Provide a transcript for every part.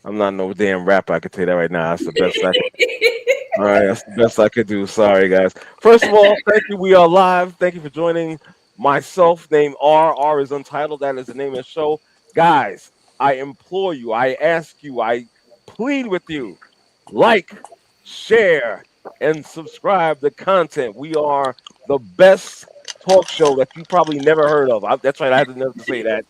I'm not no damn rapper. I can tell you that right now. That's the best I can. All right, that's the best I could do. Sorry, guys. First of all, thank you. We are live. Thank you for joining myself. Named R. R is Untitled. That is the name of the show. Guys, I implore you. I ask you. I plead with you. Like, share, and subscribe to content. We are the best talk show that you probably never heard of. That's right. I had to never say that.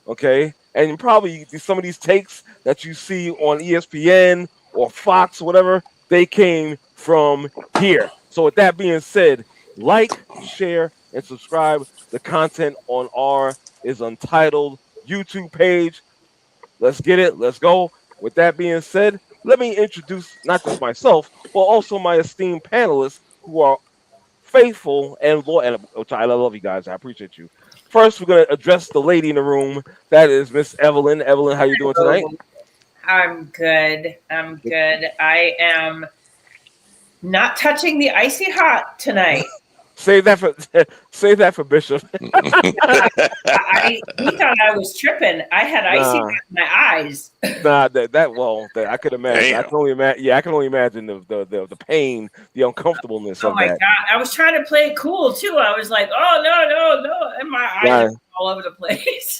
Okay, and probably some of these takes that you see on ESPN or Fox, or whatever, they came from here. So with that being said, like, share, and subscribe. The content on our is Untitled YouTube page. Let's get it. Let's go. With that being said, let me introduce not just myself, but also my esteemed panelists who are faithful and loyal. And which I love you guys. I appreciate you. First, we're gonna address the lady in the room. That is Miss Evelyn. Evelyn, how you doing tonight? I'm good. I'm good. I am not touching the icy hot tonight. Save that for save that for Bishop. He thought I was tripping. I had icy hot in my eyes. Nah, that I could imagine. Damn. I can only imagine. Yeah, I can only imagine the pain, the uncomfortableness Oh of my that. god! I was trying to play it cool too. I was like, "Oh no!" And my eyes are all over the place.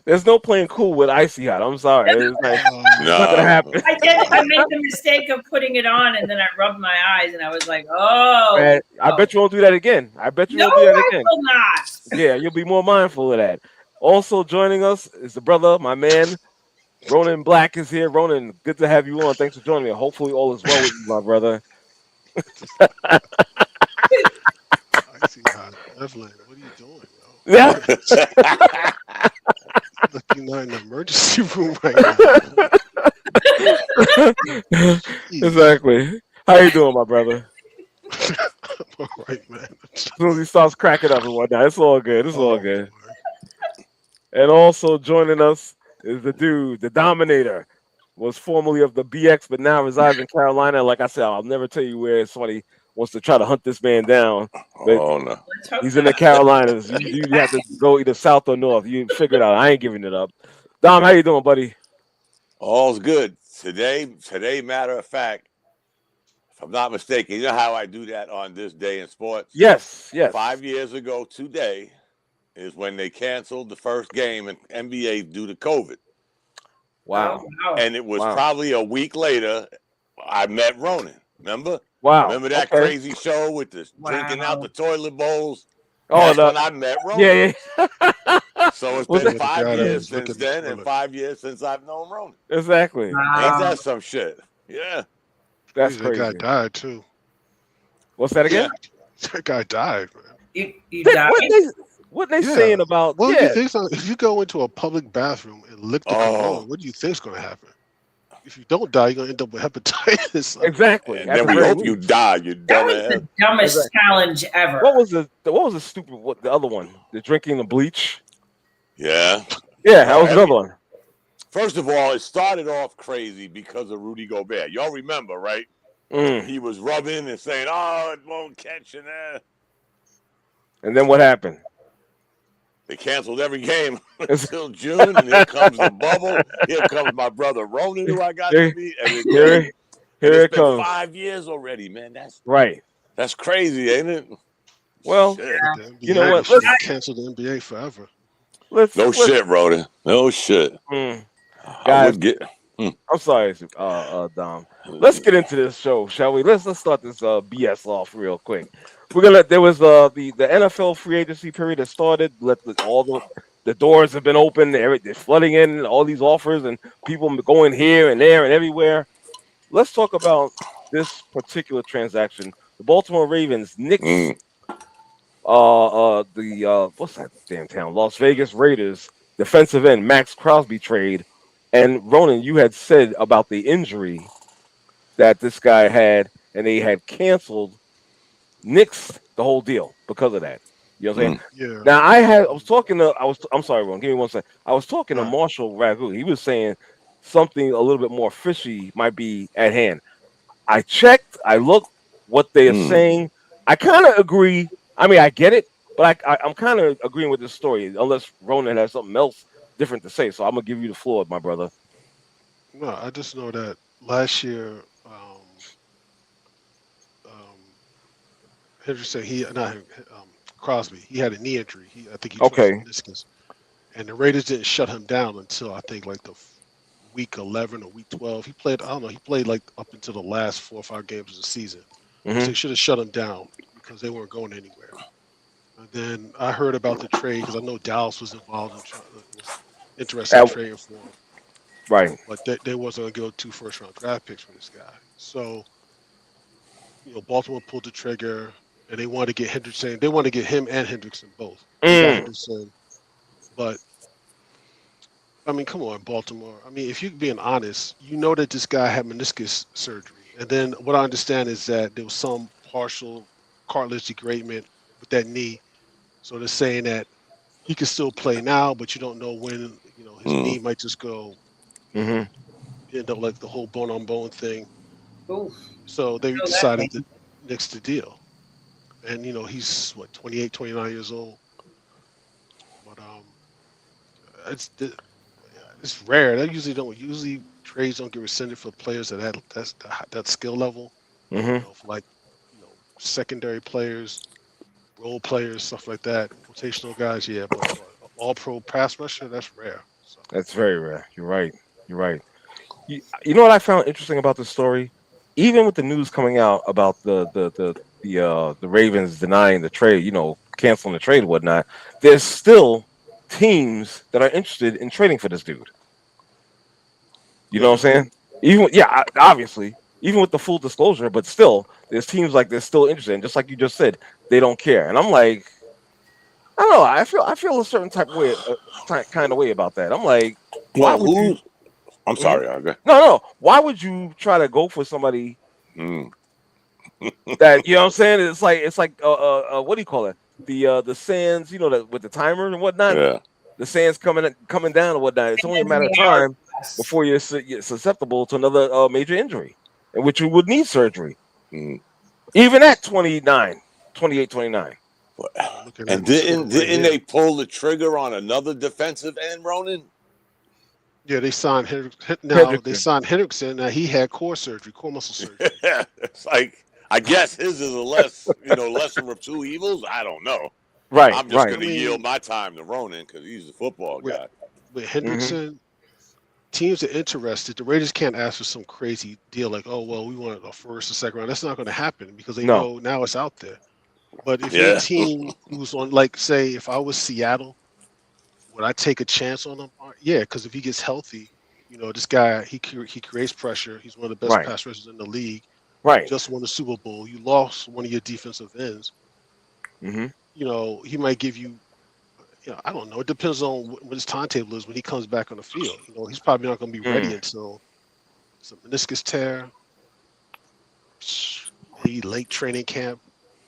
There's no playing cool with icy hot. I'm sorry. It's like, it's not gonna happen. I made the mistake of putting it on, and then I rubbed my eyes, and I was like, "Oh!" Man, I bet you won't do that again. I bet you No, won't do that I again. will not. Yeah, you'll be more mindful of that. Also joining us is the brother, my man, Ronan Black is here. Ronan, good to have you on. Thanks for joining me. Hopefully all is well with you, my brother. I see how Evelyn, what are you doing, bro? Yeah. Look, you're not in the emergency room right now. Exactly. How you doing, my brother? All right, man. As soon as he starts cracking up and whatnot, it's all good. It's all good. And also joining us is the dude, the Dominator, was formerly of the BX, but now resides in Carolina. Like I said, I'll never tell you where somebody wants to try to hunt this man down. But Oh no. he's in the Carolinas. You have to go either south or north. You figure it out. I ain't giving it up. Dom, how you doing, buddy? All's good. Today, matter of fact, if I'm not mistaken, you know how I do that on this day in sports? Yes. 5 years ago today is when they canceled the first game in NBA due to COVID. Wow. And it was probably a week later I met Ronan. Remember? Wow. Remember that crazy show with the drinking out the toilet bowls? Oh, That's when I met Ronan. Yeah. So it's been 5 years since then and 5 years since I've known Ronan. Exactly. Ain't that some shit? Yeah. That's That crazy. guy died too. What's that again? That guy died, man. You died? What they saying about? What do you think? If you go into a public bathroom and lick the cologne, what do you think's going to happen? If you don't die, you're going to end up with hepatitis. Exactly. And then we hope you die. You That was the dumbest challenge ever. What was the stupid? What the other one? The drinking the bleach. Yeah. Yeah, that was another one. First of all, it started off crazy because of Rudy Gobert. Y'all remember, right? He was rubbing and saying, "Oh, it won't catch in there." And then what happened? They canceled every game until June, and here comes the bubble. Here comes my brother Ronan, who I got to meet. And here it been comes. 5 years already, man. That's right. That's crazy, ain't it? Well, you know what? Let's cancel the NBA forever. No shit, Ronan. No shit. Guys, I'm sorry, Dom. Let's get into this show, shall we? Let's start this BS off real quick. There was the NFL free agency period that started. All the doors have been open. They're flooding in all these offers and people going here and there and everywhere. Let's talk about this particular transaction. The Baltimore Ravens, Knicks, what's that damn town? Las Vegas Raiders defensive end Maxx Crosby trade. And Ronan, you had said about the injury that this guy had, and they had canceled Knicks the whole deal because of that. You know what I'm saying? Yeah. Now I'm sorry, Ron. Give me 1 second. I was talking to Marshall Ragu. He was saying something a little bit more fishy might be at hand. I checked. I looked what they are saying. I kind of agree. I mean, I get it, but I'm kind of agreeing with this story. Unless Ronan has something else different to say. So I'm gonna give you the floor, my brother. No, I just know that last year, um, Henderson, he not him, Crosby, he had a knee injury. I think he tore his Okay. meniscus, and the Raiders didn't shut him down until I think like the week 11 or week 12. He played. I don't know. He played like up until the last 4 or 5 games of the season, which Mm-hmm. they should have shut him down because they weren't going anywhere. And then I heard about the trade because I know Dallas was involved in was interested in trading for him, Right. but they wasn't going to give up 2 first-round draft picks for this guy. So Baltimore pulled the trigger, and they wanted to get Henderson. They wanted to get him and Hendrickson both. They got Henderson, but I mean, come on, Baltimore. I mean, if you're being honest, you know that this guy had meniscus surgery, and then what I understand is that there was some partial cartilage degradement with that knee. So they're saying that he can still play now, but you don't know when. His knee might just go, end up like the whole bone on bone thing. Oof. So they Oh, that decided thing. to nix the deal. And he's what 28, 29 years old. But it's rare. They usually don't. Usually trades don't get rescinded for players that's that skill level. For like secondary players, role players, stuff like that, rotational guys. Yeah, but for all pro pass rusher, that's rare. So That's very rare. You're right. You're right. You know what I found interesting about this story? Even with the news coming out about the Ravens denying the trade, canceling the trade and whatnot, there's still teams that are interested in trading for this dude. You know yeah, what I'm saying? Obviously, even with the full disclosure, but still, there's teams like they're still interested. And just like you just said, they don't care. And I'm like, I don't know. I feel a certain type of way, kind of way about that. I'm like, why Well, would you? I'm Mhm. sorry, Andre. No. Why would you try to go for somebody Mm. that what I'm saying? It's like what do you call it? The sands, with the timer and whatnot. Yeah. The sands coming down and whatnot. It's only a Hands in matter of the time hourglass. before you're susceptible to another major injury, in which you would need surgery, Mm. even at 29, 28, 29. I'm looking And at this one right didn't here. they pull the trigger on another defensive end, Ronan? Yeah, they signed Now they Hendrickson. signed Hendrickson. Now he had core muscle surgery. It's like, I guess his is a lesser of two evils. I don't know. Right, I'm just right. going I to yield mean, my time to Ronan because he's a football with guy. with hmm Hendrickson, teams are interested. The Raiders can't ask for some crazy deal like, oh well, we want a first or second round. That's not going to happen because they No. know now it's out there. But if you're a Yeah. team who's on, like, say, if I was Seattle, would I take a chance on him? Yeah, because if he gets healthy, this guy he creates pressure. He's one of the best Right, pass rushers in the league. You right. just won the Super Bowl. You lost one of your defensive ends. hmm He might give you. I don't know. It depends on what his timetable is when he comes back on the field. He's probably not going to be ready Mm. until some meniscus tear, maybe late training camp.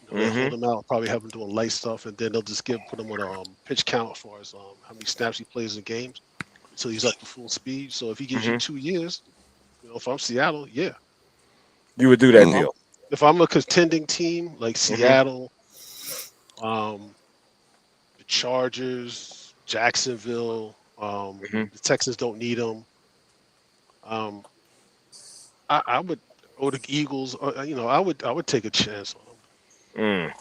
They'll hmm hold him out, probably have him doing light stuff, and then they'll just put him on a pitch count as far as how many snaps he plays in games until he's up to full speed. So if he gives you hmm 2 years, if I'm Seattle, yeah. You would do that Mm. deal. If I'm a contending team like hmm Seattle, the Chargers, Jacksonville, hmm the Texans don't need him. Um, I would, or the Eagles, I would take a chance on him. Mm.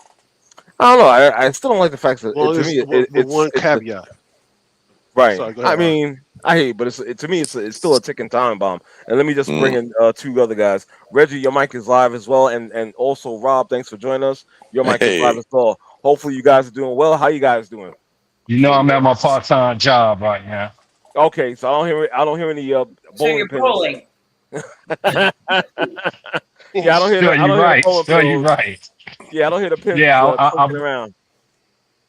I don't know. I still don't like the fact that As long to as me with one it's a caveat. right. Sorry, go I ahead, Ron. mean, I hate, it, but to me it's still a ticking time bomb. And let me just bring Mm. in two other guys. Reggie, your mic is live as well, and also Rob, thanks for joining us. Your mic is live Hey. as well. Hopefully you guys are doing well. How you guys doing? I'm at my part-time job right now. Okay, so I don't hear any So bowling you're pins. bowling. Yeah, I don't hear the bowling Sure, you're pills. right. Yeah, I don't hear the pins Yeah, clinking around.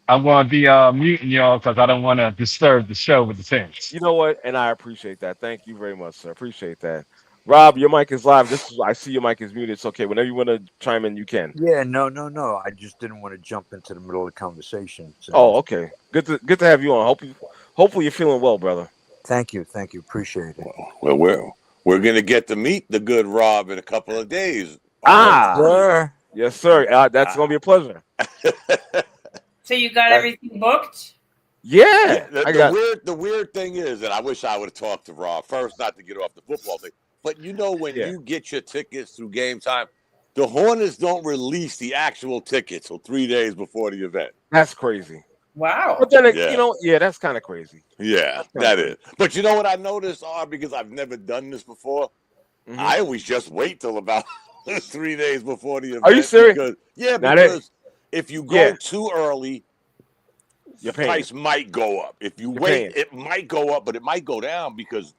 I'm going to be muting y'all because I don't want to disturb the show with the things. You know what? And I appreciate that. Thank you very much, sir. Appreciate that. Rob, your mic is live. I see your mic is muted. It's okay. Whenever you want to chime in, you can. Yeah, no. I just didn't want to jump into the middle of the conversation. So. Oh, okay. Good to have you on. Hopefully you're feeling well, brother. Thank you. Appreciate it. Well, we're going to get to meet the good Rob in a couple of days. Sir. Yes, sir. That's gonna be a pleasure. So you got everything booked? Yeah, I got. The weird thing is, and I wish I would have talked to Rob first, not to get off the football thing. But when Yeah. you get your tickets through Game Time, the Hornets don't release the actual tickets till 3 days before the event. That's crazy. Wow. But then, Yeah. that's kind of crazy. Yeah, that is. But you know what I noticed, because I've never done this before? Mm-hmm. I always just wait till about 3 days before the event. Are you serious? Because if you go too early, your price might go up. If you wait, it might go up, but it might go down because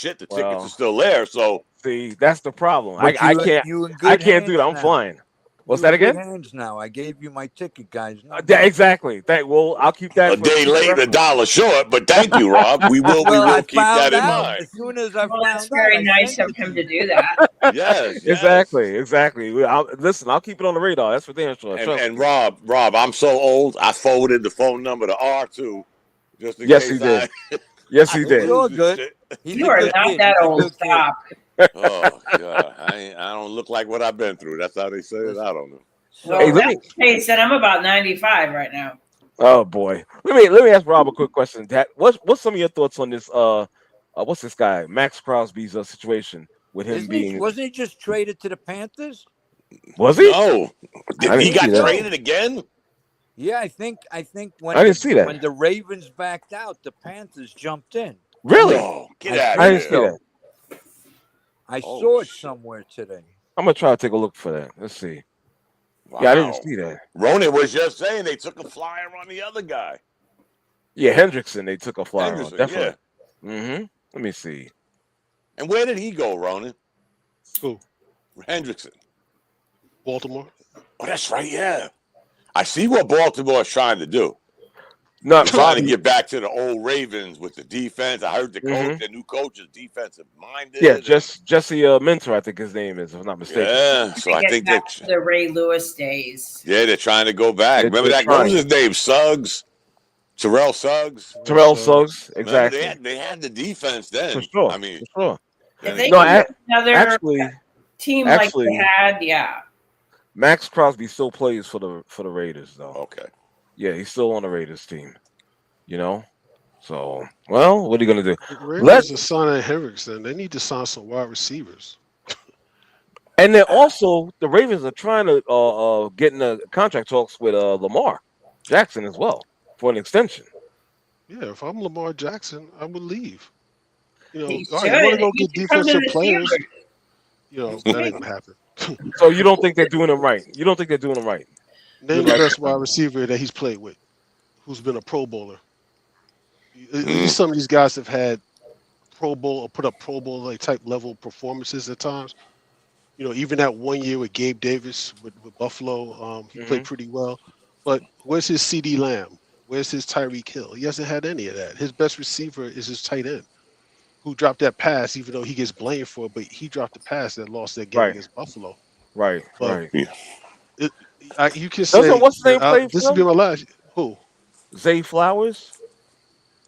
the tickets are still there. So see, that's the problem. I can't do that. I'm flying. What's that again? Hands now. I gave you my ticket, guys. Exactly. I'll keep that. A day late, $1 short. But thank you, Rob. We will keep that in mind. As soon as I found that's very nice of him to do that. Yes. Exactly. I'll keep it on the radar. That's for damn sure. And Rob, I'm so old. I forwarded the phone number to R2 just in case. Yes, he did. Yes, he did. You're good. You are not that old. Stop. Oh God, I don't look like what I've been through. That's how they say it. I don't know. Well, hey, said I'm about 95 right now. Oh boy, let me ask Rob a quick question. What's some of your thoughts on this? What's this guy Maxx Crosby's situation with him wasn't he just traded to the Panthers? Was he? No, he got traded again. Yeah, I think when I didn't see that. When the Ravens backed out, the Panthers jumped in. Really? No, get out of here. I didn't see that. I saw it somewhere today. I'm gonna try to take a look for that. Let's see. Wow. Yeah, I didn't see that. Ronan was just saying they took a flyer on the other guy. Yeah, Hendrickson. They took a flyer on. Definitely. Yeah. Mm-hmm. Let me see. And where did he go, Ronan? Who? Hendrickson. Baltimore. Oh, that's right. Yeah. I see what Baltimore is trying to do. Not trying to get back to the old Ravens with the defense. I heard the coach, the new coach is defensive minded. Yeah, Jesse Mentor, I think his name is, if I'm not mistaken. Yeah, so I think that the Ray Lewis days. Yeah, they're trying to go back. Remember that? What was his name? Suggs. Terrell Suggs. Exactly. They had the defense then. For sure. I mean, for sure. If they another team like they had, Maxx Crosby still plays for the Raiders, though. Okay. Yeah, he's still on the Raiders team. So well, what are you gonna do? Raiders are signing Hendrickson. They need to sign some wide receivers. And then also the Ravens are trying to get in the contract talks with Lamar Jackson as well for an extension. Yeah, if I'm Lamar Jackson, I would leave. You want to go get defensive players. That ain't gonna happen. So you don't think they're doing them right? You don't think they're doing them right? Name the best wide receiver that he's played with, who's been a Pro Bowler. Some of these guys have had Pro Bowl or put up Pro Bowl type level performances at times. Even that 1 year with Gabe Davis with Buffalo, he played pretty well. But where's his CD Lamb? Where's his Tyreek Hill? He hasn't had any of that. His best receiver is his tight end, who dropped that pass, even though he gets blamed for it. But he dropped the pass that lost that game against Buffalo. Right. You can say what's the name play this will be my last. Who? Zay Flowers.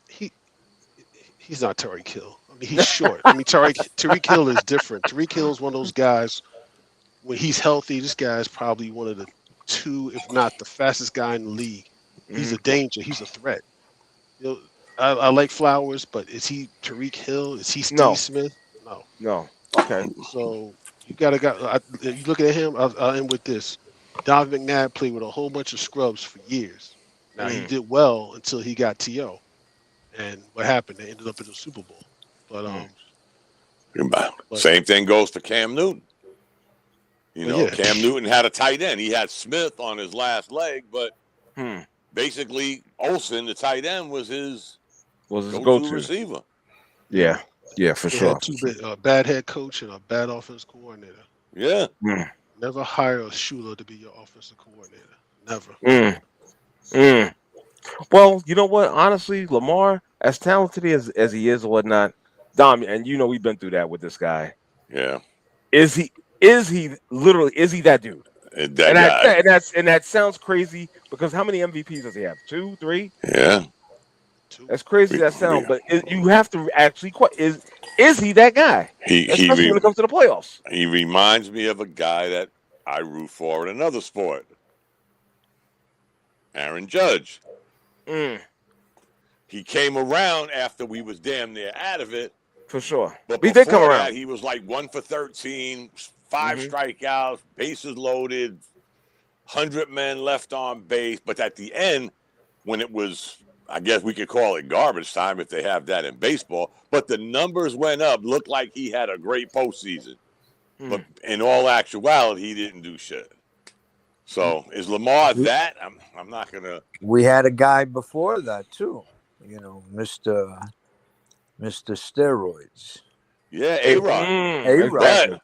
He's not Tyreek Hill. I mean, he's short. I mean, Tyreek Hill is different. Tyreek Hill is one of those guys. When he's healthy, this guy is probably one of the two, if not the fastest guy in the league. He's a danger. He's a threat. I like Flowers, but is he Tyreek Hill? Is he Steve Smith? No. Okay. So you you look at him. I'll end with this. Don McNabb played with a whole bunch of scrubs for years. Now he did well until he got TO, and what happened? They ended up in the Super Bowl. But same thing goes for Cam Newton. Cam Newton had a tight end. He had Smith on his last leg, but basically Olsen, the tight end, was his go-to receiver. Yeah, for sure. A bad head coach and a bad offense coordinator. Yeah. Never hire a Shula to be your offensive coordinator. Never. Well, you know what? Honestly, Lamar, as talented as he is or whatnot, Dom, and we've been through that with this guy. Yeah. Is he literally that dude? That sounds crazy because how many MVPs does he have? 2, 3? Yeah. That's crazy that sound, but you have to actually is he that guy? Especially when it comes to the playoffs. He reminds me of a guy that I root for in another sport. Aaron Judge. he came around after we was damn near out of it. For sure. But He did come around. That, he was like 1 for 13, 5 strikeouts, bases loaded, 100 men left on base. But at the end, when it was, I guess we could call it garbage time if they have that in baseball, but the numbers went up, looked like he had a great postseason. But in all actuality, he didn't do shit. So is Lamar that? I'm not going to. We had a guy before that, too. You know, Mr. Steroids. Yeah, A-Rod. A-Rod.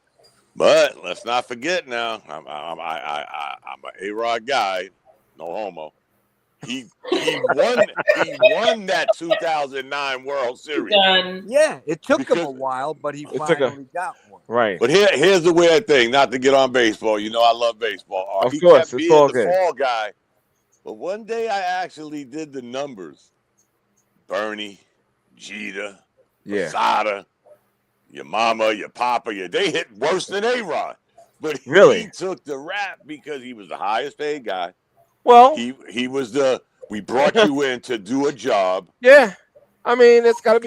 But let's not forget now, I'm an A-Rod guy, no homo. He won that 2009 World Series. Yeah, it took him a while, but he finally got one. Right. But here's the weird thing, not to get on baseball. You know I love baseball. Of course, kept it's all being good. the fall guy. But one day I actually did the numbers. Bernie, Jeter, Posada, your mama, your papa, they hit worse than A-Rod. But he took the rap because he was the highest paid guy. Well, he was we brought you in to do a job. Yeah. I mean, that's gotta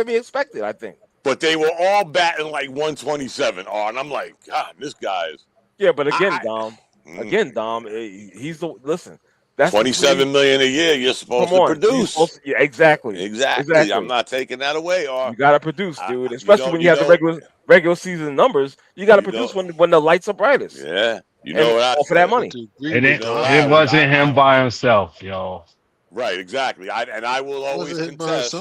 be expected, I think. But they were all batting like 127, and I'm like, God, this guy is. Yeah, but again, Dom, he's the listen. That's $27 million a year. You're supposed to produce. Exactly. I'm not taking that away. You gotta produce, dude. Especially when you have the regular season numbers. You gotta produce when the lights are brightest. Yeah, you know what I for that money. It wasn't him by himself, yo. Right, exactly. I will always contest.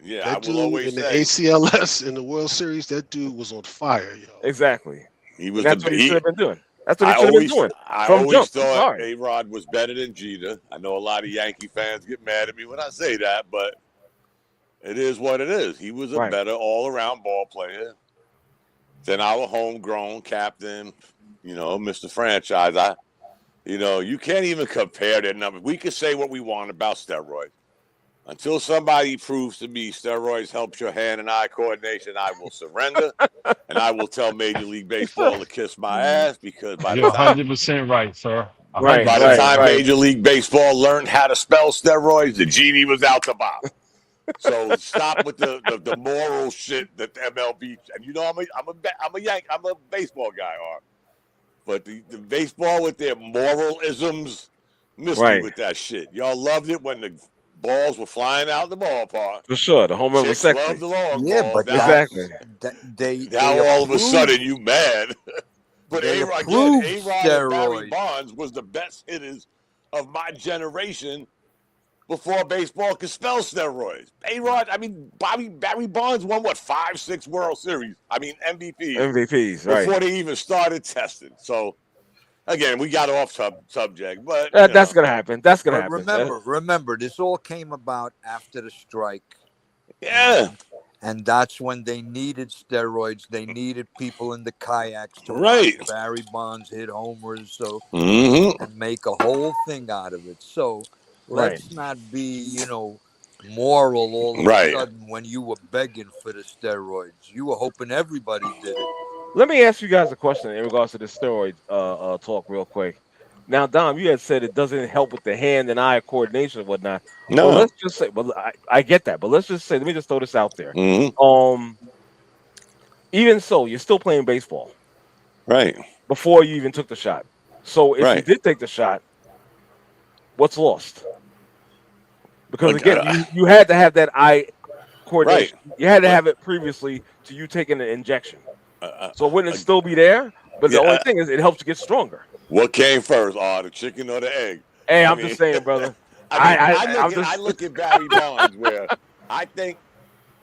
Yeah, that dude in the ACLS in the World Series, that dude was on fire, yo. Exactly. He was. That's what he should have been doing. That's what he should have been doing. I always thought A-Rod was better than Jeter. I know a lot of Yankee fans get mad at me when I say that, but it is what it is. He was a better all-around ball player than our homegrown captain, Mr. Franchise. You can't even compare their numbers. We could say what we want about steroids. Until somebody proves to me steroids helps your hand and eye coordination, I will surrender, and I will tell Major League Baseball to kiss my ass because you're 100% right, sir. By the time Major League Baseball learned how to spell steroids, the genie was out the bottle. So stop with the moral shit that the MLB. And I'm a baseball guy, but the baseball with their moralisms, missed me with that shit. Y'all loved it when the balls were flying out the ballpark. For sure, the home run was sexy. Loved the long yeah, balls. but exactly. Now all of a sudden you mad. But A-Rod and Barry Bonds was the best hitters of my generation before baseball could spell steroids. A-Rod, Barry Bonds won 5-6 World Series. MVPs, right? Before they even started testing. So. Again, we got off subject, but that's gonna happen. That's gonna happen. Remember, this all came about after the strike. Yeah, and that's when they needed steroids. They needed people in the kayaks to watch Barry Bonds hit homers, and make a whole thing out of it. So let's not be, moral all of a sudden when you were begging for the steroids. You were hoping everybody did it. Let me ask you guys a question in regards to the steroid talk real quick. Now, Dom, you had said it doesn't help with the hand and eye coordination and whatnot. No. Well, let's just say, I get that, but let's just say, let me just throw this out there. Even so, you're still playing baseball. Right. Before you even took the shot. So if you did take the shot, what's lost? Because again, you had to have that eye coordination. Right. You had to have it previously to you taking an injection. So wouldn't it still be there? But the only thing is it helps you get stronger. What came first, the chicken or the egg? Hey, I'm just saying, brother. I look at Barry Bonds where I think,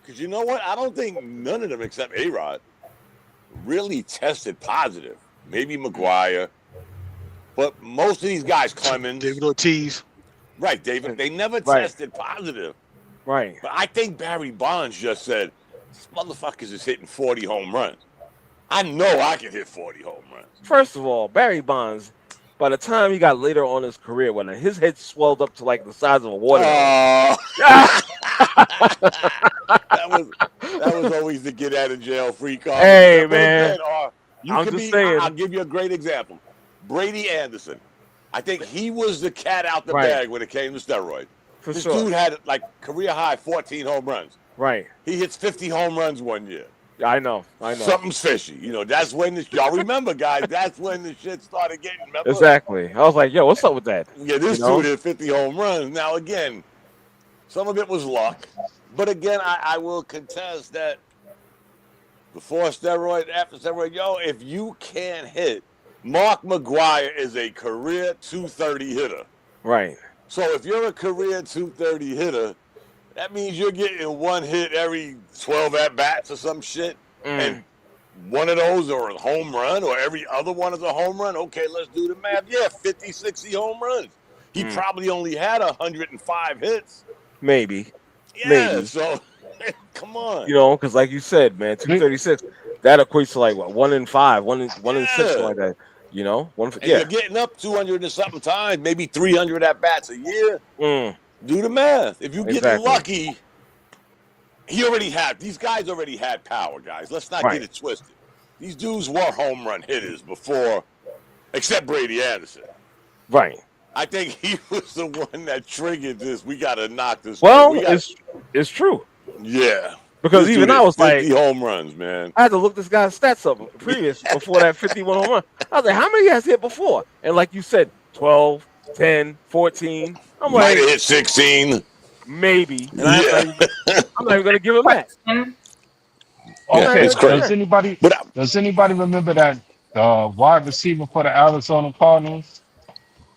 because you know what? I don't think none of them except A-Rod really tested positive. Maybe McGuire. But most of these guys, Clemens. David Ortiz. Right, David. They never tested positive. Right. But I think Barry Bonds just said, this motherfuckers is hitting 40 home runs. I know I can hit 40 home runs. First of all, Barry Bonds, by the time he got later on in his career, when his head swelled up to like the size of a watermelon. That was always the get out of jail free card. Hey, man. I'll give you a great example. Brady Anderson. I think he was the cat out the bag when it came to steroids. This dude had like career high 14 home runs. Right. He hits 50 home runs one year. I know. Something's fishy. That's when y'all remember, guys. That's when the shit started getting. Remember? Exactly. I was like, yo, what's up with that? Yeah, this dude hit 50 home runs. Now again, some of it was luck, but again, I will contest that before steroid, after steroid, if you can't hit, Mark McGwire is a career 230 hitter. Right. So if you're a career 230 hitter, that means you're getting one hit every 12 at-bats or some shit. And one of those are a home run or every other one is a home run. Okay, let's do the math. Yeah, 50, 60 home runs. He probably only had 105 hits. Maybe. Yeah, Maybe. So come on. Because like you said, man, 236, that equates to like what, 1 in 5, 1 in 6, something like that. You're getting up 200 and something times, maybe 300 at-bats a year. Do the math. If you get lucky, these guys already had power, guys. Let's not get it twisted. These dudes were home run hitters before, except Brady Anderson. Right. I think he was the one that triggered this. We got to knock this. Well, it's true. Yeah. Because even I was 50 like, home runs, man. I had to look this guy's stats up before that 51 home run. I was like, how many has he hit before? And like you said, 12, 10, 14. I'm Might like, have hit 16. Maybe. And I'm not even going to give him that. Okay, does anybody remember that wide receiver for the Arizona Cardinals?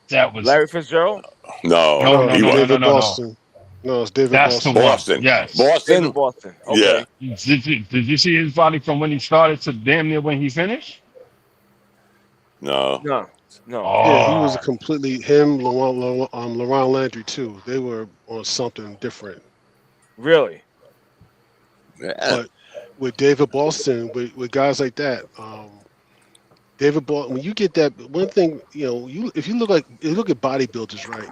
That was Larry Fitzgerald? No. David Boston. No, it's David Boston. Boston. Yes. Boston. Boston. Okay. Yeah. Did you see his body from when he started to damn near when he finished? No. Oh. Yeah, he was completely Laurent Landry too. They were on something different. Really? Yeah. But with David Boston, with guys like that, David Boston, when you get that one thing, if you look at bodybuilders, right?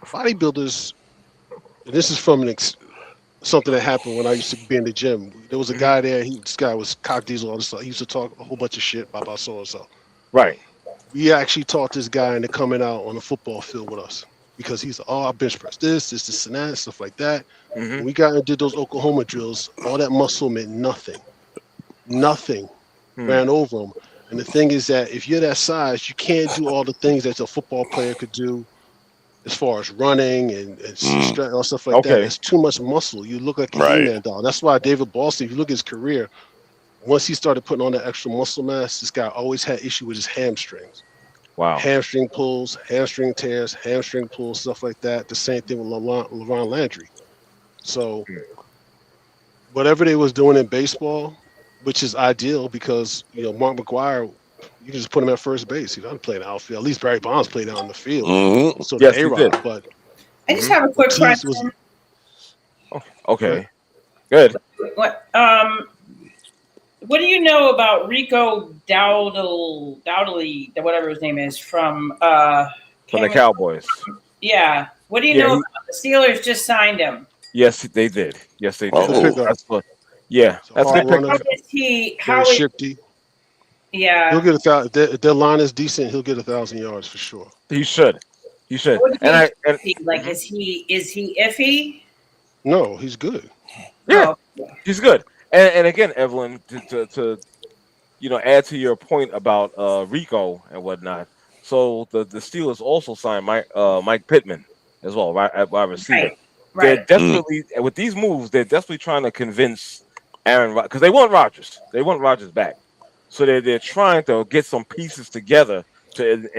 Bodybuilders, and this is from something that happened when I used to be in the gym. There was a guy there. This guy was cock diesel, all this stuff. He used to talk a whole bunch of shit about so and so. Right. We actually taught this guy into coming out on the football field with us because he's I bench press this, and that, stuff like that. When we got and did those Oklahoma drills, all that muscle meant nothing. Nothing ran over him. And the thing is that if you're that size, you can't do all the things that a football player could do as far as running and stuff like that. It's too much muscle. You look like a He-Man doll. That's why David Boston, if you look at his career, once he started putting on that extra muscle mass, this guy always had issue with his hamstrings. Wow. Hamstring pulls, hamstring tears, hamstring pulls, stuff like that. The same thing with Laurent Landry. So whatever they was doing in baseball, which is ideal because, Mark McGwire, you can just put him at first base. He doesn't play in the outfield. At least Barry Bonds played out in the field. So yes, A-Rod, but I just have a quick question. Okay. Good. What do you know about Rico Dowdley, whatever his name is, from the Cowboys? Yeah. What do you know about the Steelers just signed him? Yes, they did. Yes, they did. That's a good pick. How is he? Shifty. Yeah. He'll get 1,000. If their line is decent, he'll get 1,000 yards for sure. He should. Is he iffy? No, he's good. Yeah, he's good. And again, Evelyn, to add to your point about Rico and whatnot. So the Steelers also signed Mike Pittman as well, right, at wide receiver. Right. They're desperately with these moves. They're desperately trying to convince Aaron because they want Rodgers. They want Rodgers back. So they're trying to get some pieces together to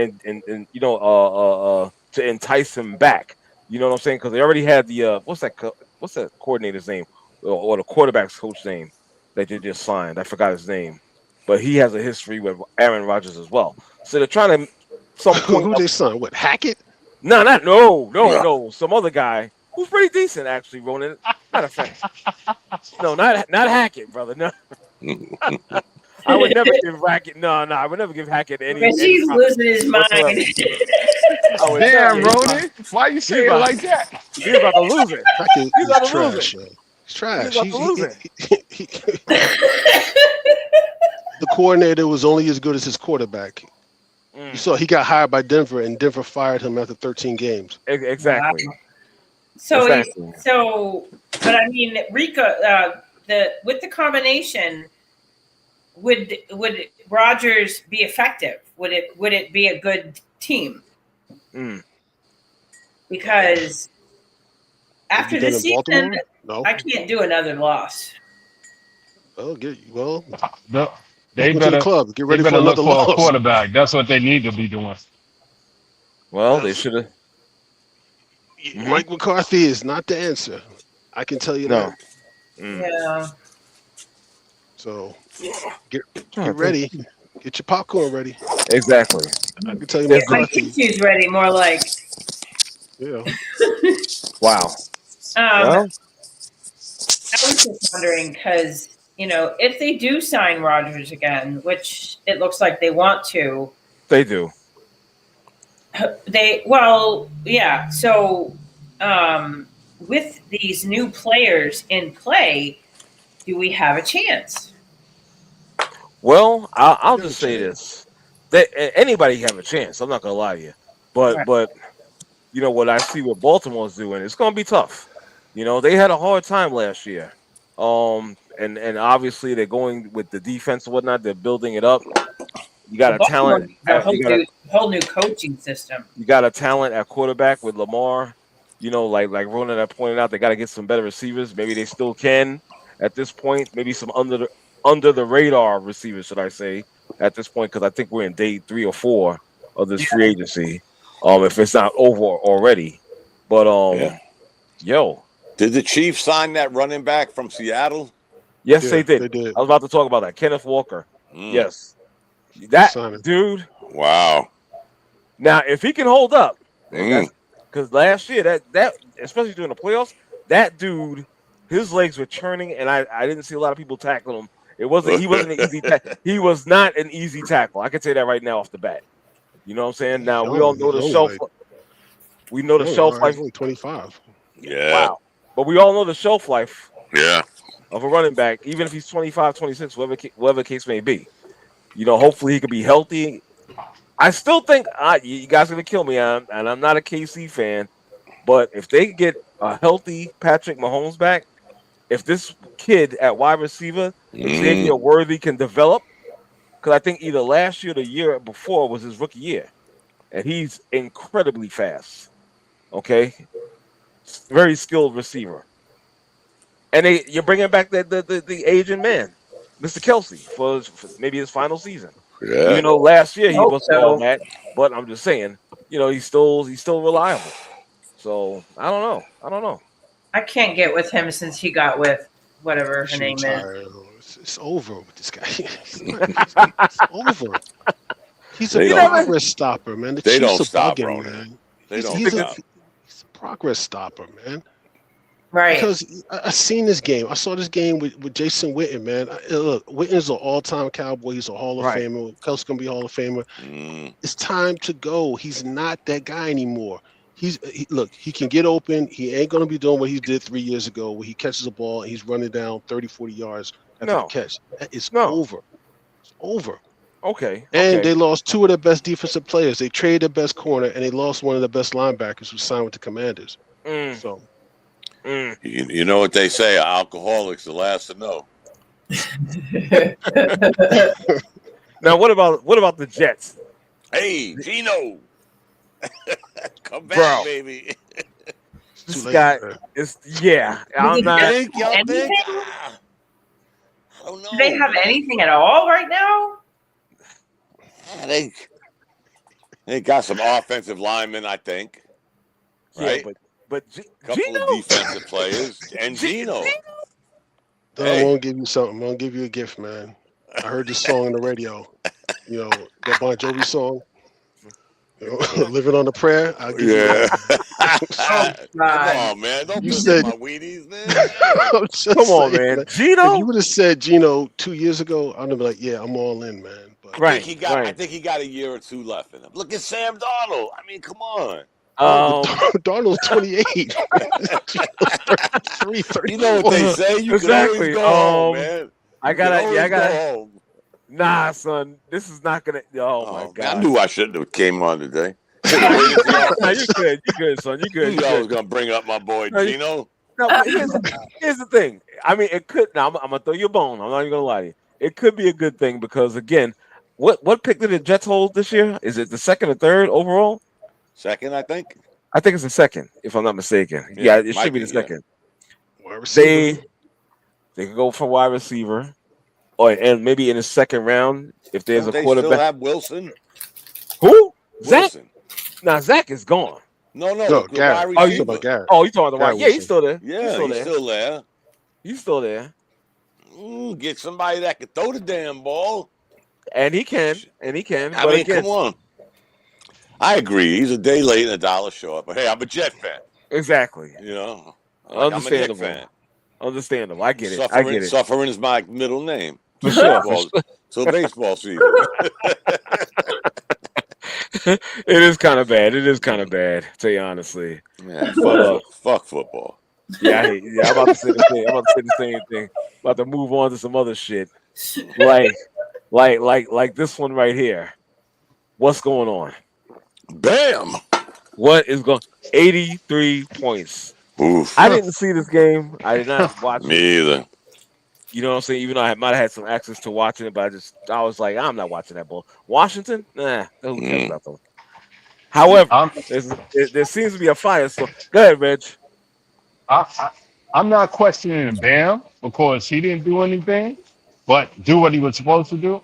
entice him back. You know what I'm saying? Because they already had the what's that coordinator's name or the quarterback's coach name that they just signed. I forgot his name, but he has a history with Aaron Rodgers as well. So they're trying to who they signed? What, Hackett? No. Some other guy who's pretty decent actually. Ronan, not a fan. No, not Hackett, brother. No. I would never give Hackett. No, I would never give Hackett any. Because he's losing his mind. Damn, Ronan, why you say it like that? He's about to lose it. He's about to lose it. He's trash. He's about to lose it. The coordinator was only as good as his quarterback. You saw he got hired by Denver, and Denver fired him after 13 games. Exactly. Wow. So, exactly. but I mean, Rico, with the combination, would Rodgers be effective? Would it be a good team? Because after this season, I can't do another loss. Well, No, they better the club. Get ready they for better look another for a loss. quarterback. That's what they need to be doing. Well, they should have. Mike McCarthy is not the answer. I can tell you that. Yeah. So get ready. Get your popcorn ready. Exactly. I can tell you Get my McCarthy. tissues ready. More like. Yeah. Wow. Well, I was just wondering because if they do sign Rodgers again, which it looks like they want to, they do. Yeah. So, with these new players in play, do we have a chance? Well, I'll just say this: that anybody have a chance. I'm not gonna lie to you, but what I see what Baltimore's doing, it's gonna be tough. They had a hard time last year, and obviously they're going with the defense and whatnot. They're building it up. You got a talent. A whole new coaching system. You got a talent at quarterback with Lamar. Like Ronan had pointed out, they got to get some better receivers. Maybe they still can at this point. Maybe some under the radar receivers, should I say, at this point? Because I think we're in day 3 or 4 of this free agency. If it's not over already, but did the Chiefs sign that running back from Seattle? Yes, they did. I was about to talk about that. Kenneth Walker. Yes. That dude. Wow. Now, if he can hold up, because last year that especially during the playoffs, that dude, his legs were churning, and I didn't see a lot of people tackling him. He wasn't an easy he was not an easy tackle. I can say that right now off the bat. You know what I'm saying? Now we all know the shelf. We know the shelf life. Only 25. Yeah. Wow. But we all know the shelf life. Yeah. Of a running back, even if he's 25, 26, whatever the case may be. Hopefully he could be healthy. I still think you guys are gonna kill me, and I'm not a KC fan, but if they get a healthy Patrick Mahomes back, if this kid at wide receiver, Xavier Worthy, can develop, because I think either last year or the year before was his rookie year, and he's incredibly fast. Okay, very skilled receiver, and you're bringing back the Asian man, Mr. Kelsey, for maybe his final season. Yeah. Even though last year he wasn't all that, but I'm just saying, he's still reliable. So I don't know. I can't get with him since he got with whatever her name is. It's over with this guy. It's over. He's a progress stopper, man. They don't stop, man. He's a progress stopper, man. Right. Because I seen this game. I saw this game with Jason Witten, man. Look, Witten's an all-time Cowboy. He's a Hall of Famer. Kelsey's going to be a Hall of Famer. It's time to go. He's not that guy anymore. Look, he can get open. He ain't going to be doing what he did 3 years ago where he catches a ball and he's running down 30, 40 yards after the catch. It's over. It's over. Okay. And they lost 2 of their best defensive players. They traded their best corner, and they lost one of the best linebackers who signed with the Commanders. So... You know what they say, alcoholics the last to know. Now what about the Jets? Hey, Gino. Come back, baby. This guy is I'm not y'all think? I don't know. Do they have anything at all right now? They got some offensive linemen, I think. Right? But couple Gino? of defensive players and Gino. I won't give you something. I'm gonna give you a gift, man. I heard this song on the radio. That Bon Jovi song. Living on a Prayer. I'll give you that. Come on, man. Don't piss my Wheaties, man. Come on, man. Gino? If you would have said Gino 2 years ago, I'd be like, yeah, I'm all in, man. But I think he got a year or 2 left in him. Look at Sam Darnold. I mean, come on. Darnold's 28. 33, you know what they say? You can always go home, man. I gotta. Nah, son, this is not gonna. Oh my god! I knew I shouldn't have came on today. No, you good. You good, son. You good. You always gonna bring up my boy Gino. No, but here's the thing. I mean, it could. Now, I'm gonna throw you a bone. I'm not even gonna lie to you. It could be a good thing because again, what pick did the Jets hold this year? Is it the second or third overall? Second, I think. I think it's the second, if I'm not mistaken. Yeah, it should be the second. Yeah. They could go for wide receiver, and maybe in the second round if there's a quarterback. Still have Wilson. Who? Wilson. Zach? Now Zach is gone. No, Garrett. Oh, you talking about Garrett? Oh, you talking about? Yeah, Wilson. he's still there. Yeah, he's still there. He's still there. Get somebody that can throw the damn ball. And he can. I But mean, again, come on. I agree. He's a day late and a dollar short. But hey, I'm a Jet fan. Exactly. You know, Understandable. I'm a Knicks fan. Understandable. I get it. Suffering is my middle name. For sure. So baseball season. It is kind of bad. To tell you honestly. Man, fuck football. Yeah, I'm about to say the same thing. About to move on to some other shit. Like this one right here. What's going on? Bam! What is going 83 points. Oof. I didn't see this game. I did not watch it. Me either. You know what I'm saying? Even though I might have had some access to watching it, but I was like, I'm not watching that ball. Washington? Nah, who cares about them? However, there seems to be a fire. So go ahead, Reg. I'm not questioning Bam because he didn't do anything, but do what he was supposed to do.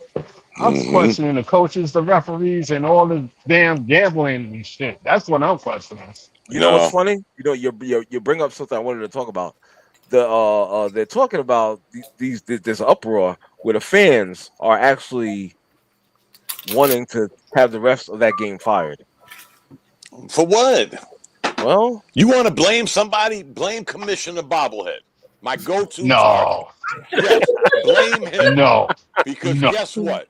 I'm questioning the coaches, the referees, and all the damn gambling and shit. That's what I'm questioning. You know what's funny? You know, you bring up something I wanted to talk about. They're talking about this uproar where the fans are actually wanting to have the refs of that game fired. For what? Well, you want to blame somebody? Blame Commissioner Bobblehead. My go-to. No. Yes, blame him. No. Because guess what?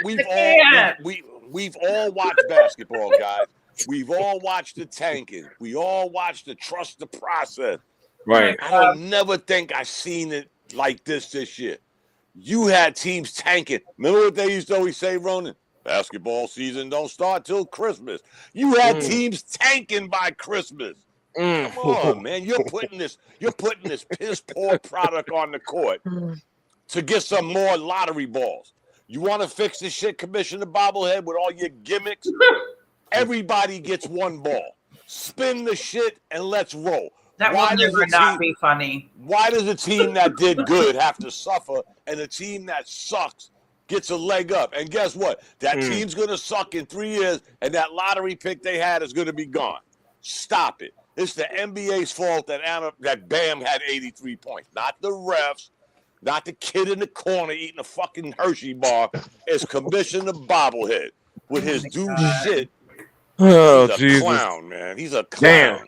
We've all watched basketball, guys. We've all watched the tanking. We all watched the trust the process. Right. I don't never think I've seen it like this year. You had teams tanking. Remember what they used to always say, Ronan? Basketball season don't start till Christmas. You had teams tanking by Christmas. Come on, man. You're putting this piss poor product on the court to get some more lottery balls. You want to fix this shit, Commissioner Bobblehead, with all your gimmicks? Everybody gets one ball. Spin the shit and let's roll. That will never not be funny. Why does a team that did good have to suffer and a team that sucks gets a leg up? And guess what? That team's going to suck in 3 years, and that lottery pick they had is going to be gone. Stop it. It's the NBA's fault that Bam had 83 points. Not the refs, not the kid in the corner eating a fucking Hershey bar. It's Commissioner Bobblehead with his shit. Oh, He's a Jesus. Clown, man. He's a clown. Damn.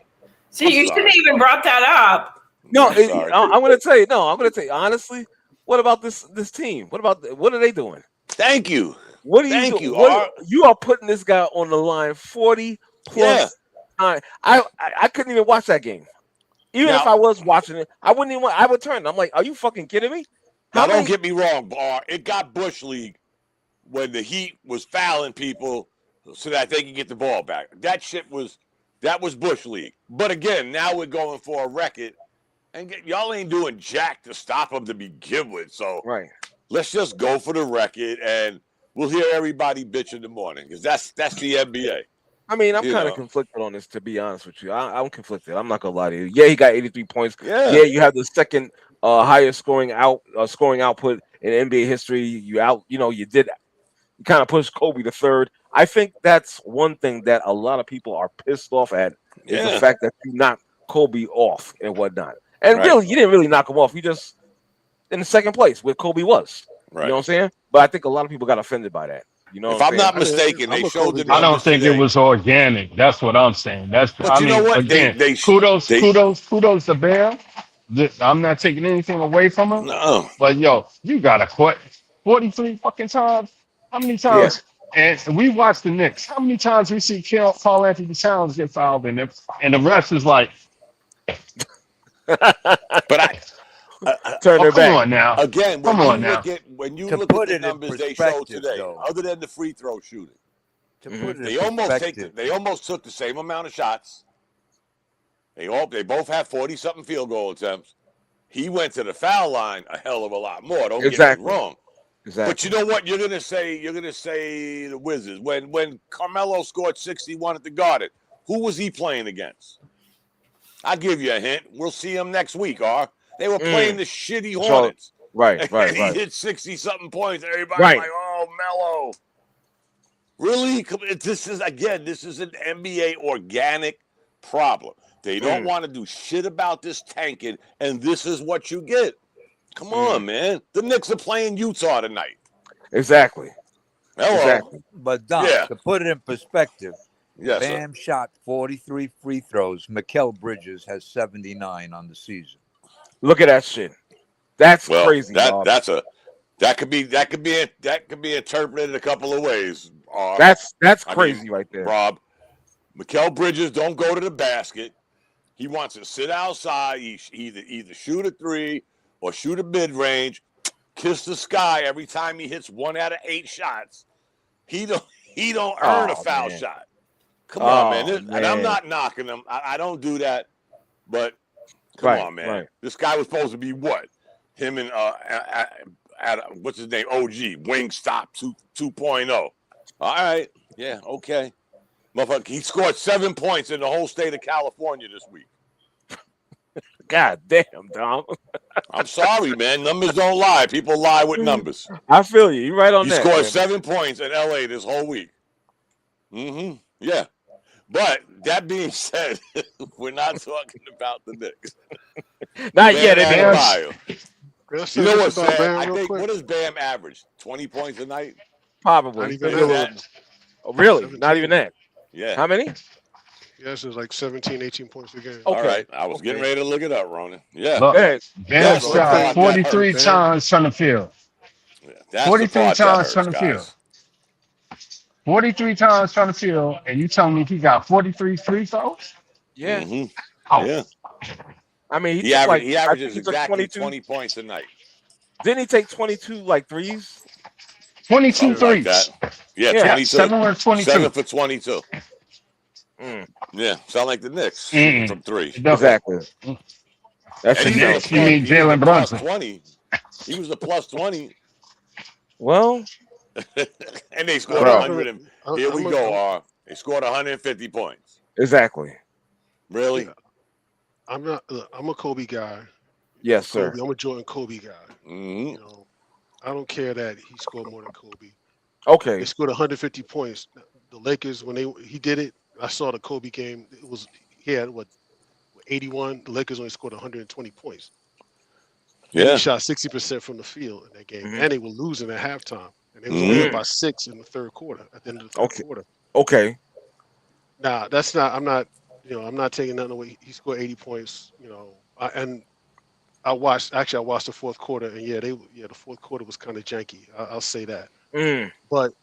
See, you shouldn't even brought that up. No, I'm going to tell you. No, I'm going to tell you honestly. What about this team? What are they doing? Thank you. What are you doing? You are putting this guy on the line 40 plus times. I couldn't even watch that game. Even if I was watching it, I wouldn't even. I would turn. I'm like, are you fucking kidding me? Don't get me wrong, Bar. It got Bush League when the Heat was fouling people so that they can get the ball back. That was Bush League. But again, now we're going for a record, and y'all ain't doing jack to stop them to begin with. So let's just go for the record, and we'll hear everybody bitch in the morning because that's the NBA. I mean, I'm kind of conflicted on this, to be honest with you. I'm conflicted. I'm not gonna lie to you. Yeah, he got 83 points. Yeah, you have the second highest scoring output in NBA history. You kind of pushed Kobe to third. I think that's one thing that a lot of people are pissed off at is the fact that you knocked Kobe off and whatnot. And really, you didn't really knock him off. You just in the second place where Kobe was. Right. You know what I'm saying? But I think a lot of people got offended by that. You know, if I'm not mistaken, they showed the. I don't think it was organic. That's what I'm saying. But you know what? Again, kudos to Bam. I'm not taking anything away from him. No. But you got to quit 43 fucking times. How many times? And we watched the Knicks. How many times we see Carl Anthony Towns get fouled and the rest is like. But turn their back. Come on now. Again, when you look at the numbers they showed today, other than the free throw shooting, To put it They in almost took the same amount of shots. They both had 40-something field goal attempts. He went to the foul line a hell of a lot more. Don't get me wrong. Exactly. But you know what? You're gonna say the Wizards. When Carmelo scored 61 at the Garden, who was he playing against? I'll give you a hint. We'll see him next week, They were playing the shitty Hornets. Right. He hit 60-something points. Everybody's like, oh, Melo. Really? This is an NBA organic problem. They don't want to do shit about this tanking, and this is what you get. Come on, man. The Knicks are playing Utah tonight. Exactly. Hello. Exactly. But, Don, to put it in perspective, Bam shot 43 free throws. Mikal Bridges has 79 on the season. Look at that shit. That's crazy. That could be interpreted a couple of ways. That's crazy right there, Rob. Mikal Bridges don't go to the basket. He wants to sit outside. He either shoot a three or shoot a mid range, kiss the sky every time he hits 1 out of 8 shots. He don't earn a foul shot. Come on, man. And I'm not knocking him. I don't do that. But come on, man. Right. This guy was supposed to be what? Him and what's his name? OG Wingstop 2.0. All right. Yeah. Okay. Motherfucker, he scored 7 points in the whole state of California this week. God damn, Dom. I'm sorry, man. Numbers don't lie. People lie with numbers. I feel you. You're right on that. He scored 7 points in LA this whole week. Yeah. But that being said, we're not talking about the Knicks. Not yet, Adebayo. You know what, Sam? I think what does Bam average? 20 points a night? Probably. Really? Not even that. Yeah. How many? Yes, it's like 17, 18 points a game. Okay. All right. I was getting ready to look it up, Ronan. Yeah. Look, Bam shot 43 times from the field. Yeah, 43 times from the field. 43 times from the field, and you telling me he got 43 free throws? Yeah. Yeah. I mean, he averages exactly 20 points a night. Didn't he take 22 like threes? 22 threes. Like yeah, 22. 7 or 22. 7 for 22. Yeah, sound like the Knicks from 3. Exactly. That's the Knicks. You mean Jalen Brunson? 20. He was a plus 20. Well, and they scored 100. Here we go. They scored 150 points. Exactly. Really? Yeah. I'm a Kobe guy. Yes, sir. I'm a Jordan Kobe guy. You know, I don't care that he scored more than Kobe. Okay. They scored 150 points. The Lakers, when he did it, I saw the Kobe game. He had 81. The Lakers only scored 120 points. Yeah. He shot 60% from the field in that game, and they were losing at halftime, and they were only up by 6 in the third quarter. At the end of the third quarter. Okay. Nah, that's not. I'm not. I'm not taking nothing away. He scored 80 points. I watched the fourth quarter, and the fourth quarter was kind of janky. I'll say that. But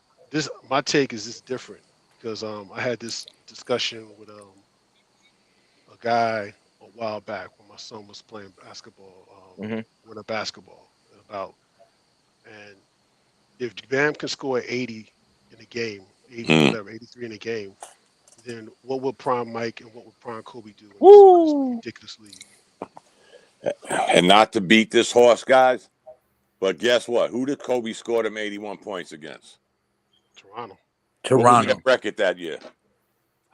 my take is just different because I had this discussion with a guy a while back when my son was playing basketball, winter basketball, and if Bam can score 80 in a game, 83 in a game, then what would Prime Mike and what would Prime Kobe do in this ridiculous league? And not to beat this horse, guys, but guess what? Who did Kobe score them 81 points against? Toronto. What was their record that year?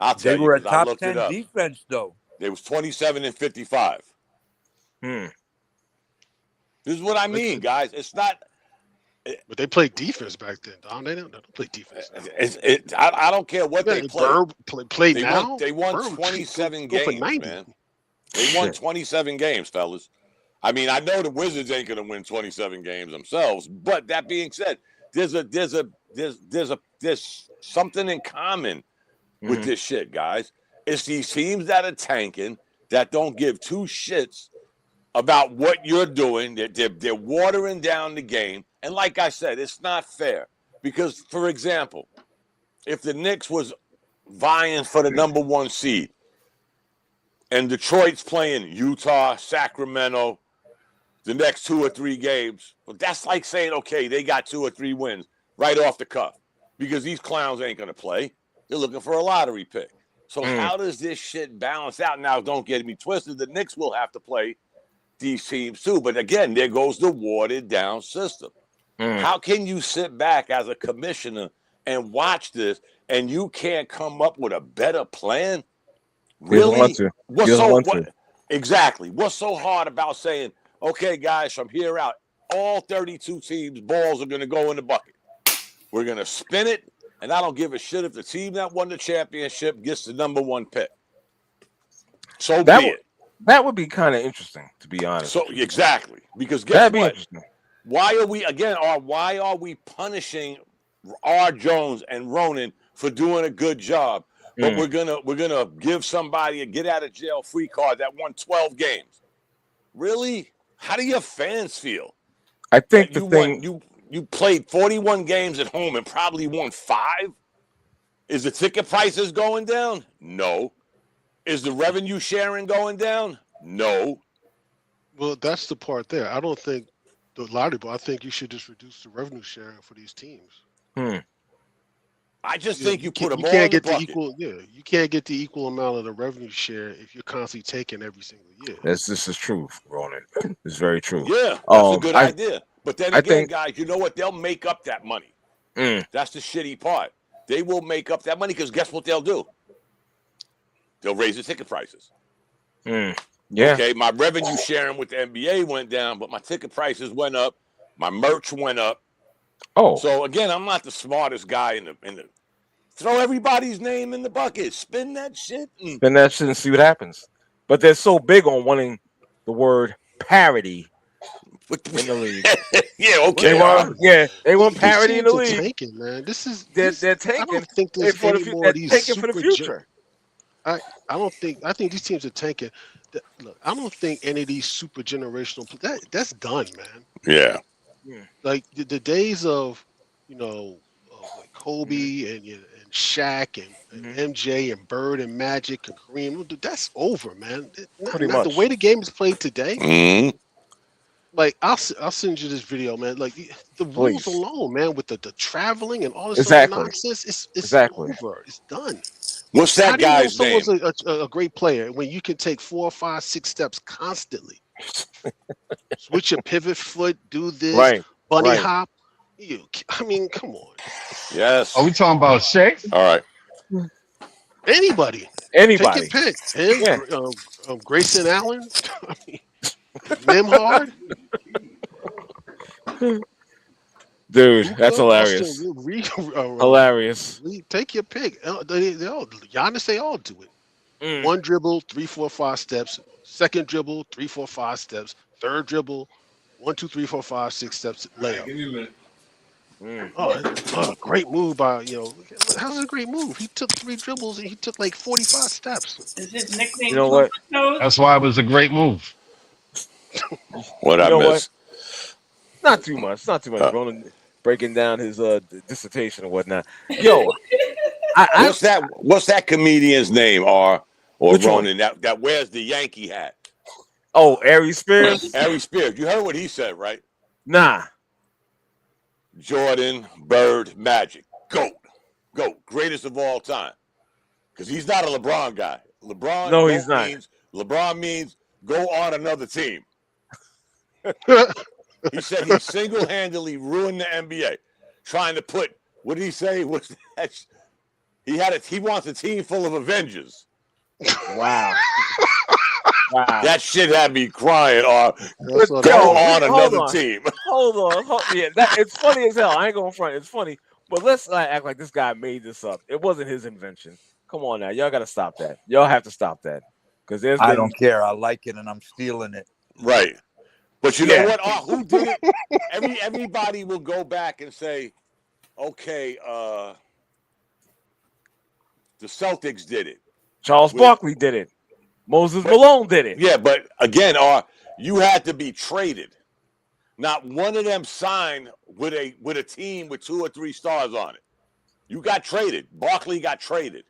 I'll tell you. They were a top 10 defense, though. They was 27 and 55. This is what I mean, guys. It's not. But they played defense back then, Don. They don't play defense. I don't care what they play. They won Burb 27 games, man. They won 27 games, fellas. I mean, I know the Wizards ain't gonna win 27 games themselves, but that being said, there's something in common with this shit, guys. It's these teams that are tanking that don't give two shits about what you're doing. They're watering down the game. And like I said, it's not fair. Because, for example, if the Knicks was vying for the number 1 seed and Detroit's playing Utah, Sacramento, the next 2 or 3 games, well, that's like saying, okay, they got 2 or 3 wins right off the cuff. because these clowns ain't going to play. They're looking for a lottery pick. So how does this shit balance out? Now, don't get me twisted. The Knicks will have to play these teams too. But again, there goes the watered down system. How can you sit back as a commissioner and watch this and you can't come up with a better plan? Really? Exactly. What's so hard about saying, okay, guys, from here out, all 32 teams' balls are going to go in the bucket. We're going to spin it. And I don't give a shit if the team that won the championship gets the number 1 pick. So be it. That would be kind of interesting, to be honest. So exactly, because guess what? Why are we punishing R. Jones and Ronan for doing a good job, but we're gonna give somebody a get out of jail free card that won 12 games? Really? How do your fans feel? I think You played 41 games at home and probably won 5? Is the ticket prices going down? No. Is the revenue sharing going down? No. Well, that's the part there. I don't think the lottery, but I think you should just reduce the revenue sharing for these teams. I just think you put them you all can't in get the bucket. you can't get the equal amount of the revenue share if you're constantly taking every single year. This is true, Ronan. It's very true. Yeah, that's a good idea. But then again, guys, you know what? They'll make up that money. That's the shitty part. They will make up that money because guess what they'll do? They'll raise the ticket prices. Yeah. Okay, my revenue sharing with the NBA went down, but my ticket prices went up. My merch went up. Oh. So again, I'm not the smartest guy in the throw everybody's name in the bucket. Spin that shit. Spin that shit and see what happens. But they're so big on wanting the word parity in the league. Yeah, okay. They want parity in the league. Tanking, man. They're tanking. I don't think there's any more of these tanking for the future. I think these teams are tanking. Look, I don't think any of these super generational that's done, man. Yeah. Like the days of, like Kobe and Shaq and MJ and Bird and Magic and Kareem, that's over, man. Not the way the game is played today. Like I'll send you this video, man. Like the rules alone, man, with the traveling and all this other nonsense, it's over. It's done. What's that guy's name? Someone's a great player when you can take 4, 5, 6 steps constantly. Switch your pivot foot, do this, bunny hop. I mean, come on. Yes. Are we talking about Shaq? All right. Anybody. Take your pick. Him, Grayson Allen. I mean, Nimhard. Dude, that's hilarious. Hilarious. Take your pick. Giannis, they all do it. One dribble, 3, 4, 5 steps. Second dribble, 3, 4, 5 steps. Third dribble, 1, 2, 3, 4, 5, 6 steps. Layup. Give me a minute. Great move by how's it a great move? He took 3 dribbles and he took like 45 steps. Is his nickname? You know what? That's why it was a great move. What I miss? Not too much. Ronan breaking down his dissertation or whatnot. Yo, what's that comedian's name? Or Ronan that wears the Yankee hat? Oh, Ari Spears. Ari Spears. You heard what he said, right? Nah. Jordan, Bird, Magic, GOAT, greatest of all time. Because he's not a LeBron guy. He's not. LeBron means go on another team. He said he single-handedly ruined the NBA, trying to put. What did he say? What's that? He wants a team full of Avengers. Wow. That shit had me crying. Go on another team. Hold on. Yeah, it's funny as hell. I ain't going front. It's funny, but let's act like this guy made this up. It wasn't his invention. Come on now, y'all got to stop that. Y'all have to stop that because I don't care. I like it, and I'm stealing it. Right, but you know what? Who did it? Everybody will go back and say, "Okay, the Celtics did it. Charles Barkley did it. Moses Malone did it." Yeah, but again, you had to be traded. Not one of them signed with a team with 2 or 3 stars on it. You got traded. Barkley got traded.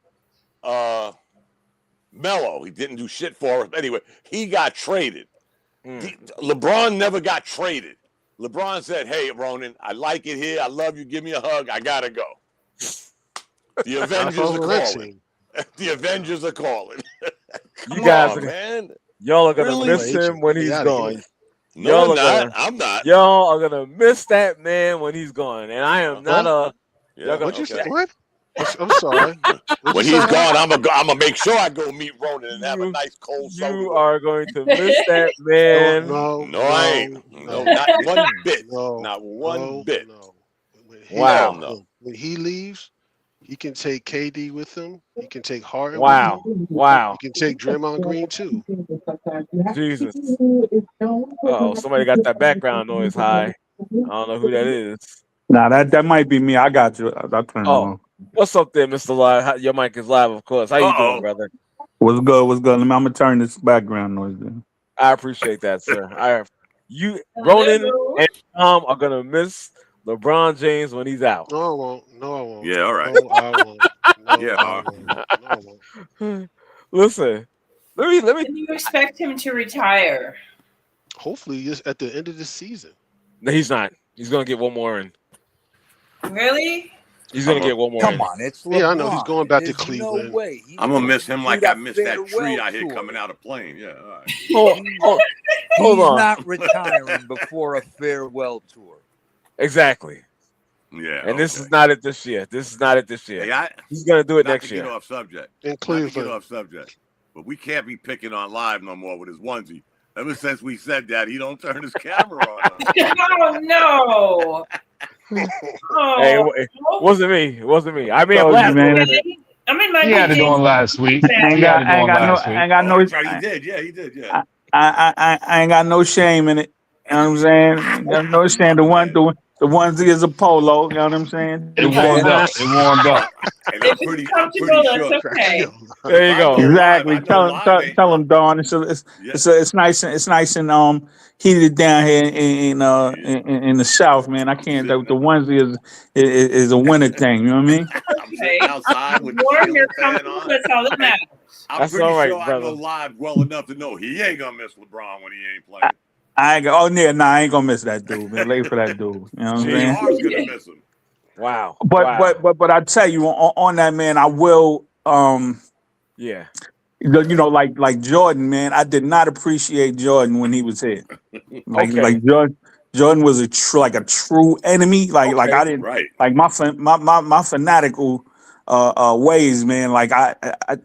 Melo, he didn't do shit for us. Anyway, he got traded. LeBron never got traded. LeBron said, "Hey, Ronan, I like it here. I love you. Give me a hug. I gotta go." The Avengers are calling. The Avengers are calling. You guys, man. Y'all are gonna miss him when he's gone. No, I'm not. Y'all are gonna miss that man when he's gone, and I am not a. Yeah, what you say? What? I'm sorry. When he's gone, I'm gonna make sure I go meet Ronan and have a nice cold soda. You are going to miss that man. No, I ain't. No, not one bit. Not one bit. No. Wow. When he leaves, he can take KD with him. He can take Harden. Wow. With him. Wow. He can take Draymond Green too. Jesus. Oh, somebody got that background noise high. I don't know who that is. Nah, that might be me. I got you. I'll turn it on. What's up there, Mr. Live? Your mic is live, of course. How you doing, brother? What's good? What's good? I'm gonna turn this background noise down. I appreciate that, sir. Ronan and Tom are gonna miss LeBron James when he's out. No, I won't. No, I won't. Yeah, all right. No, I won't. No, yeah, I won't. Listen, let me. When do you expect him to retire? Hopefully, just at the end of the season. No, he's not. He's gonna get one more in. Really? He's gonna get one more. Come on, it's LeBron. Yeah, I know he's going back to Cleveland. No way. I'm gonna miss him like I missed that tree I hit coming out of plane. Yeah, Hold all right. on. He's not retiring before a farewell tour. Exactly. Yeah, and this is not it this year. This is not it this year. Hey, he's gonna do it next year. Get off subject. In Cleveland. Get off subject. But we can't be picking on Live no more with his onesie. Ever since we said that, he don't turn his camera on. Oh no! Hey, it wasn't me. It wasn't me. I mean, I'm in my. He had it on last week. I ain't got no. He did. Yeah, he did. Yeah. I ain't got no shame in it. You know what I'm saying? I got no shame. The onesie is a polo. You know what I'm saying? It warmed up. It warmed up. And I'm pretty sure. Okay. There you go. Exactly. Tell him, Dawn. It's nice and heated down here in the South, man. I can't. The onesie is a winter thing. You know what I mean? Okay. Outside with warm, you're comfortable. That's all that matters. I'm pretty sure I know Live well enough to know he ain't gonna miss LeBron when he ain't playing. I ain't gonna miss that dude, man. Late for that dude. You know what I'm saying? JR's gonna miss him. Wow. But I tell you on that, man, I will yeah. You know, like Jordan, man, I did not appreciate Jordan when he was here. Like Jordan was a true enemy. Like I didn't like my fanatical ways, man. Like I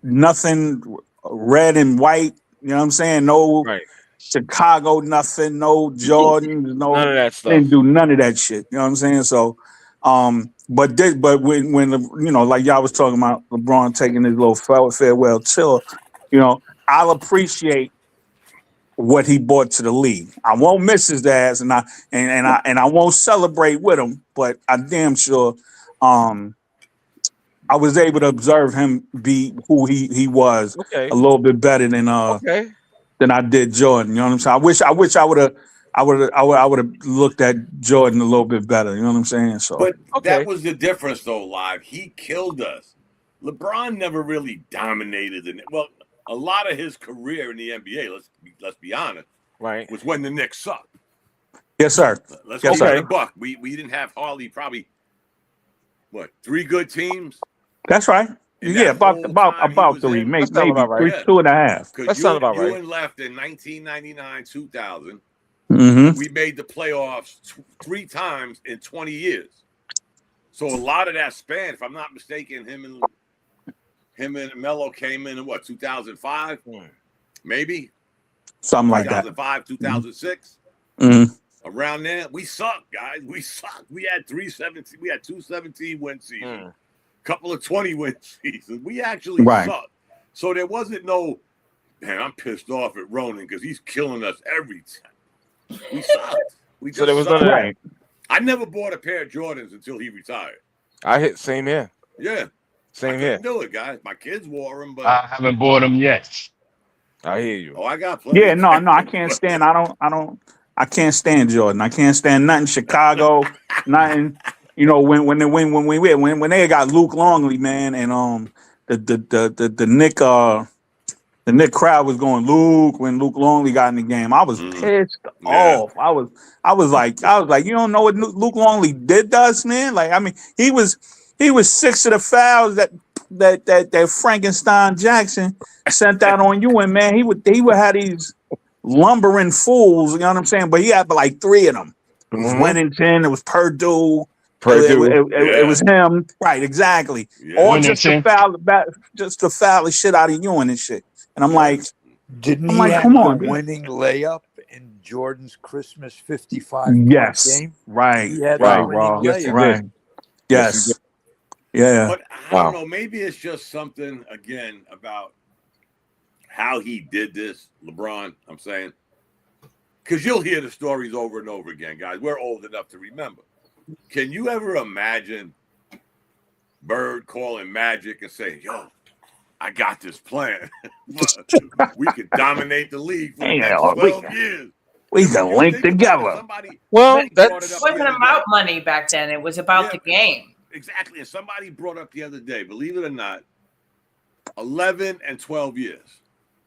nothing red and white, you know what I'm saying? No Chicago, nothing, no Jordans, no none of that stuff. Didn't do none of that shit. You know what I'm saying? So but when you know, like y'all was talking about LeBron taking his little farewell tour, you know, I'll appreciate what he brought to the league. I won't miss his ass, and I won't celebrate with him, but I damn sure I was able to observe him be who he was a little bit better than I did Jordan. You know what I'm saying? I wish I would have looked at Jordan a little bit better. You know what I'm saying? So, but that was the difference, though. Live, he killed us. LeBron never really dominated, well, a lot of his career in the NBA. Let's be honest, was when the Knicks sucked. Yes, sir. Let's go by the buck. We didn't have hardly probably 3 good teams. That's right. Yeah, about 3, maybe 3, 2.5. That's not about right. You left in 1999, 2000. Mm-hmm. We made the playoffs 3 times in 20 years. So a lot of that span, if I'm not mistaken, him and Melo came in 2005, maybe something like that. 2005, 2006. Mm-hmm. Around there, we sucked, guys. We sucked. We had 2 17-win seasons. Couple of 20-win seasons. We actually sucked. So there wasn't no, man, I'm pissed off at Ronan because he's killing us every time. We sucked. We just there was none of that. I never bought a pair of Jordans until he retired. I hit same here. Yeah. Same here. Do it, guys. My kids wore them, but I haven't bought them yet. I hear you. Oh, I got plenty. Yeah, no, I can't stand. I can't stand Jordan. I can't stand nothing Chicago, nothing. You know, when they got Luke Longley, man, and the Nick crowd was going Luke when Luke Longley got in the game. I was pissed off. I was like, you don't know what Luke Longley did to us, man. Like, I mean, he was He was 6 of the fouls that Frankenstein Jackson sent out on you, and man, he would have these lumbering fools. You know what I'm saying? But he had like 3 of them. It was Winnington. It was Purdue. It was him. Right, exactly. Yeah. All just to foul the shit out of Ewing and shit. And I'm like, didn't he have come on, the winning layup in Jordan's Christmas 55 game? Right. He had right, the winning layup. Yes, right. Yes. Yeah. But I don't know. Maybe it's just something again about how he did this, LeBron. I'm saying, because you'll hear the stories over and over again, guys. We're old enough to remember. Can you ever imagine Bird calling Magic and saying, "Yo, I got this plan. We could dominate the league for the next 12 years. We can link together." Well, that wasn't about money back then. It was about the game. Exactly. And somebody brought up the other day, believe it or not, 11 and 12 years.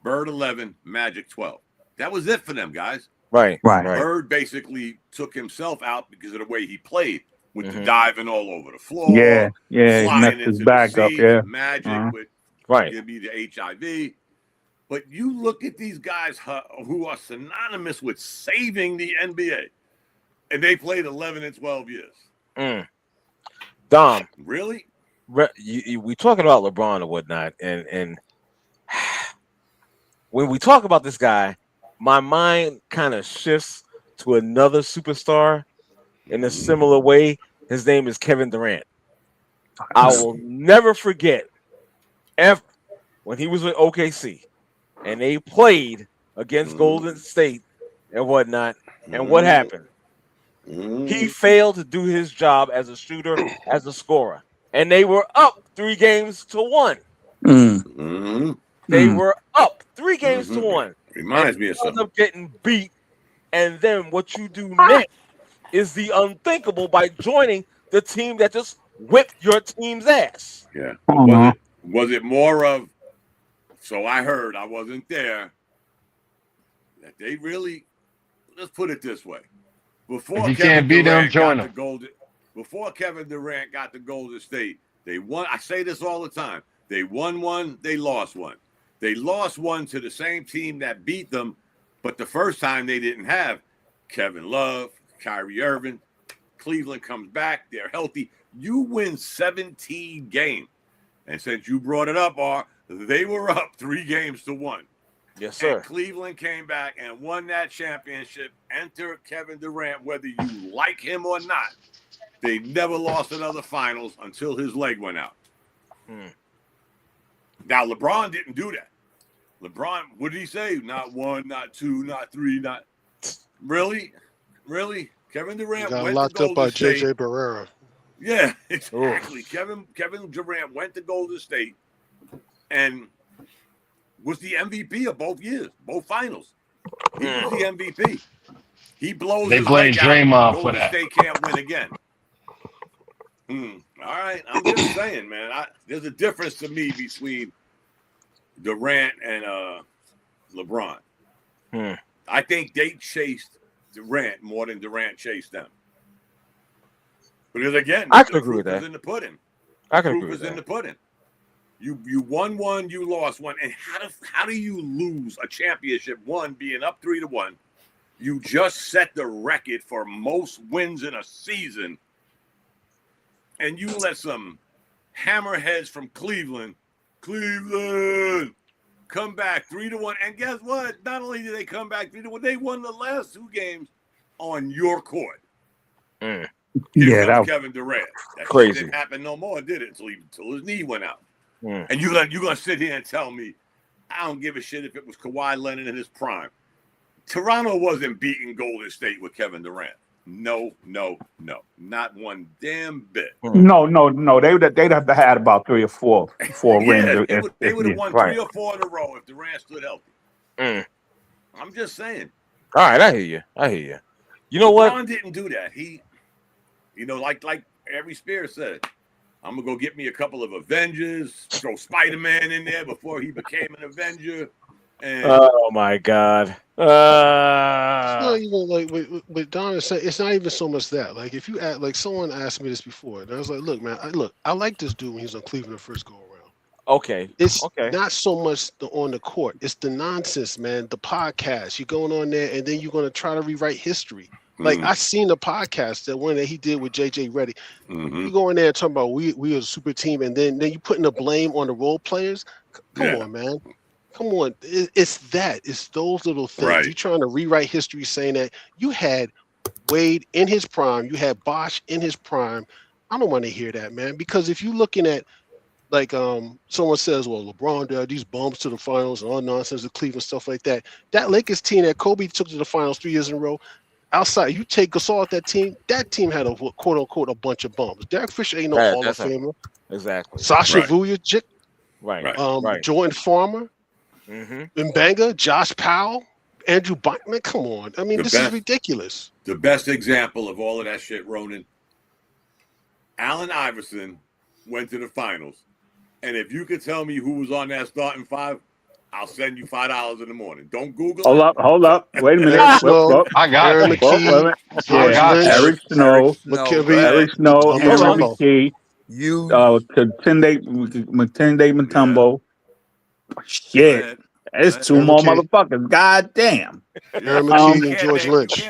Bird 11, Magic 12. That was it for them, guys. Right. Bird basically took himself out because of the way he played with the diving all over the floor. Yeah. Flying his into back the up. seats, Yeah. Magic with give me the HIV. But you look at these guys who are synonymous with saving the NBA, and they played 11 and 12 years. Dom, really? We talking about LeBron or whatnot, and when we talk about this guy, my mind kind of shifts to another superstar in a similar way. His name is Kevin Durant. I will never forget when he was with OKC and they played against Golden State and whatnot. And what happened? He failed to do his job as a shooter, as a scorer. And they were up 3-1. They were up 3-1. Reminds me of something. Up getting beat, and then what you do next is the unthinkable by joining the team that just whipped your team's ass. Yeah. Was it more of? So I heard, I wasn't there, that they really. Let's put it this way: before if you can't beat them, join them. Before Kevin Durant got to Golden State, they won. I say this all the time: they won one, they lost one. They lost one to the same team that beat them, but the first time they didn't have Kevin Love, Kyrie Irving. Cleveland comes back. They're healthy. You win 17 games. And since you brought it up, they were up 3-1. Yes, sir. And Cleveland came back and won that championship. Enter Kevin Durant, whether you like him or not. They never lost another finals until his leg went out. Now, LeBron didn't do that. LeBron, what did he say? Not 1, not 2, not 3, not... Really? Kevin Durant got went locked to up by Golden State. JJ Barrera. Yeah, exactly. Kevin Durant went to Golden State and was the MVP of both years, both finals. He was the MVP. He blows his leg out. Draymond for Golden that. State can't win again. All right, I'm just saying, man. There's a difference to me between Durant and LeBron. I think they chased Durant more than Durant chased them. Because again, I could agree with that. In the pudding. I could agree with that. In the pudding. You won one, you lost one, and how do you lose a championship? One being up 3-1. You just set the record for most wins in a season, and you let some hammerheads from Cleveland, come back 3-1. And guess what? Not only did they come back 3-1, they won the last 2 games on your court. Yeah, that was Kevin Durant. That crazy. Didn't happen no more, did it? Until his knee went out. And you're gonna sit here and tell me I don't give a shit if it was Kawhi Leonard in his prime. Toronto wasn't beating Golden State with Kevin Durant. No, not one damn bit. No. They'd have to had about 3 or 4 rings. They would have won 3 or 4 in a row if Durant stood healthy. I'm just saying. All right, I hear you. You know what? LeBron didn't do that. He, like Harry Spears said, I'm gonna go get me a couple of Avengers, throw Spider-Man in there before he became an Avenger. And oh my God. It's not even like what Don is saying. It's not even so much that. Like if you act like someone asked me this before, and I was like, "Look, man, I like this dude when he was on Cleveland the first go around. Okay. It's Okay. not so much on the court. It's the nonsense, man. The podcast. You're going on there, and then you're going to try to rewrite history. Like I seen the podcast, that one that he did with JJ Reddick. You go in there and talk about we are a super team, and then you putting the blame on the role players. Come on, man. Come on. It's that. It's those little things. Right. You're trying to rewrite history, saying that you had Wade in his prime, you had Bosch in his prime. I don't want to hear that, man. Because if you're looking at like someone says, well, LeBron did these bumps to the finals and all nonsense of Cleveland, stuff like that. That Lakers team that Kobe took to the finals 3 years in a row, outside, you take Gasol at that team had a quote unquote a bunch of bumps. Derek Fisher ain't no Hall of Famer. Exactly. Sasha Vujacic, right. Jordan Farmer, Mbanga, Josh Powell, Andrew Bynum. Come on. I mean, this is ridiculous. The best example of all of that shit, Ronan, Allen Iverson went to the finals. And if you could tell me who was on that starting five, I'll send you $5 in the morning. Don't Google it. Hold up. Wait a minute. I got Aaron it. McKee, Eric Snow, and Aaron McKee, Matende Mutombo. Shit. It's two more motherfuckers. God damn. Aaron McKee and George Lynch.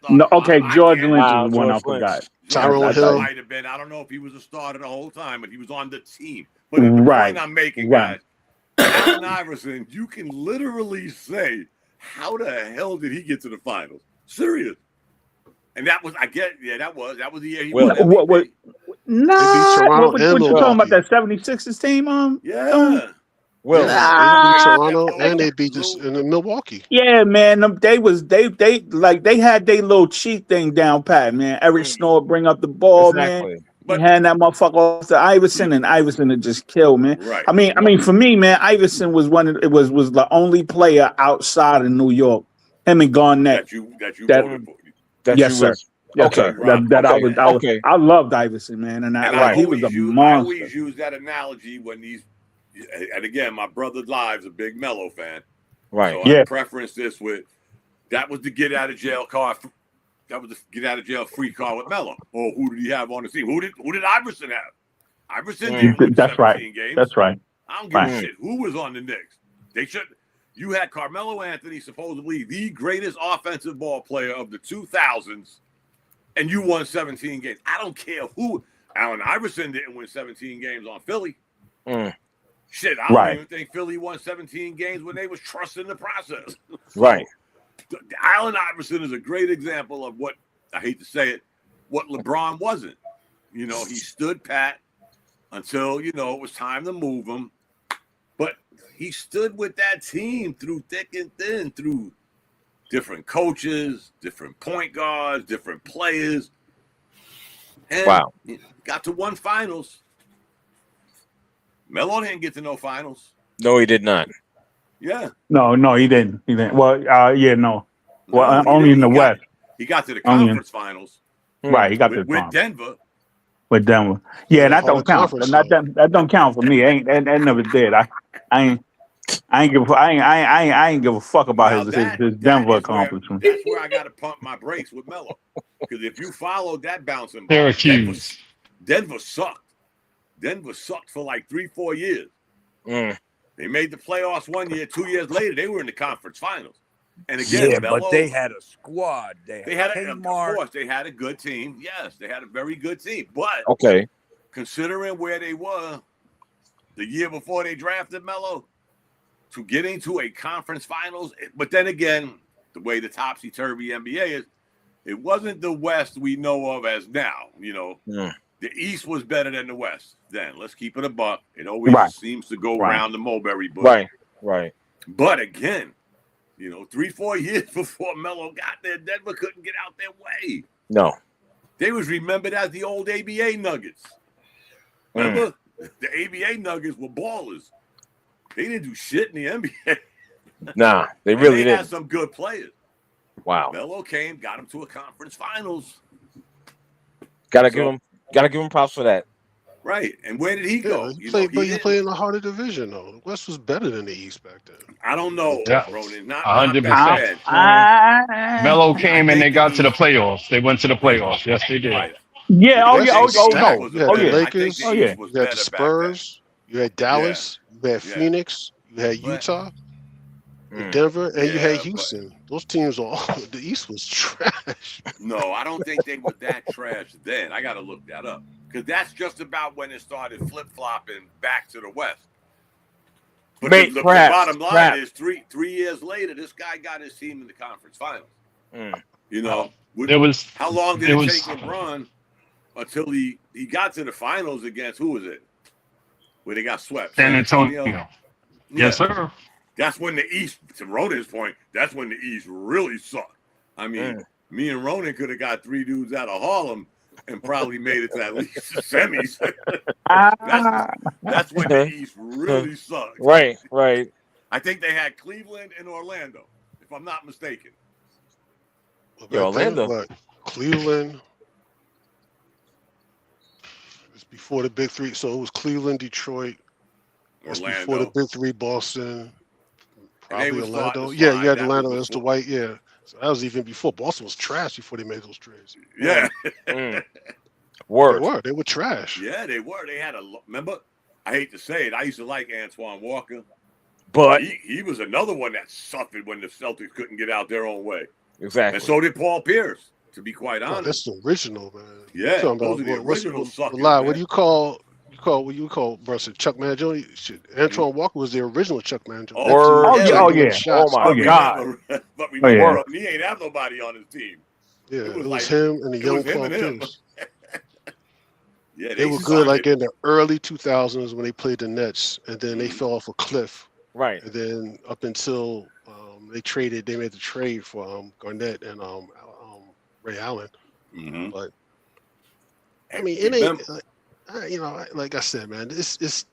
No, okay, George Lynch is the one I forgot. Tyrone Hill might have been. I don't know if he was a starter the whole time, but he was on the team. But the point I'm making, guys, Allen Iverson, you can literally say, how the hell did he get to the finals? Serious. And that was, that was the year he won MVP. Nah, what you talking about, that 76ers team? Yeah. Well, they beat Toronto and they beat this in Milwaukee. Yeah, man. They had their little cheat thing down pat, man. Every Snow bring up the ball, man. But hand that motherfucker off to Iverson, and Iverson would just kill, man. Right. I mean, for me, man, Iverson was was the only player outside of New York. Him and Garnett. That you voted for. Yes, sir. Yes, sir. I loved Iverson, man, and he was a monster. I always use that analogy when these. And again, my brother Live's a big Melo fan. Right. So I preference this with that was the get out of jail card. That was the get out of jail free card with Melo. Or who did he have on the team? Who did Iverson have? Iverson didn't win 17 games. That's right. I don't give a shit who was on the Knicks. They should. You had Carmelo Anthony, supposedly the greatest offensive ball player of the 2000s, and you won 17 games. I don't care who. Allen Iverson didn't win 17 games on Philly. Shit, I don't even think Philly won 17 games when they was trusting the process. Right. Allen Iverson is a great example of what, I hate to say it, what LeBron wasn't. You know, he stood pat until, it was time to move him. But he stood with that team through thick and thin, through different coaches, different point guards, different players. And got to one finals. Melo didn't get to no finals. No, he did not. Yeah. No, he didn't. Well, no. Well, only in the West. He got to the conference finals. Right, he got to the with Denver. With Denver. Yeah, that don't count. That don't count for me. That never did. I ain't give a fuck about his Denver accomplishment. That's where I got to pump my brakes with Melo. Because if you followed that bouncing ball, Denver sucked. Denver sucked for like 3-4 years. They made the playoffs 1 year. 2 years later, they were in the conference finals. And again, Melo, but they had a squad. They had of course, they had a good team. Yes, they had a very good team. But considering where they were the year before they drafted Melo, to get into a conference finals, but then again, the way the topsy-turvy NBA is, it wasn't the West we know of as now, The East was better than the West then. Let's keep it a buck. It always seems to go around the mulberry bush. Right. But again, 3-4 years before Melo got there, Denver couldn't get out their way. No. They was remembered as the old ABA Nuggets. Remember? The ABA Nuggets were ballers. They didn't do shit in the NBA. Nah, they really didn't. They had some good players. Wow. Melo came, got him to a conference finals. Gotta give him props for that. Right. And where did he go? He played in the harder division though. The West was better than the East back then. I don't know, Yeah. Ronan. Not 100%. bad. Melo came and they got to the playoffs. They went to the playoffs. Yes, they did. Right. Yeah. Oh West yeah. was Oh stacked. no. You had Oh the yeah. Lakers. I think the East was You had the better back then. Spurs. You had Dallas. You had Phoenix. You had Utah. Denver, and you had Houston. Those teams were all the East was trash. No, I don't think they were that trash then. I got to look that up because that's just about when it started flip flopping back to the West. But the bottom line is 3 years later, this guy got his team in the conference finals. You know, how long did it take LeBron until he got to the finals against who was it? Where they got swept? San Antonio. Yes, sir. That's when the East, to Ronan's point, that's when the East really sucked. I mean, me and Ronan could have got 3 dudes out of Harlem and probably made it to at least the semis. that's when the East really sucked. Right. I think they had Cleveland and Orlando, if I'm not mistaken. Well, Orlando. Cleveland. It was before the big 3. So it was Cleveland, Detroit. Orlando. Before the big 3, Boston. Probably Orlando. You had Orlando. That's the white. Yeah. So that was even before. Boston was trash before they made those trades. Yeah. They were trash. Yeah, they were. They had remember, I hate to say it, I used to like Antoine Walker. But he was another one that suffered when the Celtics couldn't get out their own way. Exactly. And so did Paul Pierce, to be quite honest. That's the original, man. Yeah. Those are the original suckers. What do you call versus Chuck Mangione? Antoine Walker was the original Chuck Mangione. Oh my God! But remember, he ain't have nobody on his team. Yeah, it was him and the young Paul Pierce. Yeah, they were good like in the early 2000s when they played the Nets, and then they fell off a cliff. Right. And then up until they made the trade for Garnett and Ray Allen. But I mean, it ain't. Like I said, man, it's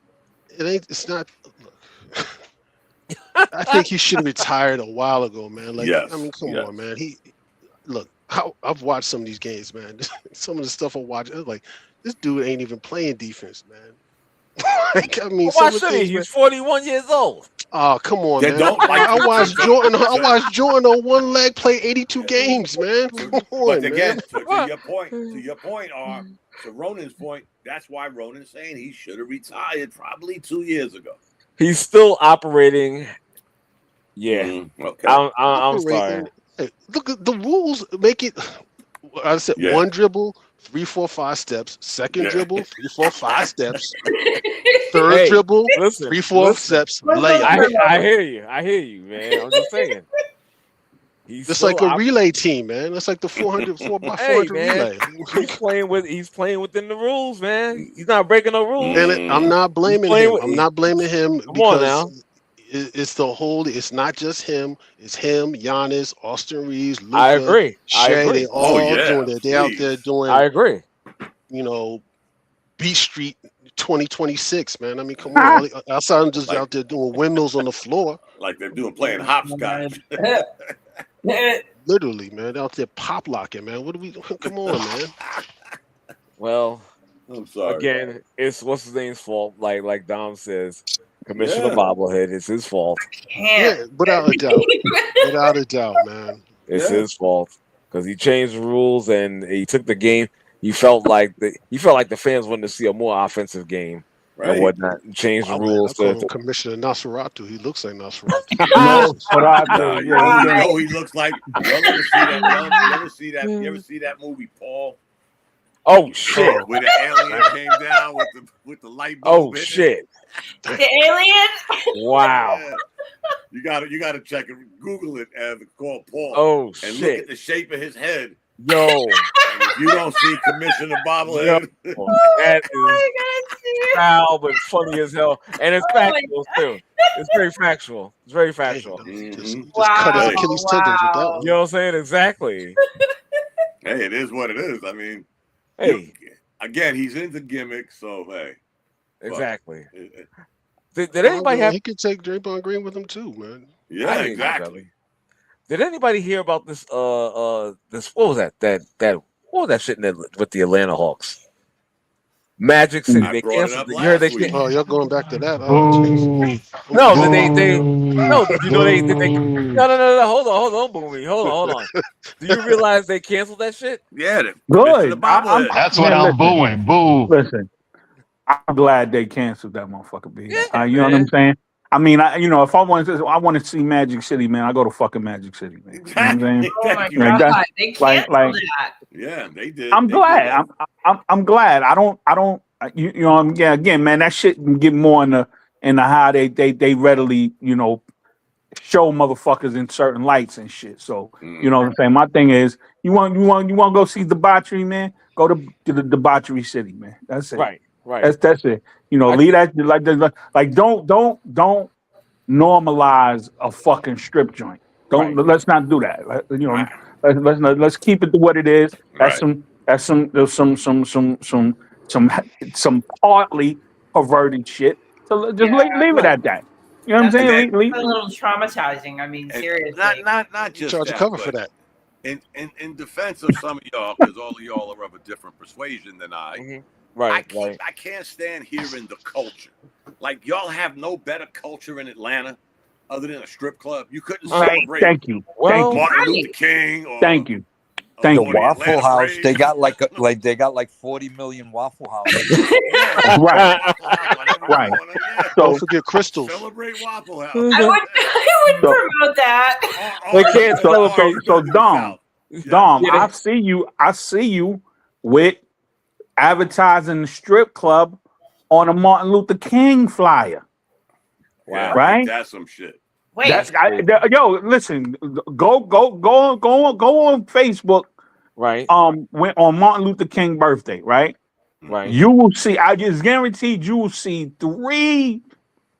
not. Look, I think he should have retired a while ago, man. Like, I mean, come on, man. I've watched some of these games, man. Some of the stuff I watch, I was like, this dude ain't even playing defense, man. Like, I mean, why should he? He's 41 years old. Oh, come on, man. I watched Jordan. On one leg play 82 games, man. Come on, but again, man. to your point, to Ronan's point, that's why Ronan's saying he should have retired probably 2 years ago. He's still operating. Yeah. Okay. I'm sorry. Hey, look at the rules. Make it. I said 1 dribble, 3, 4, 5 steps. Second dribble, 3, 4, 5 steps. Third dribble, 3, 4 steps. Layup. I hear you, man. I'm just saying. It's like a relay team, man. It's like the 4x400 relay. He's playing within the rules, man. He's not breaking no rules. And I'm not blaming him. I'm not blaming him because it's the whole. It's not just him. It's him, Giannis, Austin Reeves, Luka, I agree. Shea. They all doing it. They out there doing. I agree. Beach Street 2026, man. I mean, come on. Outside, I'm just out there doing windmills on the floor. Like they're playing hopscotch. Literally, man. Out there pop locking, man. What do we? Come on, man. Well, I'm sorry. Again, it's what's his name's fault. Like Dom says, Commissioner Bobblehead. It's his fault. Yeah, without a doubt. Without a doubt, man. It's his fault because he changed the rules and he took the game. He felt like the fans wanted to see a more offensive game and whatnot. He changed the rules. Commissioner Nosferatu. He looks like Nosferatu. He looks like. You ever see that movie, Paul? Oh shit! Where the alien came down with the light bulb. Oh shit! The alien? Wow. Yeah. You gotta check it. Google it and call Paul. Oh and shit! Look at the shape of his head. Yo. And if you don't see Commissioner Bobblehead, that is foul but funny as hell, and it's factual too. It's very factual. It's very factual. Just cut his Achilles tendons with that one. You know what I'm saying? Exactly. Hey, it is what it is. I mean, hey, again, he's into gimmicks, so hey. Exactly. Did anybody have? He could take Draymond Green with him too, man. Yeah, exactly. Did anybody hear about this? This what was that? What was that shit with the Atlanta Hawks? Magic City. I They brought it canceled up it. You heard they last week. Oh, you're going back to that? Boo. No, Boo. no. Did you know they did? Boo. No. Hold on, Boomy. Hold on. Do you realize they canceled that shit? Yeah, the Good. bobblehead. That's what Man, I'm booing. Boo. listen. I'm glad they canceled that motherfucker. B. Yeah, You know what I'm man. saying? I mean, if I want to see Magic City, man, I go to fucking Magic City, man. You know what I'm saying? Oh my Like, God, they canceled like, that. Yeah, they did. I'm They glad. did that. I'm glad. I don't. Yeah. Again, man, that shit can get more in the how they readily show motherfuckers in certain lights and shit. So you know what I'm saying. My thing is, you want to go see debauchery, man. Go to the debauchery city, man. That's it. Right. That's it. Leave that like don't normalize a fucking strip joint. Let's not do that. Let's keep it to what it is. That's some partly perverted shit. So just leave it at that. You know what I'm saying? That's a little traumatizing. I mean, seriously. Not just charge that, a cover but for that. In defense of some of y'all, because all of y'all are of a different persuasion than I. I can't stand hearing the culture. Like, y'all have no better culture in Atlanta other than a strip club. You couldn't celebrate. Thank you. Martin Luther King. Or, Thank you. The Thank you. Waffle House, they got like 40 million Waffle Houses. Right. So, don't forget Crystals. Celebrate Waffle House. I would promote that. They can't celebrate. So Dom, I see you with advertising the strip club on a Martin Luther King flyer. Wow. Right? That's some shit. Wait. Listen, go on Facebook. Right. When on Martin Luther King birthday, right? Right. You will see. I just guaranteed you will see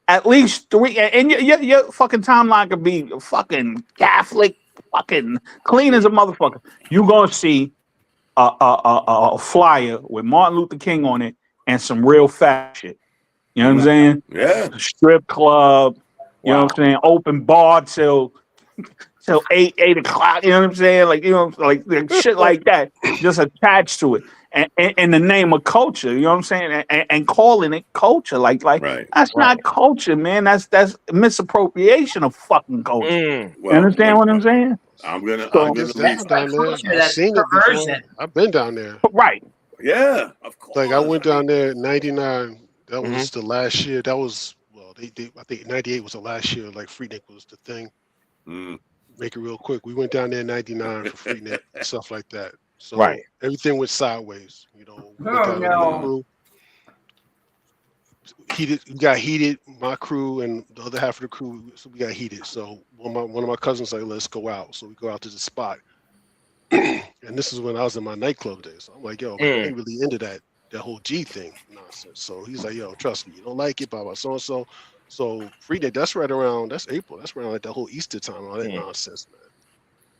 at least three, and your fucking timeline could be fucking Catholic, fucking clean as a motherfucker. You gonna see a flyer with Martin Luther King on it and some real fat shit. You know what I'm saying? Yeah. Strip club. You know what I'm saying? Open bar till 8 o'clock. You know what I'm saying? Like shit like that, just attached to it, and in the name of culture. You know what I'm saying? And calling it culture, that's not culture, man. That's misappropriation of fucking culture. You understand what I'm saying? I'm gonna leave down there. I've seen it before. I've been down there. Right. Yeah, of course. Like, I went down there in '99. That was the last year. That was I think '98 was the last year. Like, Freaknik was the thing. Make it real quick. We went down there in '99 for Freaknik and stuff like that. So everything went sideways. We went down we got heated. My crew and the other half of the crew, so we got heated. So one of my cousins like, let's go out. So we go out to the spot. And this is when I was in my nightclub days. So I'm like, yo, man, I ain't really into that whole G thing nonsense. So he's like, yo, trust me, you don't like it, blah blah so and so. So Freaknik, that's April. That's around like the whole Easter time, all that nonsense, man.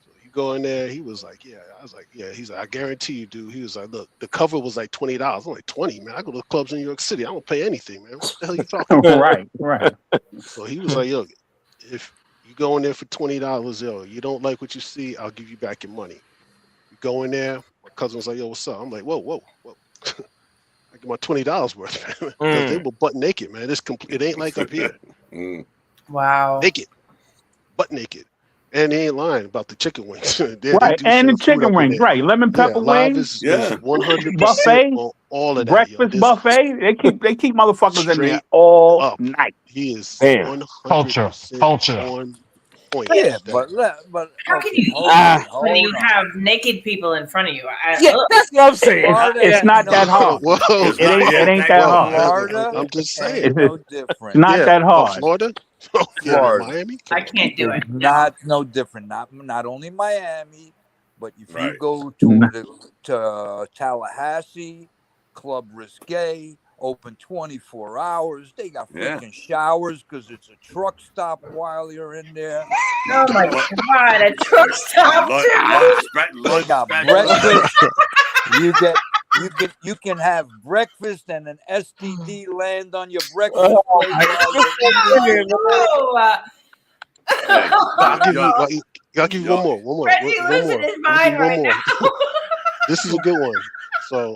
So you go in there, he was like, yeah. I was like, yeah. He's like, I guarantee you, dude. He was like, look, the cover was like $20. I'm like, 20, man. I go to clubs in New York City. I don't pay anything, man. What the hell are you talking about? Right. So he was like, yo, if you go in there for $20, yo, you don't like what you see, I'll give you back your money. You go in there, my cousin was like, yo, what's up? I'm like, whoa. I get my $20 worth, man. They were butt naked, man. It ain't like up here. Wow. Naked. Butt naked. And they ain't lying about the chicken wings. Right. And the chicken wings. Right. Lemon pepper wings. 100% buffet. On all of that. Breakfast buffet. They keep motherfuckers in there all night. He is 100% culture. On point. Yeah, but how can you when you have naked people in front of you? That's what I'm saying. It's not that hard. It ain't that hard. Florida, I'm just saying. no different. It's not that hard. Florida? Florida. Miami? I can't do it. No different. Not only Miami, but if you go to Tallahassee, Club Risque, open 24 hours. They got freaking showers because it's a truck stop while you're in there. Oh my God, a truck stop. They got breakfast. You can have breakfast and an STD land on your breakfast plate. I'll give you one more. He's losing his mind right now. This is a good one. So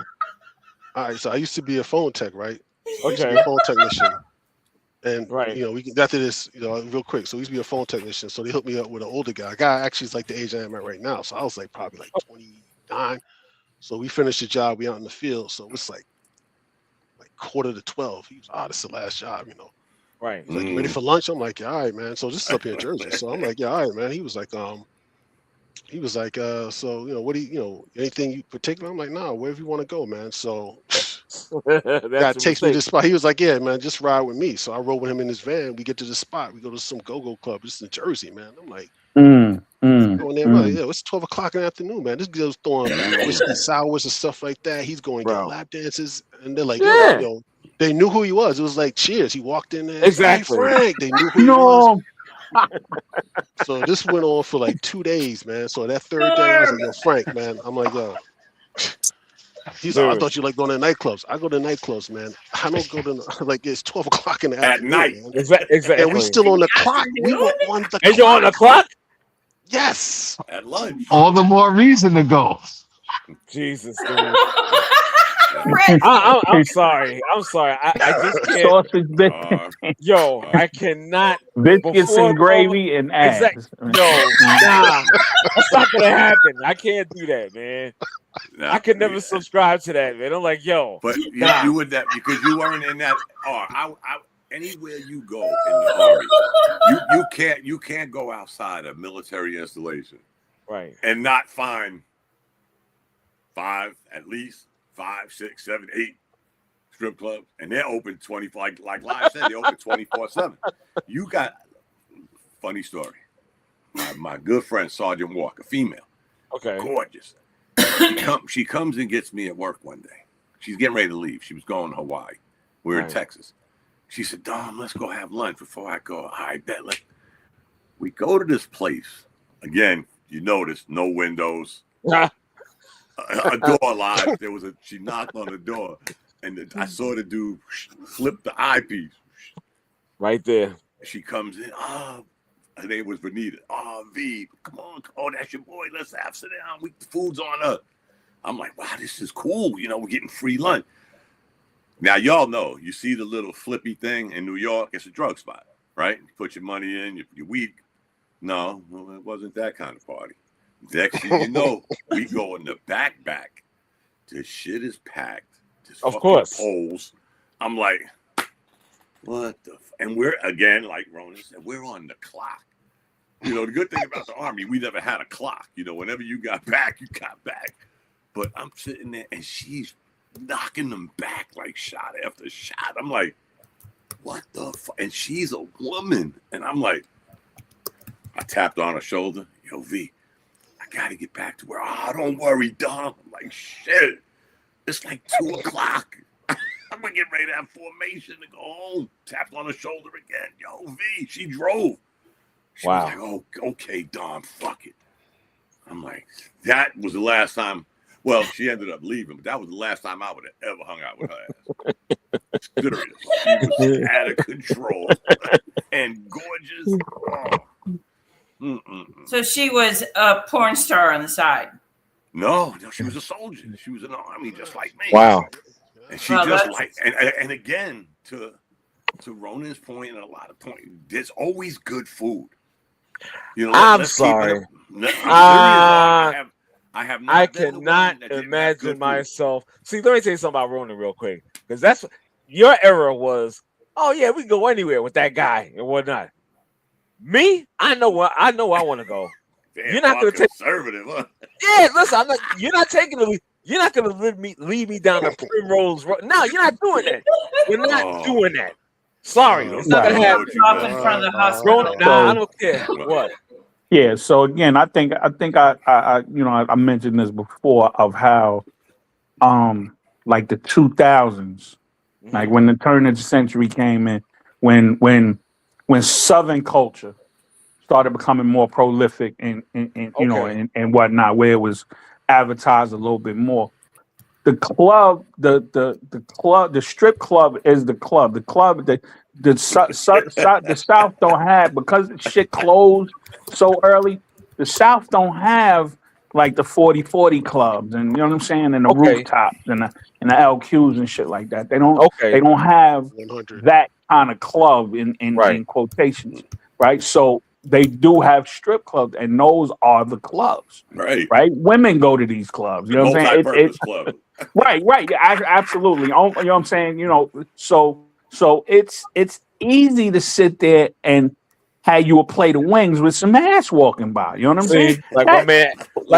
All right, so I used to be a phone tech, right? So I used to be Okay. a phone technician. And Right. we can after this, real quick. So we used to be a phone technician. So they hooked me up with an older guy. A guy actually is like the age I am at right now. So I was like probably like 29. So we finished the job. We out in the field. So it's like 11:45. He was, this is the last job, Right. He's like, you ready for lunch? I'm like, yeah, all right, man. So this is up here in Jersey. So I'm like, yeah, all right, man. He was like, so what do you, anything you particular? I'm like, nah, wherever you want to go, man. So guy takes me to the spot. He was like, yeah, man, just ride with me. So I rode with him in his van. We get to the spot. We go to some go-go club. It's in Jersey, man. I'm like, going there, like, it's 12 o'clock in the afternoon, man. This girl's throwing whiskey sours and stuff like that. He's going to get lap dances. And they're like, yo, they knew who he was. It was like Cheers. He walked in there. Exactly. Hey, Frank. They knew who he was. So this went on for like 2 days, man. So that third day, I was like, yo, Frank, man. I'm like, yo. He's like, I thought you like going to nightclubs. I go to nightclubs, man. I don't go to like it's 12 o'clock in the afternoon, night. Man. Exactly. And we still on the clock. We were on the clock. And you're on the clock? Yes. At lunch. All the more reason to go. Jesus, dude. I'm sorry. I'm sorry. I just can't. Sausage biscuits. Yo, I cannot. Biscuits and gravy and ass. Yo, nah. That's not gonna happen. I can't do that, man. No, I could never subscribe to that, man. I'm like, yo. But you would that because you weren't in that. Anywhere you go in the army, you can't go outside a military installation, right, and not find at least 5, 6, 7, 8 strip clubs, and they're open 24. Like Live said, they're open 24/7. You got funny story. My good friend Sergeant Walker, female, okay, gorgeous. She comes and gets me at work one day. She's getting ready to leave. She was going to Hawaii. We're in Texas. She said, Dom, let's go have lunch before I go. I bet. We go to this place. Again, you notice no windows. A door locked. She knocked on the door. And I saw the dude flip the eyepiece. Right there. She comes in. Her name was Vanita. V, come on. Oh, that's your boy. Let's sit down. The food's on us. I'm like, wow, this is cool. We're getting free lunch. Now, y'all know, you see the little flippy thing in New York, it's a drug spot, right? You put your money in, your weed. No, it wasn't that kind of party. Next thing you know, we go in the back. The shit is packed. Of course. Poles. I'm like, what the? And we're, again, like Ronan said, we're on the clock. The good thing about the Army, we never had a clock. Whenever you got back, you got back. But I'm sitting there, and she's knocking them back like shot after shot. I'm like, what the fuck? And she's a woman. And I'm like, I tapped on her shoulder. Yo, V, I got to get back to where, don't worry, Dom. I'm like, shit, it's like 2 o'clock. I'm going to get ready to have formation to go home. Tapped on her shoulder again. Yo, V, she drove. She was like, oh, okay, Dom, fuck it. I'm like, that was the last time. Well, she ended up leaving, but that was the last time I would have ever hung out with her ass. Serious. She was out of control and gorgeous. So she was a porn star on the side. No, she was a soldier. She was in the Army just like me. Wow. And she just like, and again, to Ronan's point and a lot of points, there's always good food. I'm sorry. I cannot imagine myself. See, let me tell you something about Ronan real quick, because that's your era was. Oh yeah, we can go anywhere with that guy and whatnot. Me, I know where I want to go. Damn, you're not going to take conservative, huh? Yeah, listen, you're not taking the. You're not going to lead me down the primrose road. No, you're not doing that. You're not doing that. Sorry, it's not going to happen. Off in front of the hospital. Nah, I don't care. What? Yeah, so again, I think I mentioned this before of how like the 2000s, like when the turn of the century came in, when Southern culture started becoming more prolific and whatnot, where it was advertised a little bit more. The club, the strip club is the club. The club that the South don't have, because shit closed so early. The South don't have like the 40/40 clubs, and you know what I'm saying, and the rooftops and the LQs and shit like that. They don't have 100. that kind of club in quotations, right? So they do have strip clubs, and those are the clubs, right? Women go to these clubs. You know what I'm saying? Multi-purpose club. Right. Yeah, absolutely. You know what I'm saying? You know, so it's easy to sit there and have you a plate of wings with some ass walking by. You know what I'm saying? Like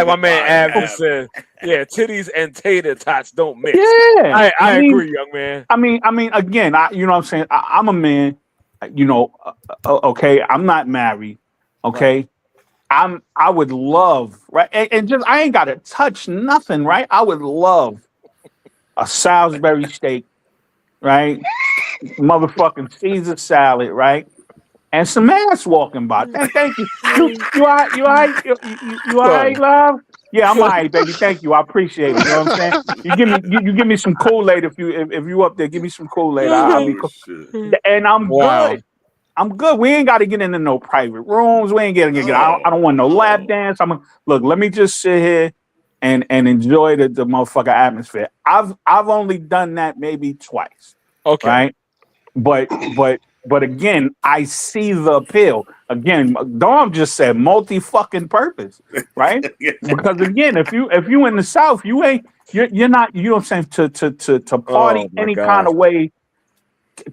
my man Ab just said, yeah, titties and tater tots don't mix. Yeah, I agree, young man. I mean, again, you know what I'm saying? I'm a man. You know, okay. I'm not married. Okay. Right. I would love, right, and just I ain't got to touch nothing, right? I would love a Salisbury steak, right? Motherfucking Caesar salad, right? And some ass walking by. Thank you. You all right? You all right, love? Yeah, I'm all right, baby. Thank you. I appreciate it. You know what I'm saying? You give me some Kool-Aid if you up there. Give me some Kool-Aid. I'll be cool. And I'm good. I'm good. We ain't got to get into no private rooms. We ain't getting to get. I don't want no lap dance. Look. Let me just sit here and enjoy the motherfucker atmosphere. I've only done that maybe twice. Okay. Right. But again, I see the appeal. Again, Dom just said multi-fucking purpose, right? Because again, if you in the South, you're not, you know what I'm saying, to party any kind of way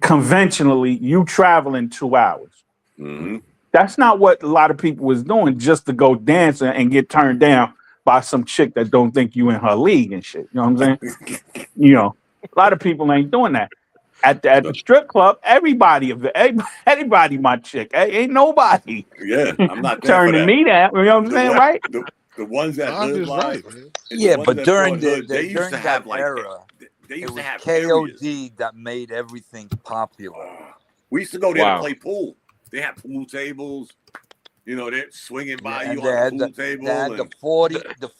conventionally, you traveling 2 hours. Mm-hmm. That's not what a lot of people was doing, just to go dancing and get turned down by some chick that don't think you in her league and shit. You know what I'm saying? You know, a lot of people ain't doing that. At the strip club, everybody my chick. Ain't nobody. Yeah, I'm not turning me down. You know what I'm saying, right? The ones that hood life. Yeah, but during that era, they used to have KOD that made everything popular. We used to go there to play pool. They had pool tables. You know, they're swinging by you on the pool table. They had the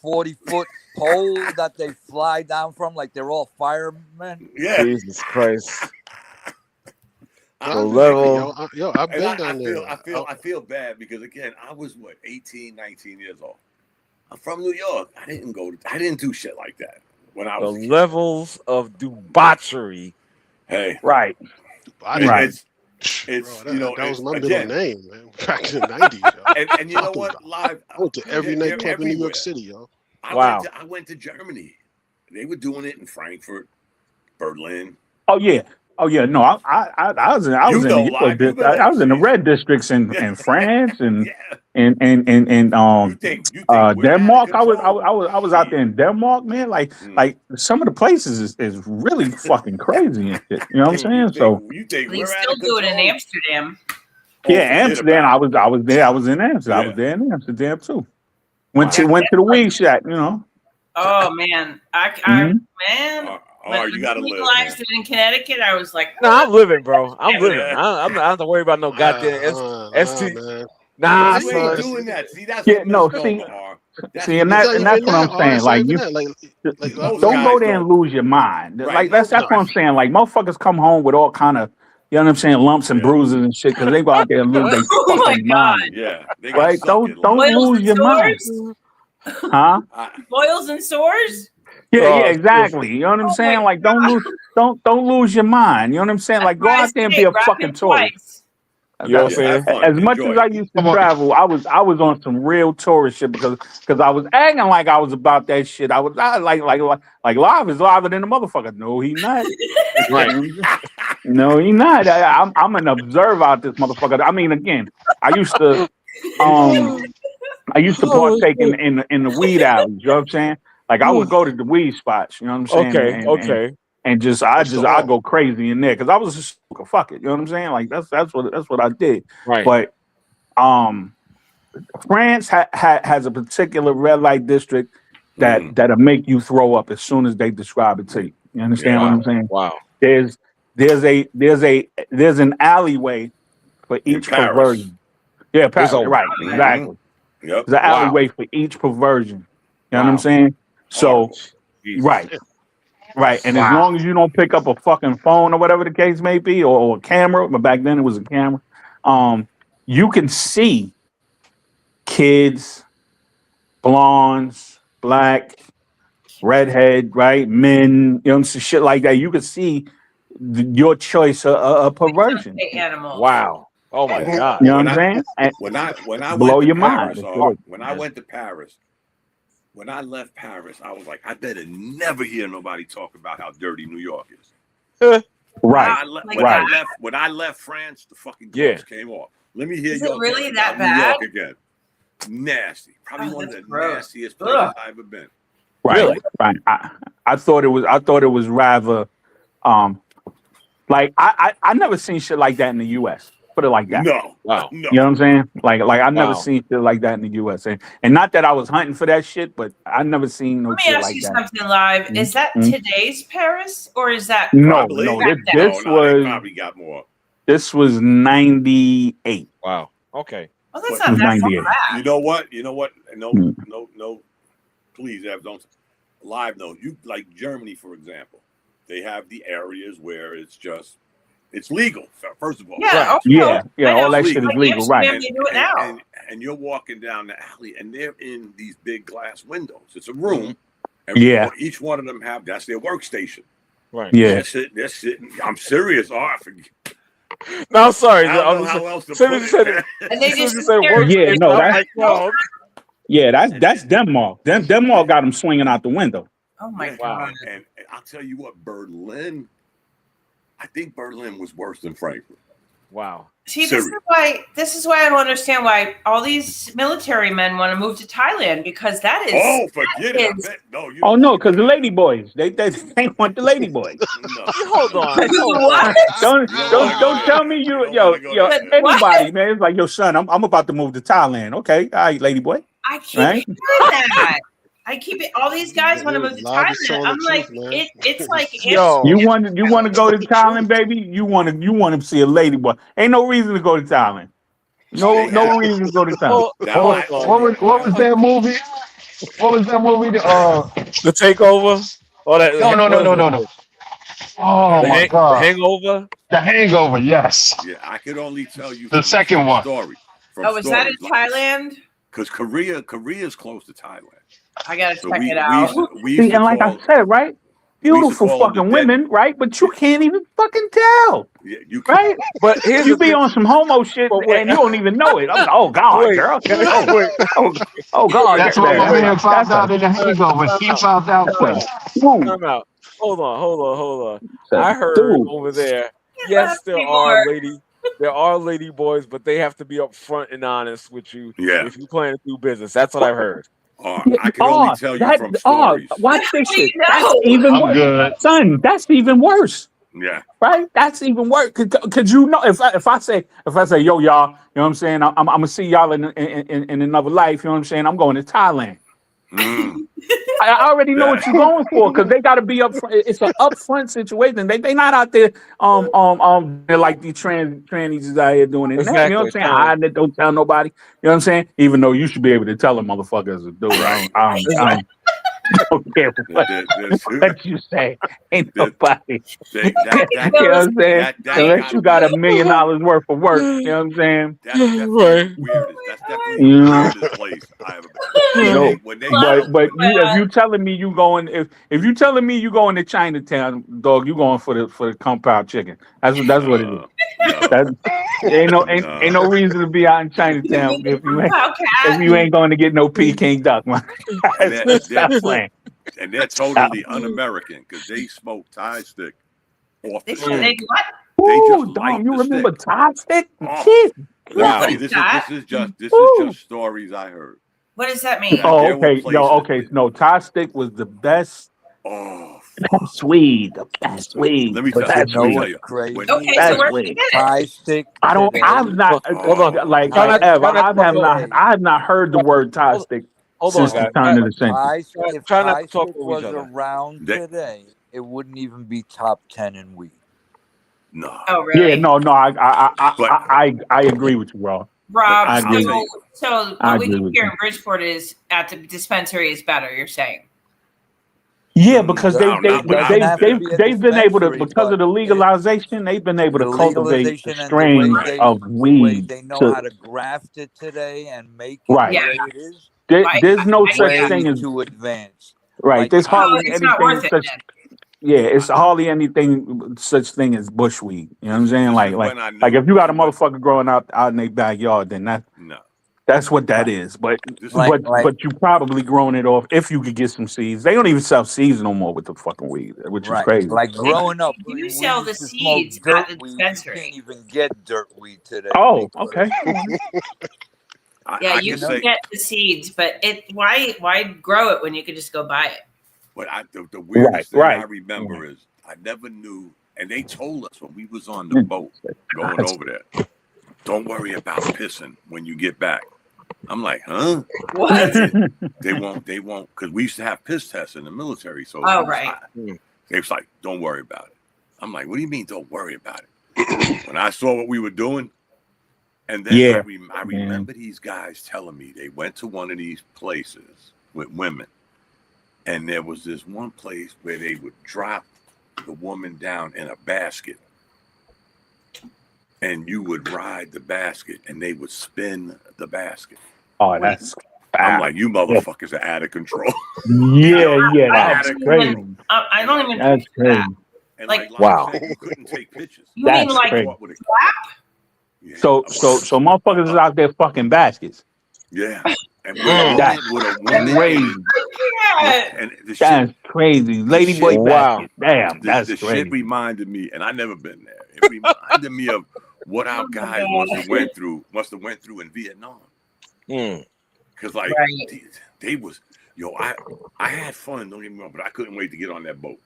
40-foot pole that they fly down from, like they're all firemen. Yeah. Jesus Christ. I've been down there. I feel bad because again, I was 18, 19 years old. I'm from New York. I didn't do shit like that when I was the levels of debauchery. Hey, right. It's bro, you know that was my middle name, man. Back in the 90s, and you know what? Live, I went to every nightclub in New York City, yo. I went to Germany. They were doing it in Frankfurt, Berlin. Oh yeah. No, I was in the red districts in France and Denmark. I was out there in Denmark, man. Like some of the places is really fucking crazy and shit. You know what I'm saying? They still do it in Amsterdam. Yeah, Amsterdam. I was there. I was in Amsterdam. I was there in Amsterdam too. Went to the weed shack. You know. Oh man, you gotta live. Legalized it in Connecticut. I was like, "No, I'm living, bro. I'm living. I don't have to worry about no goddamn ST." Nah, you ain't doing that. See, that's and that's what I'm saying. Like you, don't go there and lose your mind. Like that's what I'm saying. Like motherfuckers come home with all kind of, you know what I'm saying, lumps and bruises and shit because they go out there and lose their fucking mind. Yeah, right. Don't lose your mind. Huh? Boils and sores. Yeah, exactly. You know what I'm saying? Like, don't lose your mind. You know what I'm saying? Like, go out there and be a fucking tourist. You know what I'm saying? As much as I used to travel, I was on some real tourist shit because I was acting like I was about that shit. I like live is liver than a motherfucker. No, he not. Right. No, he not. I'm an observer out this motherfucker. I mean, again, I used to partake in the weed alleys. You know what I'm saying? Like I would go to the weed spots, you know what I'm saying? Okay. And I go crazy in there because I was just fuck it, you know what I'm saying? Like that's what I did. Right. But France has a particular red light district that'll make you throw up as soon as they describe it to you. You understand what I'm saying? Wow. There's an alleyway for each perversion. Yeah, Paris, right, exactly. Yep. There's an alleyway for each perversion. You know what I'm saying? So, right. And as long as you don't pick up a fucking phone or whatever the case may be, or a camera, but back then it was a camera, you can see kids, blondes, black, redhead, right? Men, you know, some shit like that. You could see your choice of perversion. Animals. Wow. Oh my God. You know what I'm saying? And when I blow went to your Paris, mind. when I went to Paris, when I left Paris, I was like, I better never hear nobody talk about how dirty New York is. Right. When I left France, the fucking gloves came off. Let me hear is you it really that New bad? York again. Nasty. Probably one of the nastiest Ugh. places I've ever been. Right. Really? Right. I thought it was rather like I never seen shit like that in the US. Put it like that. No. Wow. No. You know what I'm saying? Like I never Wow. seen shit like that in the US. And not that I was hunting for that shit, but I never seen no shit like that. Let me ask you something live. Is that today's Paris or is that No, this was probably got more. This was 98. Wow. Okay. Well, that's not that bad. You know what? No. Please, Ev, don't. Live note. You like Germany, for example. They have the areas where it's legal. First of all, yeah, all that shit is legal, right? And, do it now. And you're walking down the alley, and they're in these big glass windows. It's a room, and each one of them that's their workstation. Right. Yeah. They're sitting. I'm serious. No, I'm sorry. I don't know how else to put it. And they just that's Denmark. Denmark got them swinging out the window. Oh my God! And I'll tell you what, Berlin. I think Berlin was worse than Frankfurt. Wow. See, this is why I don't understand why all these military men want to move to Thailand, because that is. Oh, forget it! No, because the lady boys, they want the lady boys. No. Hold on. Don't tell me anybody, man. It's like, yo, son, I'm about to move to Thailand. Okay, all right, lady boy. I keep hearing that. I keep it. All these guys want to move to Thailand. I'm like, it's like, yo, you want to go to Thailand, baby? You want to see a lady boy? Ain't no reason to go to Thailand. No reason to go to Thailand. What was that movie? What was that movie? The Takeover. No. Oh my God! The Hangover. The Hangover. Yes. Yeah, I could only tell you the second one. Story. Is that in Thailand? Because Korea is close to Thailand. I gotta check it out. And like I said, right? Beautiful fucking women, right? But you can't even fucking tell. Yeah, you can. Right? But you be on some homo shit and you don't even know it. I'm like, oh God, girl. Oh God. That's what my man found out in the Hangover. He found out first. Hold on. I heard over there. Yes, there are lady boys, but they have to be upfront and honest with you. Yeah. If you plan to do business, that's what I've heard. I can only tell you from stories. Watch this shit. That's even worse. Son, that's even worse. Yeah. Right? That's even worse. Cause you know, if I say, yo, y'all, you know what I'm saying? I'm gonna see y'all in another life, you know what I'm saying? I'm going to Thailand. I already know what you're going for, because they got to be up front. It's an upfront situation. They not out there they're like these trannies out here doing it. Exactly. You know what I'm saying? Hiding it, don't tell nobody. You know what I'm saying? Even though you should be able to tell them motherfuckers to do it. I don't care what you say. Ain't nobody. You know what I'm saying? Unless you got $1 million worth of work. You know what I'm saying? That's definitely that's definitely the weirdest place I ever been. But if you telling me you going, if you telling me you going to Chinatown, dog, you going for the compound chicken. That's what it is. Ain't no reason to be out in Chinatown if you ain't going to get no Peking duck, man. Stop playing. And they're totally un-American because they smoke Thai stick off the stick. Ooh, dog, you remember Thai stick? Oh. Wow. This is just stories I heard. What does that mean? Oh, okay. No, Thai stick was the best. Oh, best weed. The best weed. Let me tell you. Crazy. Okay, so where'd you get it? Thai stick. I've not. Hold on. Like I have not heard the word Thai stick. Since the turn of the century. If Thai stick was around today, it wouldn't even be top 10 in weed. No. Oh, really? Yeah, no. I agree with you, Rob. So what we keep here in Bridgeport is at the dispensary is better. You're saying? Yeah, because they've been able to, because of the legalization, they've been able to cultivate a strain of weed. They know how to graft it today and make it right. what it is. There's no such way thing as too advanced. right. Like, There's hardly it's not anything worth it such. then. Yeah, it's hardly anything such thing as bushweed. You know what I'm saying? This Like is when I knew if you got a he was- motherfucker growing out in their backyard, then No. that's what that is. But Like- but you probably growing it off if you could get some seeds. They don't even sell seeds no more with the fucking weed, which is crazy. Like growing up, You we sell the used to smoke seeds dirt at the weed. You dispensary. can't even get dirt weed today. Oh, because- okay. Yeah, you can get the seeds, but why grow it when you could just go buy it? But the weirdest thing right. I remember is I never knew, and they told us when we was on the boat going over there, don't worry about pissing when you get back. I'm like, huh? What? They won't, because we used to have piss tests in the military. So right. They was like, don't worry about it. I'm like, what do you mean don't worry about it? When I saw what we were doing, and then I remember these guys telling me they went to one of these places with women, and there was this one place where they would drop the woman down in a basket, and you would ride the basket, and they would spin the basket. Oh, that's. I'm like, you motherfuckers are out of control. That's crazy. I don't even. That's crazy. And like wow, said, you couldn't take pictures. You mean like crazy. slap? Yeah. So motherfuckers is out there fucking baskets. Yeah. And that's crazy. And that's crazy. Ladyboy basket. Damn, that's the crazy. shit reminded me, and I never been there. It reminded me of what our guys must have went through in Vietnam. Because they was I had fun, don't get me wrong, but I couldn't wait to get on that boat.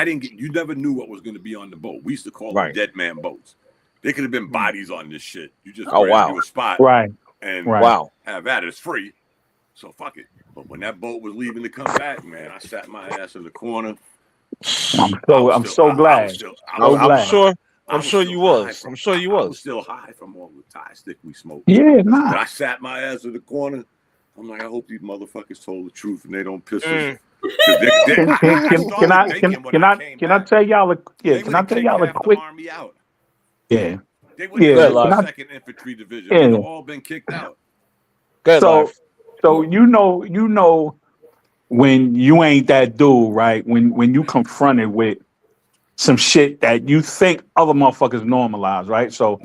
You never knew what was going to be on the boat. We used to call them dead man boats. There could have been bodies on this shit. You just to a spot, and have at it. It's free, so fuck it. But when that boat was leaving to come back, man, I sat my ass in the corner. I'm so glad. I'm sure you was. I'm sure you was. I was still high from all the Thai stick we smoked. Yeah, nah. But I sat my ass in the corner. I'm like, I hope these motherfuckers told the truth and they don't piss us. Can I tell y'all a quick? They would have They wouldn't second infantry division. They'd have all been kicked out. So you know when you ain't that dude, right? When you confronted with some shit that you think other motherfuckers normalize, right? So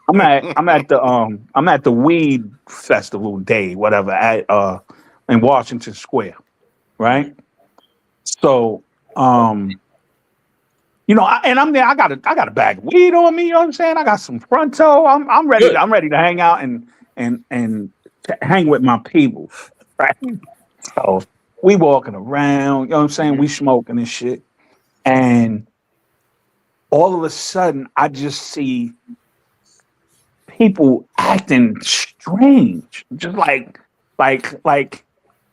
I'm at the weed festival day, whatever, at in Washington Square, right? So you know, I'm there. I got a bag of weed on me. You know what I'm saying? I got some Fronto. I'm ready. Good. I'm ready to hang out and hang with my people, right? So we walking around. You know what I'm saying? We smoking and shit, and all of a sudden, I just see people acting strange, just like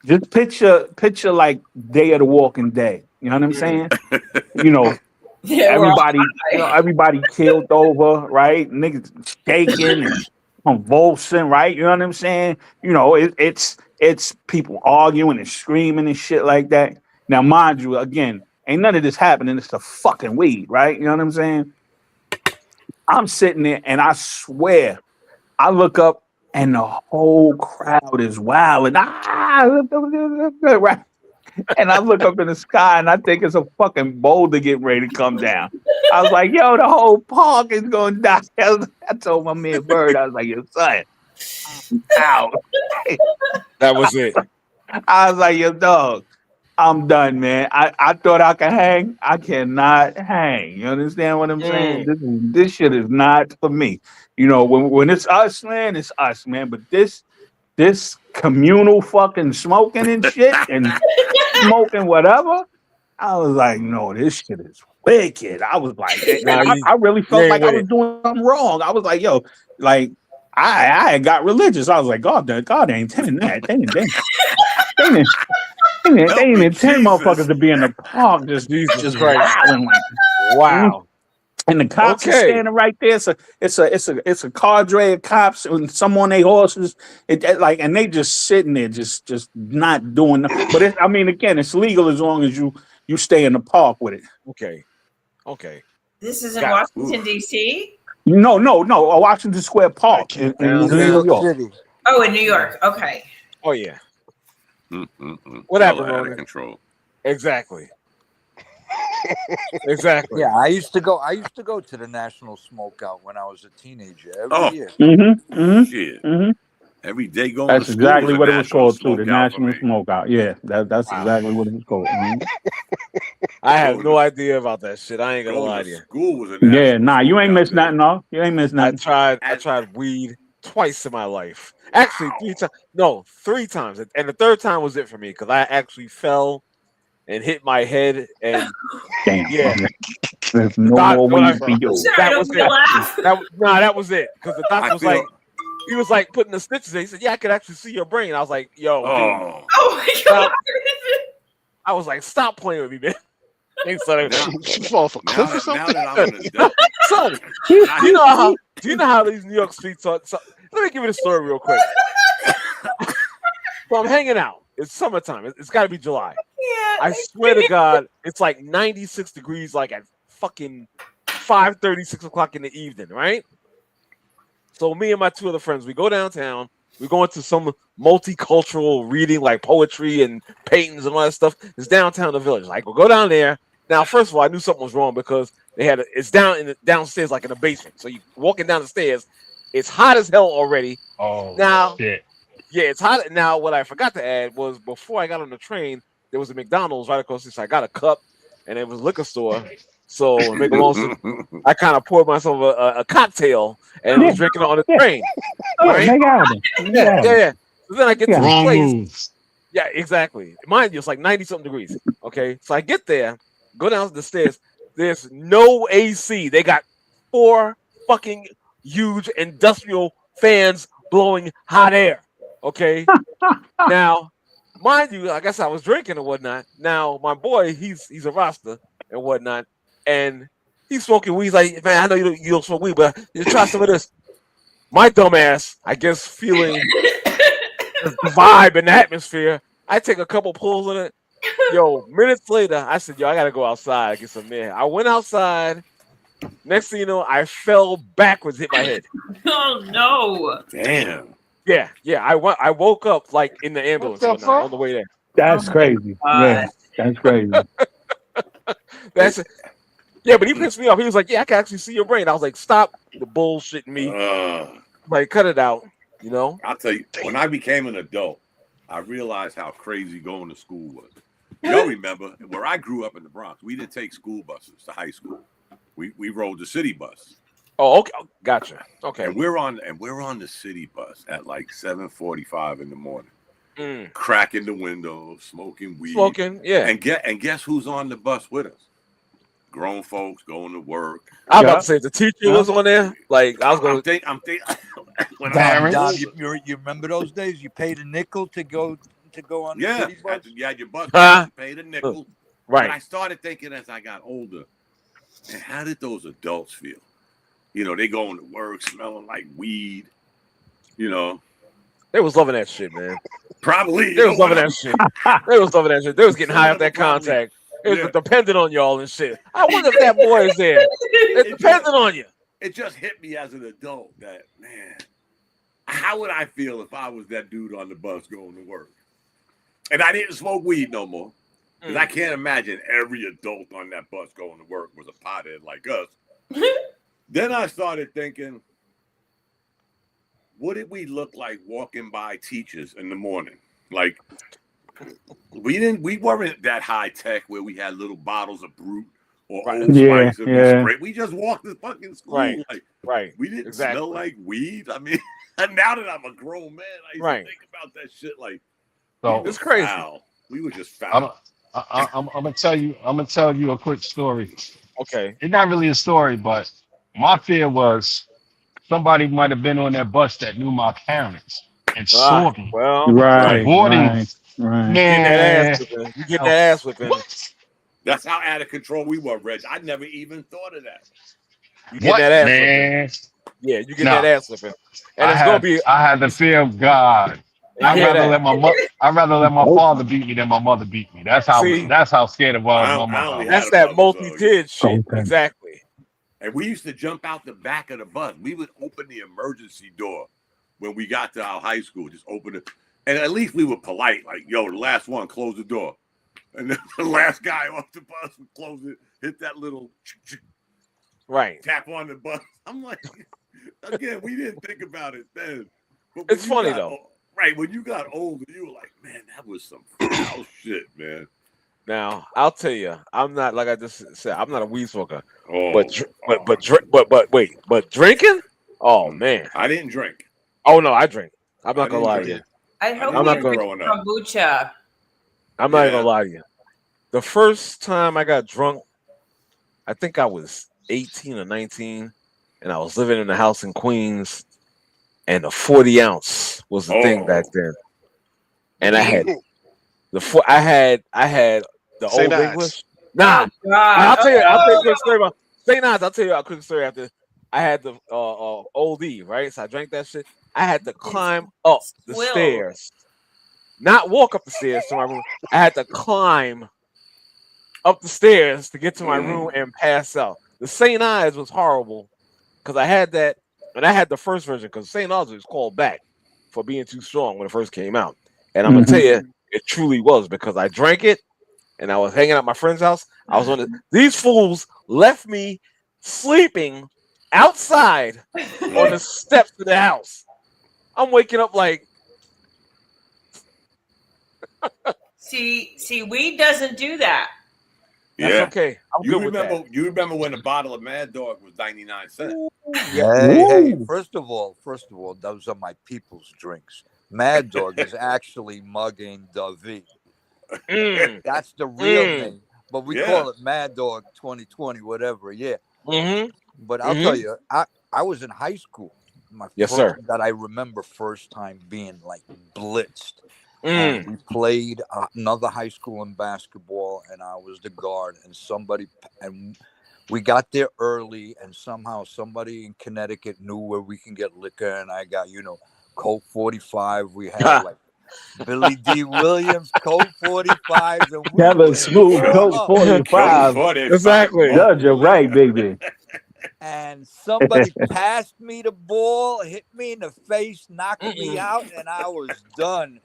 just picture like Day of the Walking Dead. You know what I'm saying? You know, everybody killed over, right? Niggas shaking and convulsing, right? You know what I'm saying? You know, it's people arguing and screaming and shit like that. Now, mind you, again, ain't none of this happening. It's the fucking weed, right? You know what I'm saying? I'm sitting there and I swear, I look up and the whole crowd is wilding. Right? And I look up in the sky and I think it's a fucking boulder getting ready to come down. I was like, yo, the whole park is going to die. I told my man Bird, I was like, yo, son, I'm out. That was it. I was like, yo, dog, I'm done, man. I thought I could hang. I cannot hang. You understand what I'm saying? This shit is not for me. You know, when it's us, man, it's us, man. But this communal fucking smoking and shit and smoking whatever, I was like, no, this shit is wicked. I was like, I really felt like I was doing something wrong. I was like, yo, like I had got religious. I was like, God ain't intending that. They ain't intend motherfuckers to be in the park just wilding like, wow. And the cops are standing right there. It's a cadre of cops and some on their horses. And they just sitting there, just not doing nothing. But again, it's legal as long as you stay in the park with it. Okay. This is in Washington D.C. No, Washington Square Park in New York. Oh, in New York. Okay. Oh yeah. What happened, Out of Ronan? control. Exactly. Exactly. Yeah, I used to go to the National Smokeout when I was a teenager every year. Shit. Mm-hmm. Every day going That's to school exactly was a what it was national called too. The smokeout for National me. Smokeout. Yeah, that's exactly what it was called. I have no idea about that shit. I ain't gonna lie to you. School was a national Yeah, nah, you ain't smokeout, missed man. nothing, no. You ain't missed nothing. I tried weed twice in my life. Actually, 3 times. No, 3 times. And the third time was it for me because I actually fell and hit my head and Damn. yeah. There's no more weed for you. Sorry, don't make me laugh. That was it. Because the doctor was like, he was like putting the stitches in. He said, "Yeah, I could actually see your brain." I was like, "Yo, dude." Oh my god! I was like, "Stop playing with me, man." Thanks, son. You fall off a cliff or something? Now that I'm an adult, Son, do you know how these New York streets are? So, let me give you the story real quick. So I'm hanging out. It's summertime. It's got to be July. Yeah, I swear to God, it's like 96 degrees, like at fucking 5:30, 6 o'clock in the evening, right? So me and my 2 other friends, we go downtown. We go into some multicultural reading, like poetry and paintings and all that stuff. It's downtown in the village. Like we'll go down there. Now, first of all, I knew something was wrong because it's downstairs, like in the basement. So you walking down the stairs, it's hot as hell already. Oh Now, shit. yeah, it's hot. Now, what I forgot to add was before I got on the train, there was a McDonald's right across the street. So I got a cup, and it was a liquor store. So to make a long story, I kind of poured myself a cocktail and was drinking it on the train. Right? Yeah. So then I get to the Wrong place. moves. Yeah, exactly. Mind you, it's like 90-something degrees. Okay, so I get there, go down the stairs. There's no AC. They got 4 fucking huge industrial fans blowing hot air. Okay. Now, mind you, I guess I was drinking and whatnot. Now, my boy, he's a Rasta and whatnot, and he's smoking weed. He's like, man, I know you don't smoke weed, but you try some of this. My dumb ass, I guess, feeling the vibe and the atmosphere. I take a couple pulls of it. Yo, minutes later, I said, yo, I gotta go outside and get some air. I went outside. Next thing you know, I fell backwards, hit my head. Oh no! Damn. Yeah. I woke up like in the ambulance on the way there. That's crazy. Yeah, that's crazy. That's it. Yeah, but he pissed me off. He was like, "Yeah, I can actually see your brain." I was like, "Stop the bullshitting me! Like, cut it out." You know. I'll tell you, when I became an adult, I realized how crazy going to school was. Y'all remember where I grew up in the Bronx? We didn't take school buses to high school. We rode the city bus. Oh, okay, gotcha. Okay, and we're on the city bus at like 7:45 in the morning, cracking the windows, smoking weed, yeah. And guess who's on the bus with us? Grown folks going to work. I was about to say the teacher was on there. Like I was going. I'm thinking. When Don, you remember those days? You paid a nickel to go on the city bus? Yeah, your bus you paid a nickel. Right. But I started thinking as I got older, and how did those adults feel? You know, they going to work smelling like weed. You know, they was loving that shit, man. Probably they was loving that shit. They was loving that shit. They was getting high off that contact. It was dependent on y'all and shit. I wonder if that boy is there. It's dependent on you. It just hit me as an adult that, man, how would I feel if I was that dude on the bus going to work? And I didn't smoke weed no more. Because I can't imagine every adult on that bus going to work was a pothead like us. Then I started thinking, what did we look like walking by teachers in the morning? Like, we weren't that high tech where we had little bottles of Brute or Old Spice and spray. We just walked to fucking school. Right. We didn't smell like weed. I mean, and now that I'm a grown man, I used to think about that shit like, so it's crazy. Foul. We were just foul. I'm gonna tell you a quick story. Okay. It's not really a story, but my fear was somebody might have been on that bus that knew my parents and saw me. Well, right. Man, you get that ass with him. That's how out of control we were, Reg. I never even thought of that. You get that ass with him. Yeah, you get that ass with him. And I had the fear of God. I'd rather let my father beat me than my mother beat me. That's how scared it was. That's that multi-kid shit. Exactly. And we used to jump out the back of the bus. We would open the emergency door when we got to our high school. Just open it. And at least we were polite, like, yo, the last one, close the door. And then the last guy off the bus would close it, hit that little tap on the bus. I'm like, again, we didn't think about it then. But it's funny though. Right, when you got older, you were like, man, that was some foul shit, man. Now, I'll tell you, I'm not, like I just said, I'm not a weed smoker. Oh, but drinking? Oh man, I didn't drink. Oh no, I drink. I'm not gonna lie to you. I hope I'm not you gonna drink kombucha. I'm not gonna lie to you. The first time I got drunk, I think I was 18 or 19, and I was living in a house in Queens, and the 40 ounce was the thing back then. And I had I had the St. old Ives. English. Nah, I'll tell you a quick story about St. Ives. I'll tell you a quick story after. I had the Old E, right? So I drank that shit. I had to climb up the stairs, not walk up the stairs to my room. I had to climb up the stairs to get to my room and pass out. The St. Ives was horrible because I had that, and I had the first version because St. Ives was called back for being too strong when it first came out. And I'm gonna tell you, it truly was because I drank it and I was hanging out at my friend's house. I was these fools left me sleeping outside on the steps of the house. I'm waking up like see, weed doesn't do that. That's okay. I'm you good remember with that. you remember when a bottle of Mad Dog was 99 cents? Hey, first of all, those are my people's drinks. Mad Dog is actually mugging the V. That's the real name. But we call it Mad Dog 2020, whatever. Yeah. But I'll tell you, I was in high school. My first that I remember first time being like blitzed. And we played another high school in basketball, and I was the guard. And we got there early, and somehow somebody in Connecticut knew where we can get liquor, and I got Coke 45. We had like Billy D. Williams, Coke 45s, and Kevin Smooth, Coke 45. Exactly. Judge, you're right, baby. And somebody passed me the ball, hit me in the face, knocked me out, and I was done.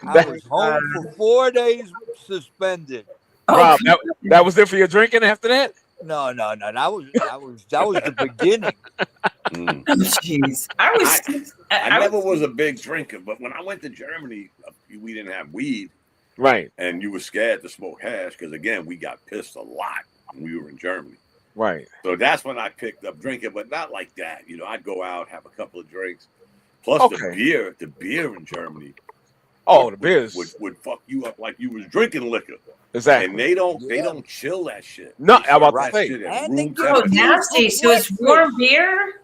I was home for 4 days suspended. Rob, that was it for your drinking after that? No. That was the beginning. Jeez. I never was a big drinker, but when I went to Germany, we didn't have weed. Right. And you were scared to smoke hash because, again, we got pissed a lot when we were in Germany. Right. So that's when I picked up drinking, but not like that. I'd go out, have a couple of drinks. Plus the beer in Germany. The beers would fuck you up like you was drinking liquor. Exactly. And they don't chill that shit. No, I'm about to say. Nasty. So it's warm beer?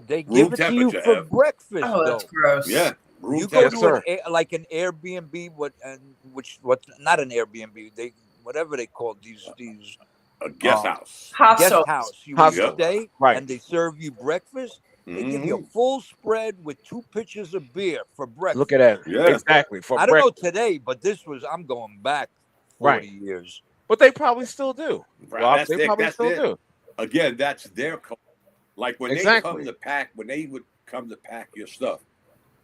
They give it to you for breakfast. Oh, that's gross. Yeah. You go to like an Airbnb, not an Airbnb, whatever they call these a guest house. Guest house. You stay and they serve you breakfast. They give you a full spread with 2 pitchers of beer for breakfast. Look at that. Yeah. Exactly. I don't know today, but I'm going back 40 years. But they probably still do. Right. They probably still do. Again, that's their culture. Like when they would come to pack your stuff,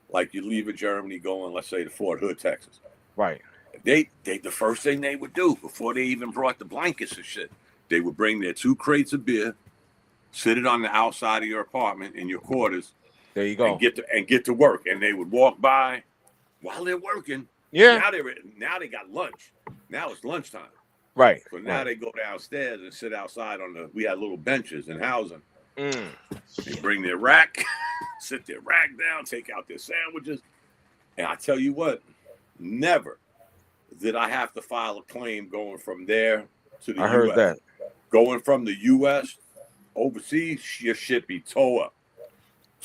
like you leave in Germany going, let's say, to Fort Hood, Texas. Right. The first thing they would do before they even brought the blankets and shit, they would bring their 2 crates of beer, sit it on the outside of your apartment in your quarters. There you go. And get to work. And they would walk by while they're working. Yeah. Now they got lunch. Now it's lunchtime. Right. So now they go downstairs and sit outside we had little benches in housing. They bring their rack, sit their rack down, take out their sandwiches. And I tell you what, never did I have to file a claim going from there to the U.S. I heard that. Going from the U.S. overseas, your shit be tore up.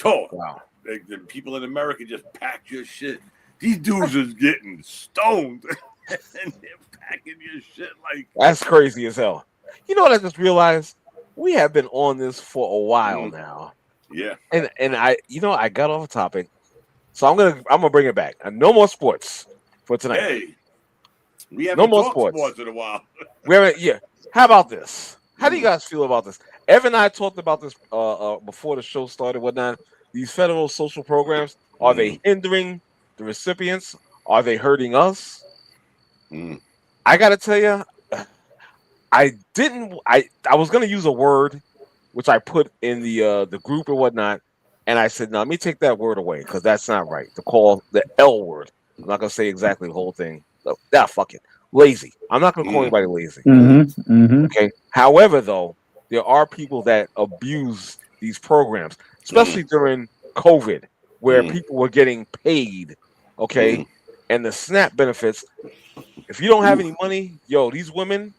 Wow. The people in America just pack your shit. These dudes is getting stoned. And they're packing your shit like... That's crazy as hell. You know what I just realized? We have been on this for a while now. Yeah. And I got off topic. So I'm gonna bring it back. No more sports for tonight. Hey. We haven't talked sports in a while. How about this? How do you guys feel about this? Evan and I talked about this before the show started, whatnot. These federal social programs, are they hindering the recipients, are they hurting us? Mm. I got to tell you, I was going to use a word which I put in the group or whatnot, and I said, no, let me take that word away because that's not right. To call the L word. I'm not going to say exactly the whole thing. Fuck it. Lazy. I'm not going to call anybody lazy. Okay. However, though, there are people that abuse these programs, especially during COVID, where people were getting paid. Okay. And the SNAP benefits, if you don't have any money, these women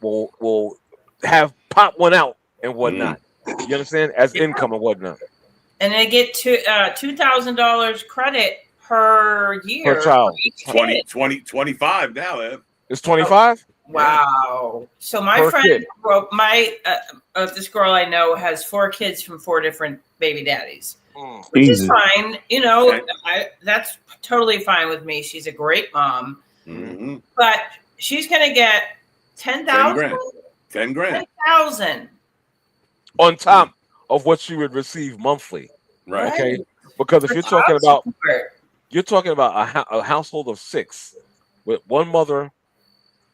will have pop one out and whatnot. You understand? As income and whatnot. And they get $2,000 credit per year per child. 25 now, Ev. It's 25. Wow. So my Per friend kid. broke this girl I know has 4 kids from 4 different baby daddies, which is fine. You know, that's totally fine with me. She's a great mom, but she's going to get 10,000. 10 grand. 10,000 on top of what she would receive monthly. Right. Okay. Because if you're talking about a household of 6 with one mother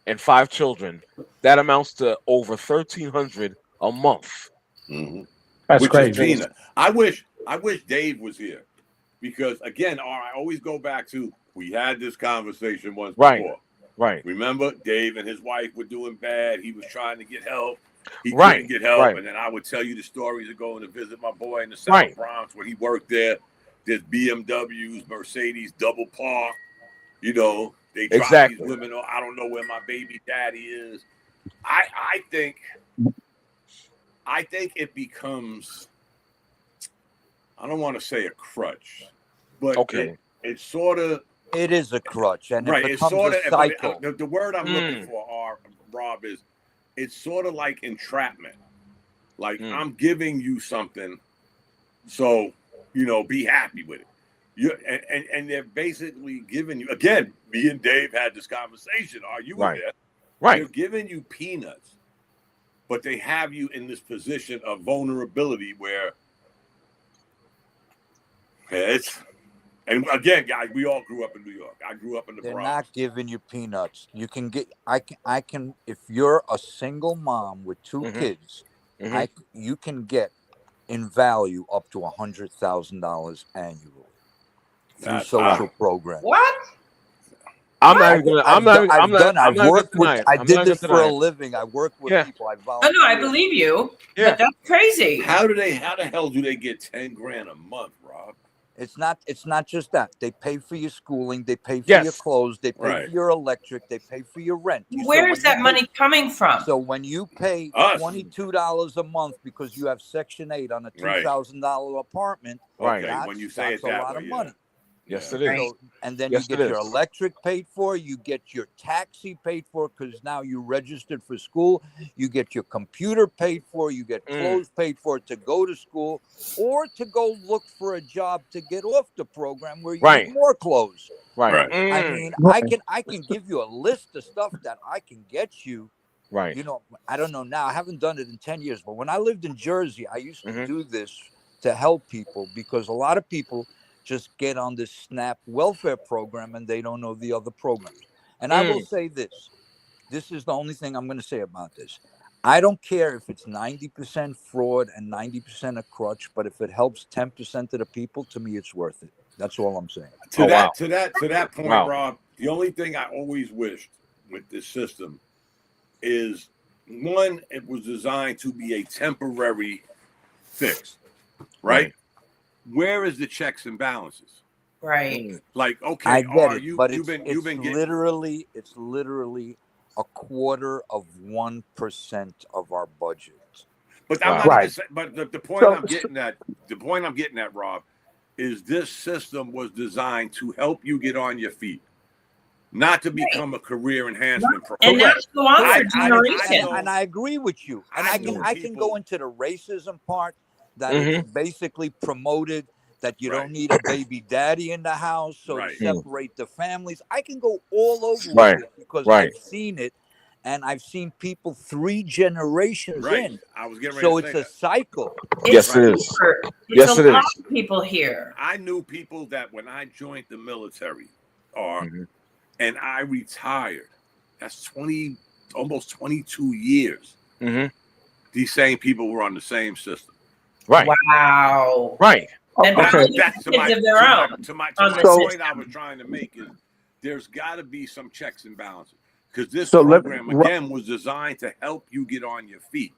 and 5 children, that amounts to over $1,300 a month. That's crazy. I wish Dave was here, because again, I always go back to, we had this conversation once before. Right. Remember, Dave and his wife were doing bad. He was trying to get help. He couldn't get help, and then I would tell you the stories of going to visit my boy in the South Bronx when he worked there. There's BMWs, Mercedes, double park. You know, they drop these women. I don't know where my baby daddy is. I think it becomes, I don't want to say a crutch, but it's sort of. It is a crutch, and right. it It's becomes sort a of cycle. The word I'm looking for, Rob, is it's sort of like entrapment. Like I'm giving you something, so be happy with it. And they're basically giving you, again. Me and Dave had this conversation. Are you there? Right. They're giving you peanuts, but they have you in this position of vulnerability where it's. And again, guys, we all grew up in New York. I grew up in the Bronx. They're not giving you peanuts. You can get. I can. If you're a single mom with 2 kids, you can get in value up to $100,000 annually through social programs. What? I did this for a living. I work with people. I volunteer. I believe you. Yeah. But that's crazy. How the hell do they get 10 grand a month, Rob? It's not just that. They pay for your schooling, they pay for your clothes, they pay for your electric, they pay for your rent. Where is that money coming from? So when you pay $22 a month because you have Section 8 on a $2,000 apartment, when you say that's a lot of money. Yes, it is. So, and then you get your electric paid for, you get your taxi paid for because now you registered for school, you get your computer paid for, you get clothes paid for to go to school or to go look for a job to get off the program where you get more clothes. Right. I mean, I can give you a list of stuff that I can get you. Right. I don't know now. I haven't done it in 10 years, but when I lived in Jersey, I used to do this to help people because a lot of people just get on this SNAP welfare program and they don't know the other programs. And I will say this. This is the only thing I'm going to say about this. I don't care if it's 90% fraud and 90% a crutch, but if it helps 10% of the people, to me, it's worth it. That's all I'm saying. To that point, Rob, the only thing I always wished with this system is, one, it was designed to be a temporary fix, right? Where is the checks and balances? Right. Like, okay, I get it, but it's literally a quarter of 1% of our budget. But I'm not saying, but the point I'm getting at, Rob, is this system was designed to help you get on your feet, not to become a career enhancement program. And that's the one for generations. And I agree with you. And I can go into the racism part. That it's basically promoted that you don't need a baby daddy in the house, so to separate the families. I can go all over with it because I've seen it, and I've seen people 3 generations in. I was getting ready So to it's say a cycle. Yes, it is. It's a lot of people here. I knew people that when I joined the military, and I retired. That's almost 22 years. These same people were on the same system. Right. Wow. Right. And that's to my point I was trying to make is there's got to be some checks and balances because this program again was designed to help you get on your feet.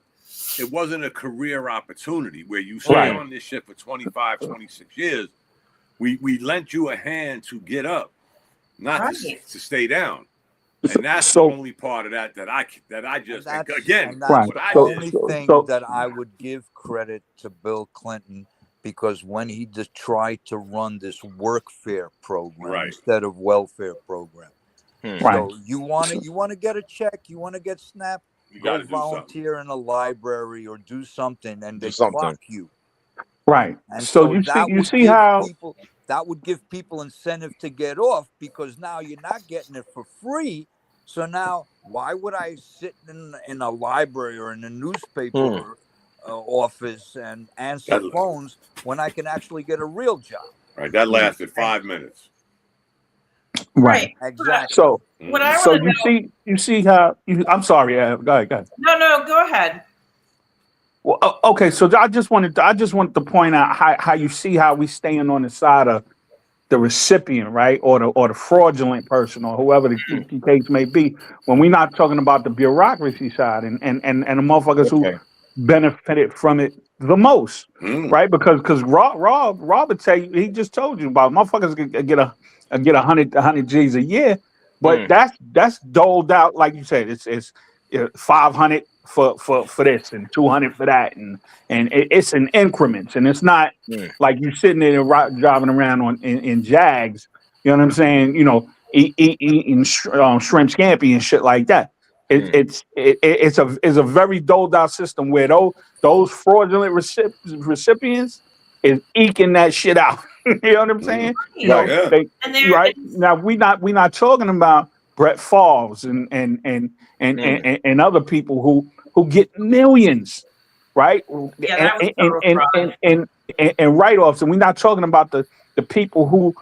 It wasn't a career opportunity where you stay on this shit for 25, 26 years. We lent you a hand to get up, not to stay down. And that's the only part of that I just again. That's the only thing that I would give credit to Bill Clinton, because when he tried to run this workfare program instead of welfare program. So you want to get a check, you want to get SNAP, go volunteer in a library or do something, and they clock you. Right. And so you see how that would give people incentive to get off, because now you're not getting it for free. So now, why would I sit in a library or in a newspaper office and answer phones when I can actually get a real job? Right. That lasted 5 minutes. Right. Exactly. So, what I want to know, you see how I'm sorry. Go ahead. No, go ahead. Well, okay. So I just wanted to point out how you see how we stand on the side of the recipient, right, or the fraudulent person, or whoever the case may be, when we're not talking about the bureaucracy side and the motherfuckers who benefited from it the most, right? Because Rob would tell you, he just told you about motherfuckers get 100 G's a year, but that's doled out, like you said, it's 500 for this and 200 for that, and it's in increments, and it's not like you sitting there driving around in Jags, you know what I'm saying? You know, eating shrimp scampi and shit like that. It's a very doled out system where those fraudulent recipients is eking that shit out. You know what I'm saying? You know, right now we not talking about Brett Favre and other people who get millions, right? And write-offs, and we're not talking about the people who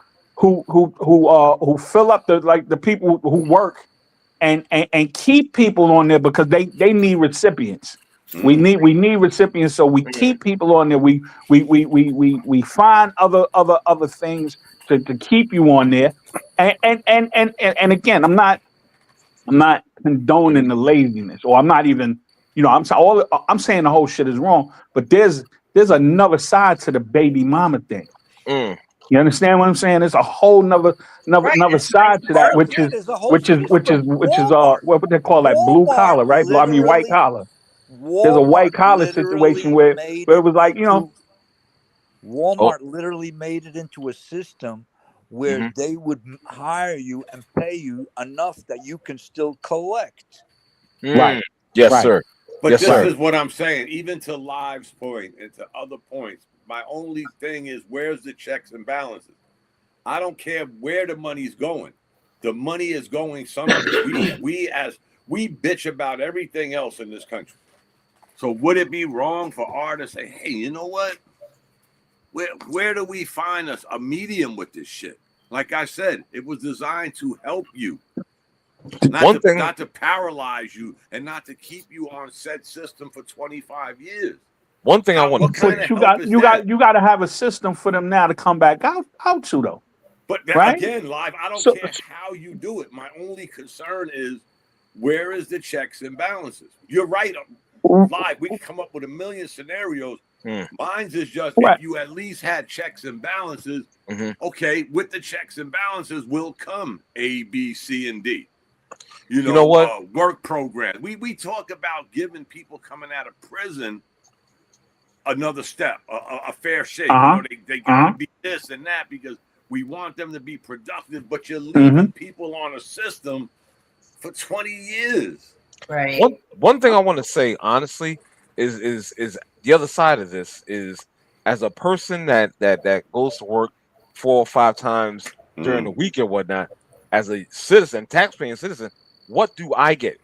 fill up the people who work and keep people on there because they need recipients. We need recipients, so we keep people on there. We find other things to keep you on there. And again, I'm not condoning the laziness, or I'm not even, I'm saying the whole shit is wrong. But there's another side to the baby mama thing. You understand what I'm saying? There's a whole another side to that, which is what they call that blue collar, right? I mean white collar. There's a white collar situation where it was like, Walmart literally made it into a system where they would hire you and pay you enough that you can still collect. Right. Yes, sir. But this is what I'm saying. Even to Live's point and to other points, my only thing is, where's the checks and balances? I don't care where the money's going. The money is going somewhere. we bitch about everything else in this country. So would it be wrong for R to say, hey, you know what? Where do we find a medium with this shit? Like I said, it was designed to help you. Not to paralyze you and not to keep you on said system for 25 years. One thing I want to you got to have a system for them now to come back out to, though. But again, Live, I don't care how you do it. My only concern is, where is the checks and balances? You're right. Live, we can come up with a million scenarios. Mine's is just, if you at least had checks and balances, okay, with the checks and balances will come A, B, C, and D. You know what? Work programs. We talk about giving people coming out of prison another step, a fair shake. They got to be this and that because we want them to be productive, but you're leaving people on a system for 20 years. Right. One thing I want to say, honestly, is the other side of this is, as a person that goes to work 4 or 5 times during the week or whatnot, as a citizen, taxpaying citizen, what do I get?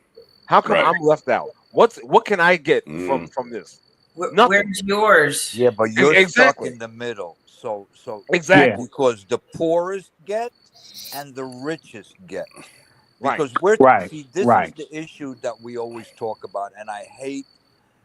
How come I'm left out? What can I get from this? Nothing. Where's yours? Yeah, but you're stuck in the middle. So exactly because the poorest get and the richest get. Because see, this is the issue that we always talk about, and I hate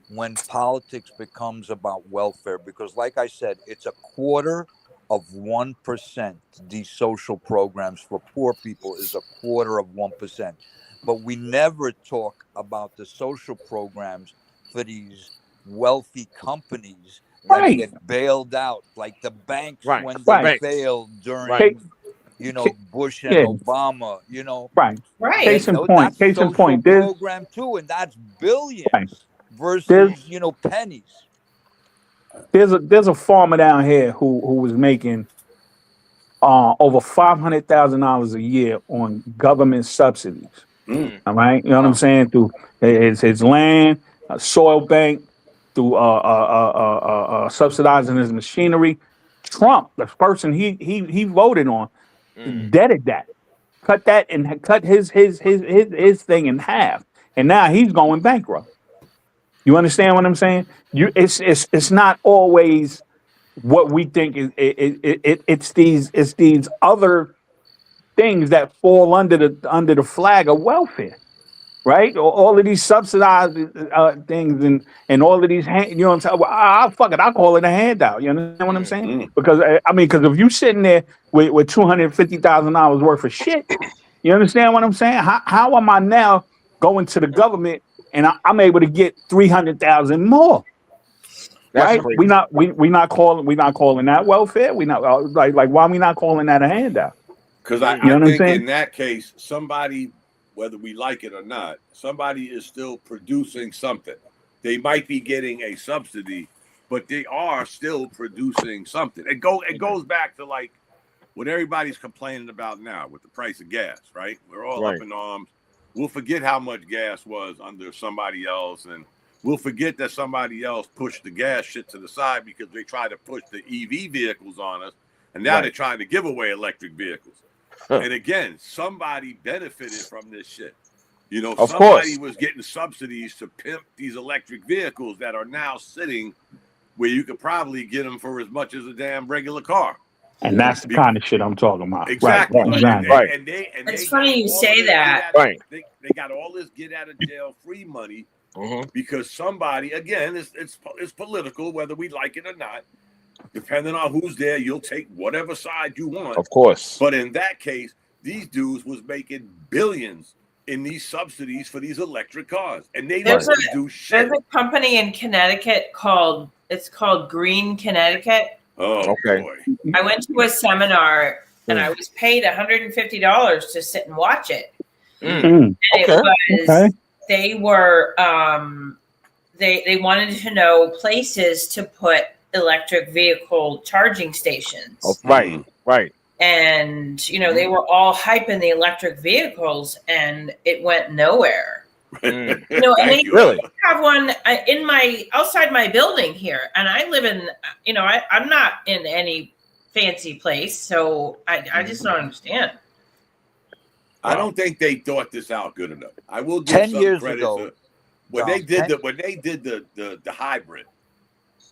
when politics becomes about welfare, because like I said, it's 1/4%. These social programs for poor people is 1/4%. But we never talk about the social programs for these wealthy companies that get bailed out, like the banks when they failed during Bush and Obama, Case in point. That's social program too, and that's billions versus pennies. There's a farmer down here who was making over $500,000 a year on government subsidies. All right, you know what I'm saying? Through his land, soil bank, through subsidizing his machinery. Trump, the person he voted on, deaded that, cut that and cut his thing in half, and now he's going bankrupt. You understand what I'm saying? It's not always what we think is it's these other things that fall under the flag of welfare, right? All of these subsidized things and all of these you know what I'm saying? Well, fuck it, I'll call it a handout. You understand what I'm saying? Because because if you sitting there with $250,000 worth of shit, you understand what I'm saying? How am I now going to the government and I'm able to get 300,000 more? That's right? We not calling that welfare. We not like why are we not calling that a handout? Because I think in that case, somebody, whether we like it or not, somebody is still producing something. They might be getting a subsidy, but they are still producing something. It goes back to like what everybody's complaining about now with the price of gas, right? We're all up in arms. We'll forget how much gas was under somebody else, and we'll forget that somebody else pushed the gas shit to the side because they tried to push the EV vehicles on us, and now they're trying to give away electric vehicles. And again, somebody benefited from this shit. Somebody was getting subsidies to pimp these electric vehicles that are now sitting where you could probably get them for as much as a damn regular car. And that's the kind of shit I'm talking about. Exactly. Right. And it's funny you say that. They got all this get out of jail free money because somebody, again, it's political, whether we like it or not. Depending on who's there, you'll take whatever side you want. Of course. But in that case, these dudes was making billions in these subsidies for these electric cars, and they don't do shit. There's a company in Connecticut called Green Connecticut. Oh, okay. Boy. I went to a seminar and I was paid $150 to sit and watch it. And it was they were they wanted to know places to put electric vehicle charging stations. Oh, right. And they were all hyping the electric vehicles, and it went nowhere. And they really have one outside my building here, and I live in I'm not in any fancy place, so I just don't understand. I don't think they thought this out good enough. I will give some credit to when they did the hybrid.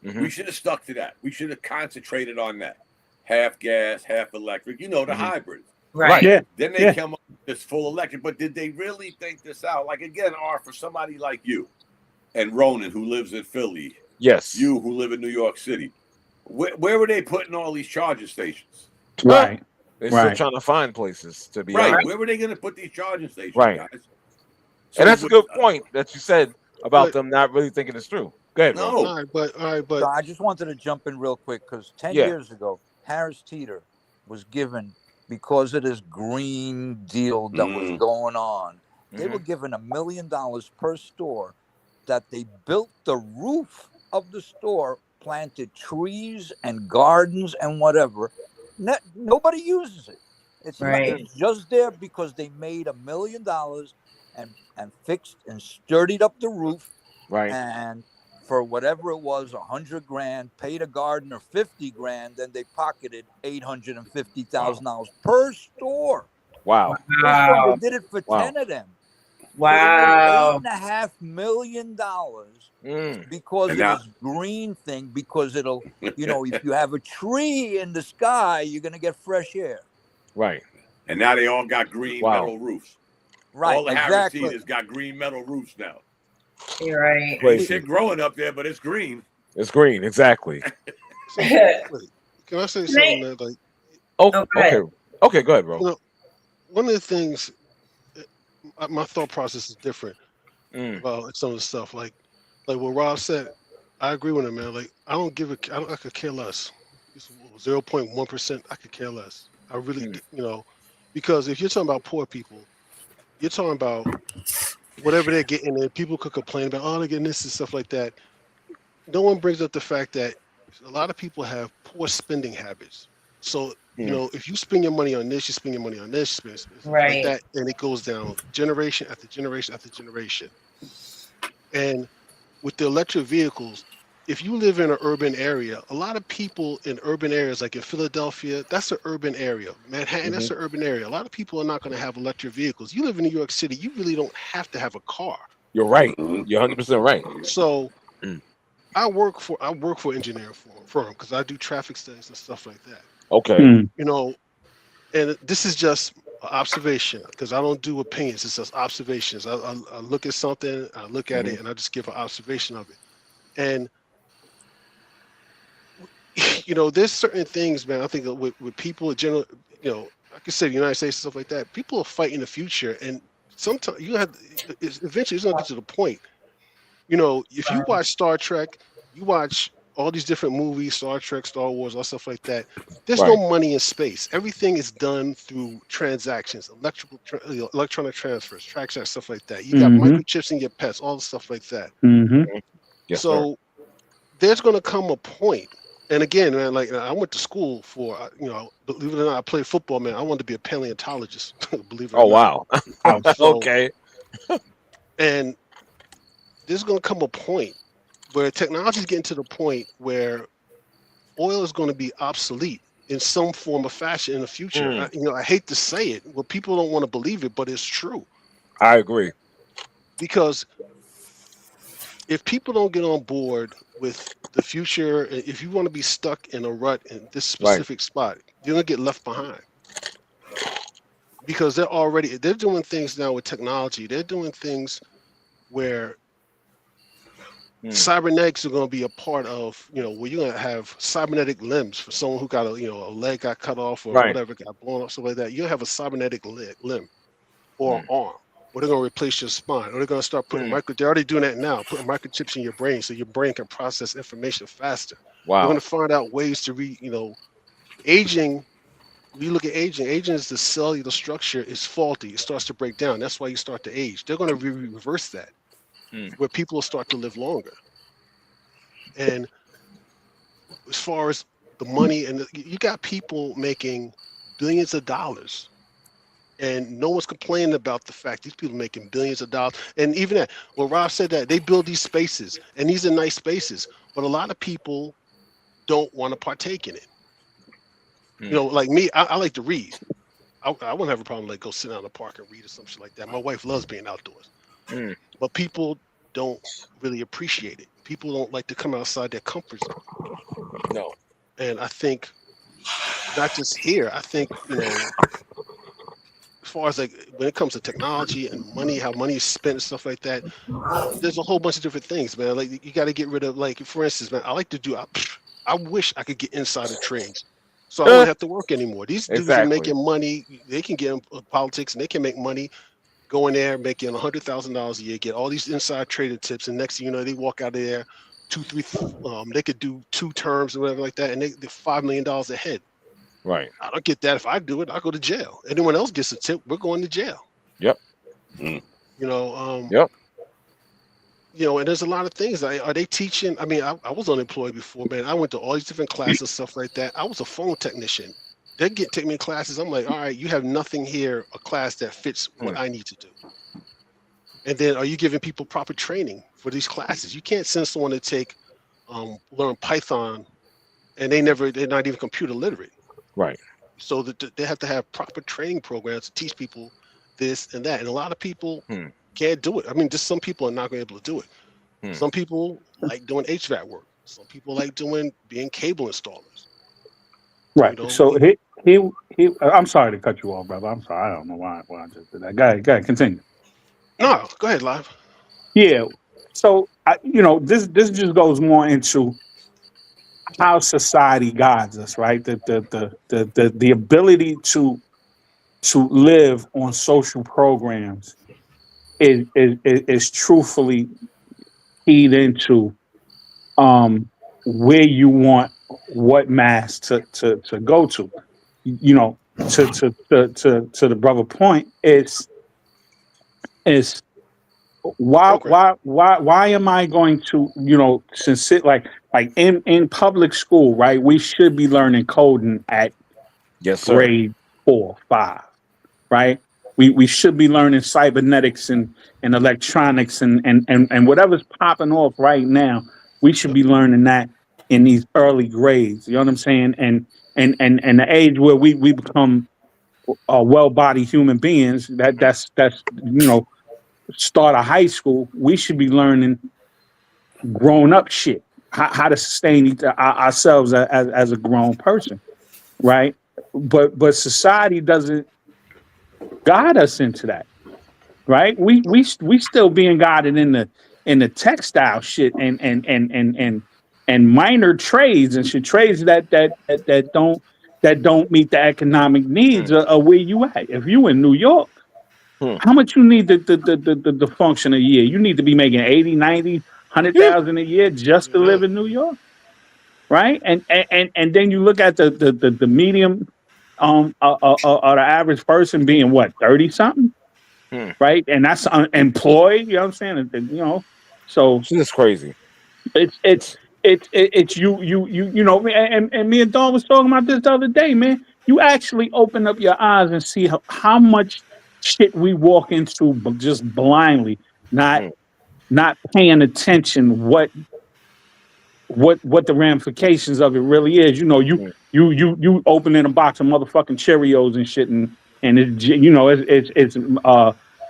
We should have stuck to that. We should have concentrated on that. Half gas, half electric. The hybrid. Right. Yeah. Then they come up with this full electric. But did they really think this out? Like, again, for somebody like you and Ronan, who lives in Philly. Yes. You, who live in New York City. Where were they putting all these charging stations? Right. They're still trying to find places to be. Right. Where were they going to put these charging stations, guys? So and that's a good point that you said about them not really thinking it's true. Go ahead, no. All right, but So I just wanted to jump in real quick because 10 years ago, Harris Teeter was given, because of this green deal that was going on, they were given $1 million per store that they built the roof of the store, planted trees and gardens and whatever. Nobody uses it. It's just there because they made $1 million and fixed and sturdied up the roof. Right. And for whatever it was, $100,000, paid a gardener $50,000, then they pocketed $850,000 per store. Wow. They did it for 10 of them. Wow. $8.5 million because of this green thing. Because it'll, if you have a tree in the sky, you're gonna get fresh air. Right. And now they all got green metal roofs. Right. All the Exactly. Harris got green metal roofs now. You're right. Ain't shit growing up there, but it's green. It's green, exactly. So, can I say something that okay, go ahead, bro. One of the things, my thought process is different about some of the stuff. Like what Rob said, I agree with him, man. Like I could care less. 0.1%, I could care less. I really, because if you're talking about poor people, you're talking about whatever they're getting, and people could complain about, they're getting this and stuff like that. No one brings up the fact that a lot of people have poor spending habits. So, if you spend your money on this, you spend your money on this, you spend like that, and it goes down generation after generation after generation. And with the electric vehicles, if you live in an urban area, a lot of people in urban areas, like in Philadelphia, that's an urban area. Manhattan, that's an urban area. A lot of people are not going to have electric vehicles. You live in New York City, you really don't have to have a car. You're right. You're 100% right. So I work for an engineering firm because I do traffic studies and stuff like that. Okay. And this is just observation because I don't do opinions. It's just observations. I look at something, I look at it, and I just give an observation of it. And there's certain things, man. I think with people in general, I could say the United States and stuff like that. People are fighting the future, and sometimes eventually it's gonna get to the point. If you watch Star Trek, you watch all these different movies, Star Trek, Star Wars, all stuff like that. There's no money in space. Everything is done through transactions, electronic transfers, transactions, stuff like that. You got microchips in your pets, all the stuff like that. Yes, so there's going to come a point. And again, man, like I went to school for, believe it or not, I played football, man. I wanted to be a paleontologist. Believe it or not. Wow. Okay. And there's going to come a point where technology is getting to the point where oil is going to be obsolete in some form or fashion in the future. I hate to say it, well, people don't want to believe it, but it's true. I agree. Because if people don't get on board with the future, if you want to be stuck in a rut in this specific spot, you're going to get left behind. Because they're doing things now with technology. They're doing things where cybernetics are going to be a part of, where you're going to have cybernetic limbs for someone who got a leg got cut off or whatever, got blown up, something like that. You'll have a cybernetic limb or arm, or they're going to replace your spine, or they're going to start putting they're already doing that now, putting microchips in your brain so your brain can process information faster. Wow. They're going to find out ways to aging. When you look at aging is the cellular structure is faulty. It starts to break down. That's why you start to age. They're going to reverse that. Where people will start to live longer. And as far as the money, and you got people making billions of dollars, and no one's complaining about the fact these people making billions of dollars. And even that, well, Rob said that they build these spaces, and these are nice spaces, but a lot of people don't want to partake in it. Like me, I like to read. I wouldn't have a problem like go sit down in the park and read or something like that. My wife loves being outdoors. But people don't really appreciate it. People don't like to come outside their comfort zone. No. And I think not just here, I think, as far as like when it comes to technology and money, how money is spent and stuff like that, there's a whole bunch of different things, man. Like you got to get rid of, like, for instance, man, I wish I could get insider trades. So I don't have to work anymore. These dudes are making money. They can get in politics and they can make money. Go in there, making $100,000 a year, get all these inside trader tips, and next thing you know, they walk out of there, 2-3, they could do 2 terms or whatever like that, and they're $5 million ahead. Right. I don't get that. If I do it, I'll go to jail. Anyone else gets a tip, we're going to jail. Yep. Yep. And there's a lot of things. Are they teaching? I mean, I was unemployed before, man. I went to all these different classes and stuff like that. I was a phone technician. They take me classes. I'm like, all right, you have nothing here, a class that fits what I need to do. And then are you giving people proper training for these classes? You can't send someone to learn Python and they're not even computer literate. Right. So that they have to have proper training programs to teach people this and that. And a lot of people can't do it. I mean, just some people are not going to be able to do it. Some people like doing HVAC work. Some people like being cable installers. Right. So I'm sorry to cut you off, brother. I'm sorry. I don't know why I just did that. Go ahead, continue. No, go ahead, Live. Yeah. So this just goes more into how society guides us, right? The ability to live on social programs is truthfully keyed into where you want what mass to go to. To the brother point is why am I going to since it like in public school, right? We should be learning coding at grade 4, 5, right? We should be learning cybernetics and electronics and whatever's popping off right now. We should be learning that in these early grades. You know what I'm saying? And the age where we become well-bodied human beings. That's start of high school. We should be learning grown-up shit. How to sustain ourselves as a grown person, right? But society doesn't guide us into that, right? We still being guided in the textile shit and minor trades and shit, trades that don't meet the economic needs of where you at. If you in New York, how much you need to function a year? You need to be making 80, 90, 100,000 a year just to live in New York, right? And then you look at the medium or the average person being what, 30 something, right? And that's unemployed. You know what I'm saying? And, so it's crazy. It's and me and Dawn was talking about this the other day, man. You actually open up your eyes and see how much shit we walk into just blindly, not paying attention what the ramifications of it really is. You opening a box of motherfucking Cheerios and shit, and it's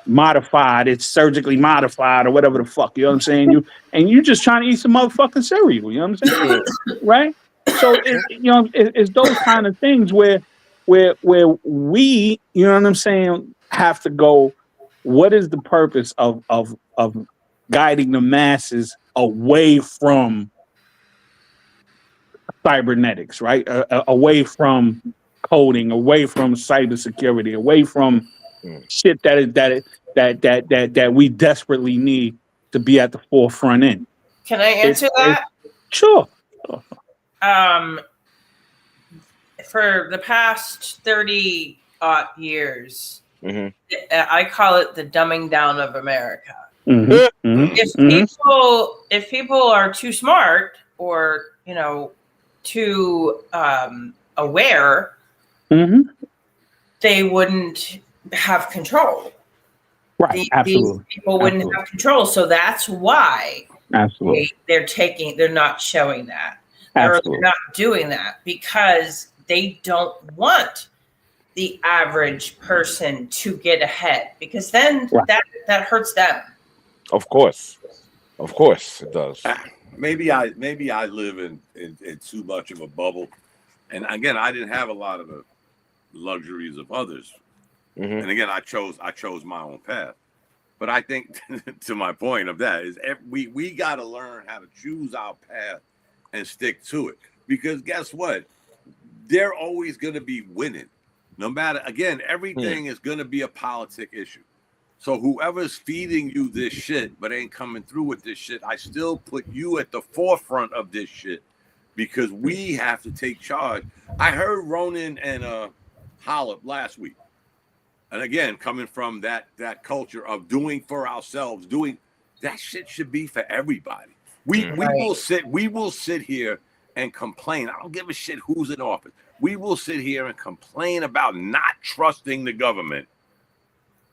modified, it's surgically modified or whatever the fuck, you know what I'm saying? You just trying to eat some motherfucking cereal, you know what I'm saying? Right? So it's those kind of things where we, you know what I'm saying, have to go, what is the purpose of guiding the masses away from cybernetics, right? Away from coding, away from cybersecurity, away from shit that we desperately need to be at the forefront in. Can I answer that? Sure. For the past 30 years, I call it the dumbing down of America. If people are too smart or too aware, they wouldn't have control. Right. Absolutely. These people wouldn't have control. So that's why they're not showing that. Or they're not doing that because they don't want the average person to get ahead, because then that hurts them. Of course it does. Maybe I live in too much of a bubble, and again, I didn't have a lot of the luxuries of others, and again, I chose my own path. But I think, to my point of that, is we got to learn how to choose our path and stick to it, because guess what? They're always going to be winning, no matter. Again, everything is going to be a politic issue. So whoever's feeding you this shit but ain't coming through with this shit, I still put you at the forefront of this shit, because we have to take charge. I heard Ronan and Hollop last week. And again, coming from that culture of doing for ourselves, doing that shit should be for everybody. We will sit here and complain. I don't give a shit who's in office. We will sit here and complain about not trusting the government,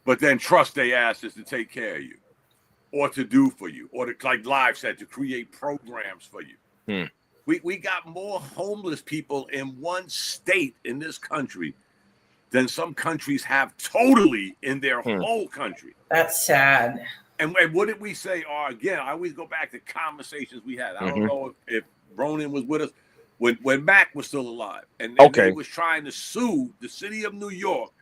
but then trust their asses to take care of you, or to do for you, or to, like Live said, to create programs for you. We got more homeless people in one state in this country than some countries have totally in their whole country. That's sad. And what did we say? Again, I always go back to conversations we had. I don't know if Ronan was with us when Mac was still alive, and they was trying to sue the city of New York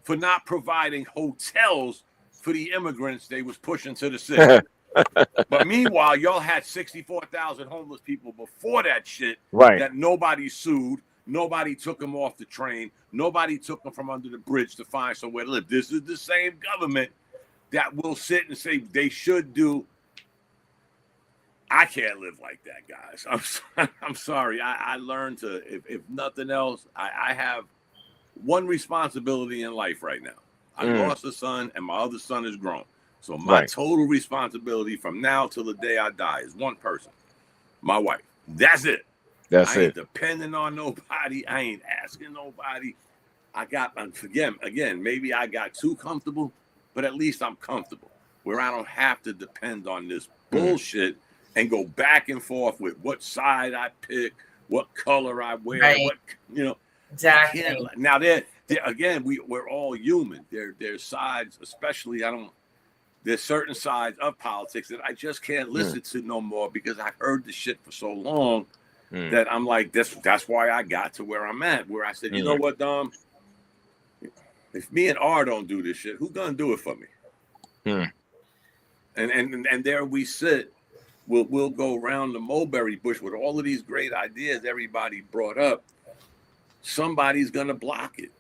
for not providing hotels for the immigrants they was pushing to the city. But meanwhile, y'all had 64,000 homeless people before that shit that nobody sued. Nobody took them off the train. Nobody took them from under the bridge to find somewhere to live. This is the same government that will sit and say they should do. I can't live like that, guys. I'm sorry. I learned to, if nothing else, I have one responsibility in life right now. I lost a son, and my other son is grown. So my total responsibility from now till the day I die is one person, my wife. That's it. I ain't depending on nobody. I ain't asking nobody. Again, maybe I got too comfortable, but at least I'm comfortable where I don't have to depend on this bullshit and go back and forth with what side I pick, what color I wear, what, Exactly. Now, again, we're all human. There's sides, especially, there's certain sides of politics that I just can't listen to no more because I've heard the shit for so long that I'm like, that's why I got to where I'm at, where I said, you know what, Dom? If me and R don't do this shit, who's gonna do it for me? And there we sit. We'll go around the mulberry bush with all of these great ideas everybody brought up. Somebody's gonna block it.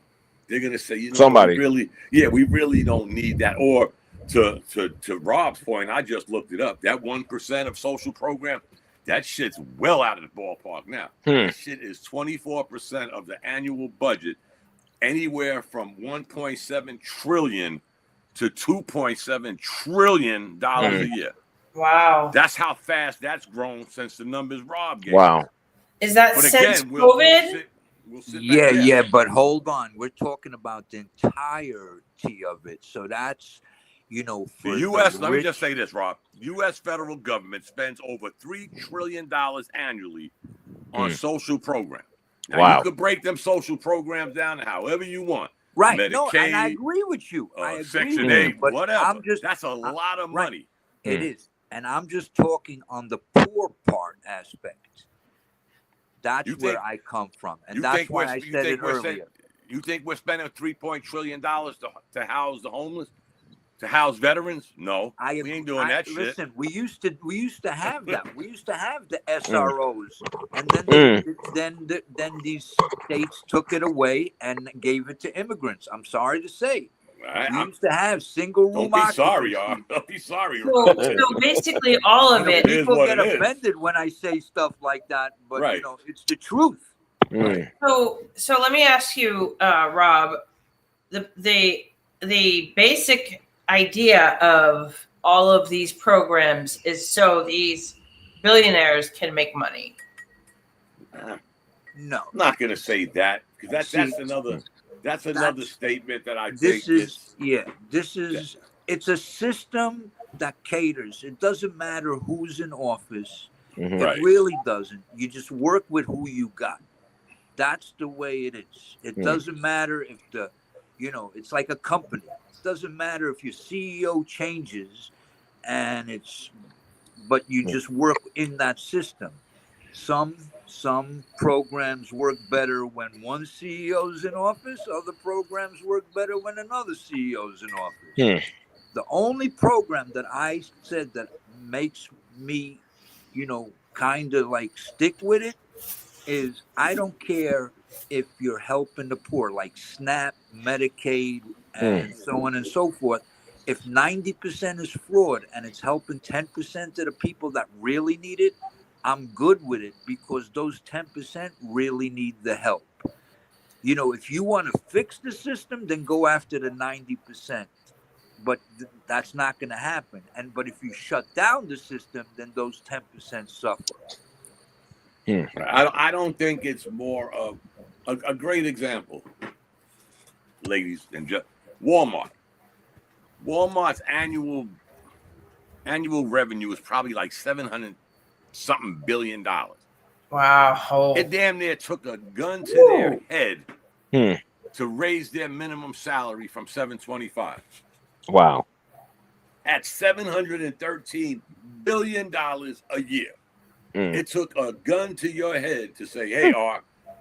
They're gonna say, we really don't need that. Or to Rob's point, I just looked it up. That 1% of social program, that shit's well out of the ballpark now. That shit is 24% of the annual budget, anywhere from 1.7 trillion to 2.7 trillion dollars a year. Wow. That's how fast that's grown since the numbers Rob gave. Wow. Is that since COVID? We'll sit back yeah, but hold on. We're talking about the entirety of it. So that's, for the U.S. Let me just say this, Rob. U.S. federal government spends over $3 trillion annually on social programs. Now, you could break them social programs down however you want. Right. Medicaid, no, and I agree with you. I agree Section with 8, you, but whatever. That's a lot of money. It is. And I'm just talking on the poor part aspect. That's where I come from. And that's why I said it earlier. You think we're spending $3 trillion to house the homeless? To house veterans? No, we ain't doing that shit. Listen, we used to have that. We used to have the SROs, and then these states took it away and gave it to immigrants. I'm sorry to say, we used to have single room. Don't be sorry, y'all. Don't be sorry. So basically, all of it. People get offended when I say stuff like that, but it's the truth. Right. So let me ask you, Rob, the basic idea of all of these programs is so these billionaires can make money. No, I'm not going to say that because that's another statement that I think it's a system that caters. It doesn't matter who's in office. It really doesn't. You just work with who you got. That's the way it is. It doesn't matter if it's like a company. Doesn't matter if your CEO changes but you just work in that system. Some programs work better when one CEO's in office. Other programs work better when another CEO's in office. The only program that I said that makes me, kind of like stick with it is I don't care if you're helping the poor, like SNAP, Medicaid, and so on and so forth. If 90% is fraud and it's helping 10% of the people that really need it, I'm good with it because those 10% really need the help. If you want to fix the system, then go after the 90%. But that's not going to happen. But if you shut down the system, then those 10% suffer. I don't think it's more of a great example, ladies and gentlemen. Walmart's annual revenue is probably like $700-something billion. Wow. It damn near took a gun to their head to raise their minimum salary from $725. Wow. At $713 billion a year. It took a gun to your head to say, hey,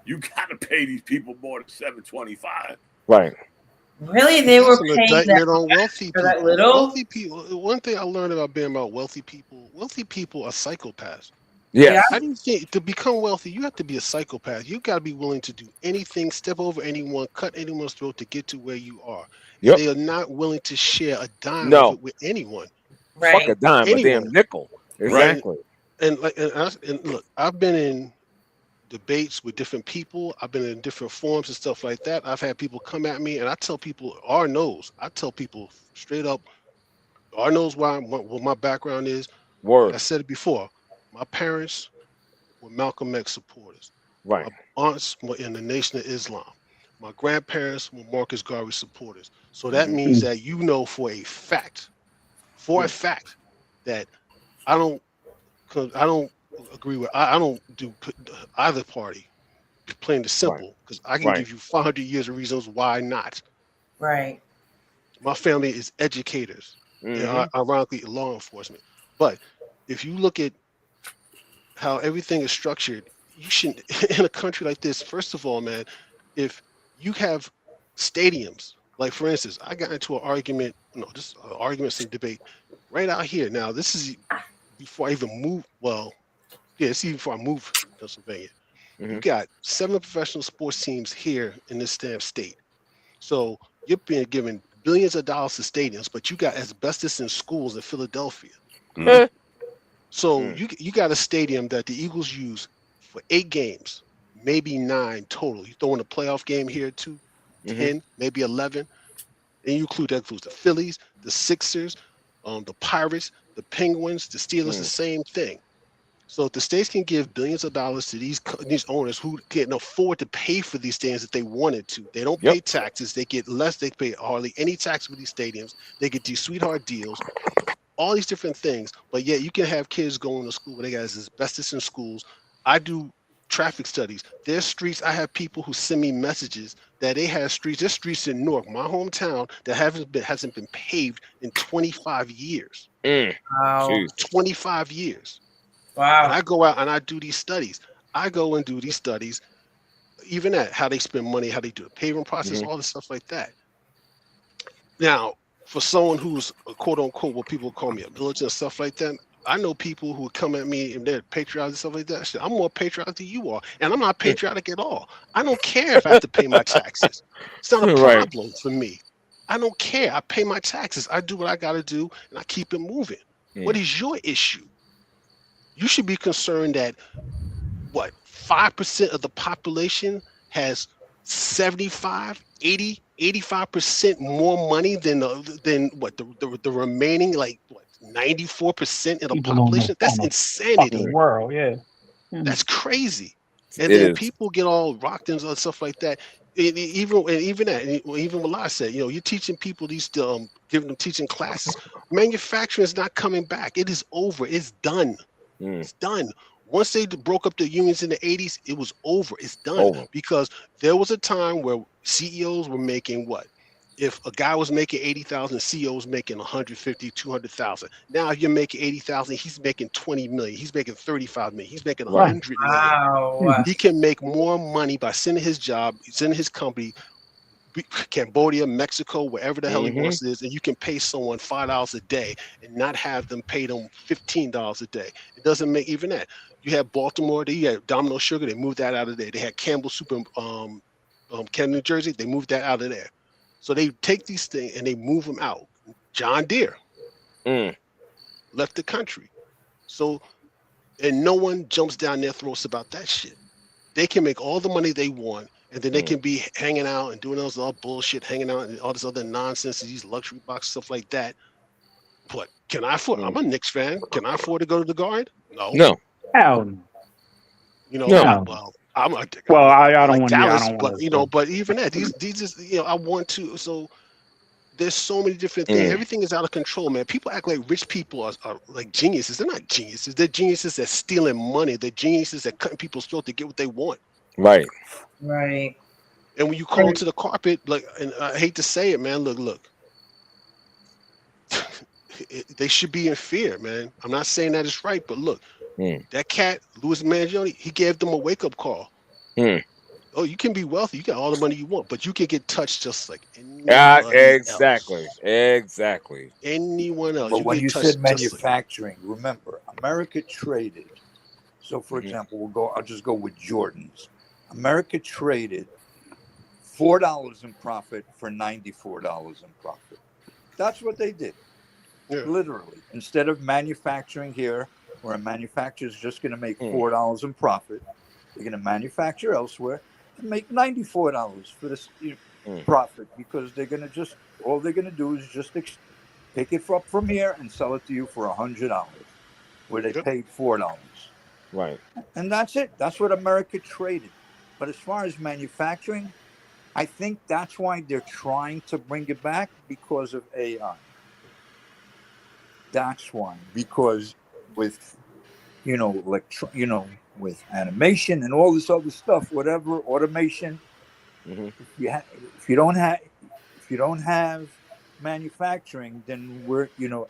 you got to pay these people more than $725. Right. Really? They were paying indictment on wealthy for people. that little? Wealthy people. One thing I learned about being about wealthy people are psychopaths. Yes. I didn't think to become wealthy, you have to be a psychopath. You got to be willing to do anything, step over anyone, cut anyone's throat to get to where you are. Yep. And they are not willing to share a dime of it with anyone. Right. Fuck a dime, a damn nickel. Exactly. And look, I've been in debates with different people. I've been in different forums and stuff like that. I've had people come at me, and I tell people, R knows. I tell people straight up, R knows what my background is. Word. Like I said it before. My parents were Malcolm X supporters. Right. My aunts were in the Nation of Islam. My grandparents were Marcus Garvey supporters. So that means that you know for a fact that I don't agree with. I don't do either party. Plain and simple, because I can give you 500 years of reasons why not. Right. My family is educators, ironically law enforcement. But if you look at how everything is structured, you shouldn't, in a country like this, first of all, man, if you have stadiums, like for instance, I got into some debate right out here. Now, this is before I even moved. Well, yeah, it's even before I moved to Pennsylvania. You got 7 professional sports teams here in this damn state. So you're being given billions of dollars to stadiums, but you got asbestos in schools in Philadelphia. So you got a stadium that the Eagles use for 8 games, maybe 9 total. You throw in a playoff game here too, 10, maybe 11. And you include that includes the Phillies, the Sixers, the Pirates, the Penguins, the Steelers, the same thing. So if the states can give billions of dollars to these owners who can afford to pay for these stadiums if they wanted to, they don't pay taxes. They get less. They pay hardly any tax for these stadiums. They get these sweetheart deals. All these different things, but yet you can have kids going to school where they got asbestos in schools. I do traffic studies. There's streets. I have people who send me messages that they have streets. There's streets in Newark, my hometown, that hasn't been paved in 25 years. Wow. 25 years. Wow. And I go out and I do these studies. I go and do these studies, even at how they spend money, how they do the paving process, all this stuff like that. Now, for someone who's a quote unquote, what people call me a militant and stuff like that, I know people who come at me and they're patriotic and stuff like that. I'm more patriotic than you are, and I'm not patriotic at all. I don't care if I have to pay my taxes. It's not a problem for me. I don't care. I pay my taxes. I do what I got to do, and I keep it moving. What is your issue? You should be concerned that 5% of the population has 75, 80, 85% more money than the remaining 94% of the population. That's insanity. World, that's crazy. And then people get all rocked into and stuff like that. Even what I said, you're teaching people these, teaching classes. Manufacturing is not coming back. It is over. It's done. It's done. Once they broke up the unions in the 80s, it was over. It's done. Because there was a time where CEOs were making what? If a guy was making 80,000, CEO was making 150, 200,000. Now you're making 80,000, he's making 20 million. He's making 35 million. He's making 100 million. Wow. He can make more money by sending his company, Cambodia, Mexico, wherever the hell he wants it is, and you can pay someone $5 a day and not have them pay them $15 a day. It doesn't make even that. You have Baltimore, you had Domino Sugar, they moved that out of there. They had Campbell Soup in Camden, New Jersey, they moved that out of there. So they take these things and they move them out. John Deere left the country. So, and no one jumps down their throats about that shit. They can make all the money they want, and then they can be hanging out and doing all this other bullshit, hanging out and all this other nonsense, these luxury box stuff like that. But can I afford? I'm a Knicks fan. Can I afford to go to the Garden? No. Hell no. Well, I don't want Dallas, but even that, these is, I want to. So there's so many different things. Everything is out of control, man. People act like rich people are like geniuses. They're not geniuses. They're geniuses that stealing money. They're geniuses that cutting people's throat to get what they want. Right. And when you call to the carpet, like, and I hate to say it, man, look. They should be in fear, man. I'm not saying that it's right, but look, that cat, Louis Mangione, he gave them a wake-up call. Oh, you can be wealthy, you got all the money you want, but you can get touched just like anybody else. Exactly. Anyone else. But You when get you touched said just like. manufacturing, remember, America traded. So, for example, I'll just go with Jordans. America traded $4 in profit for $94 in profit. That's what they did. Yeah. Literally. Instead of manufacturing here, where a manufacturer is just going to make $4 in profit, they're going to manufacture elsewhere and make $94 for this profit, because they're going to just, all they're going to do is just pick it up from here and sell it to you for $100, where they paid $4. Right. And that's it. That's what America traded. But as far as manufacturing, I think that's why they're trying to bring it back, because of AI. That's why, because with with animation and all this other stuff, whatever automation, if you don't have manufacturing, then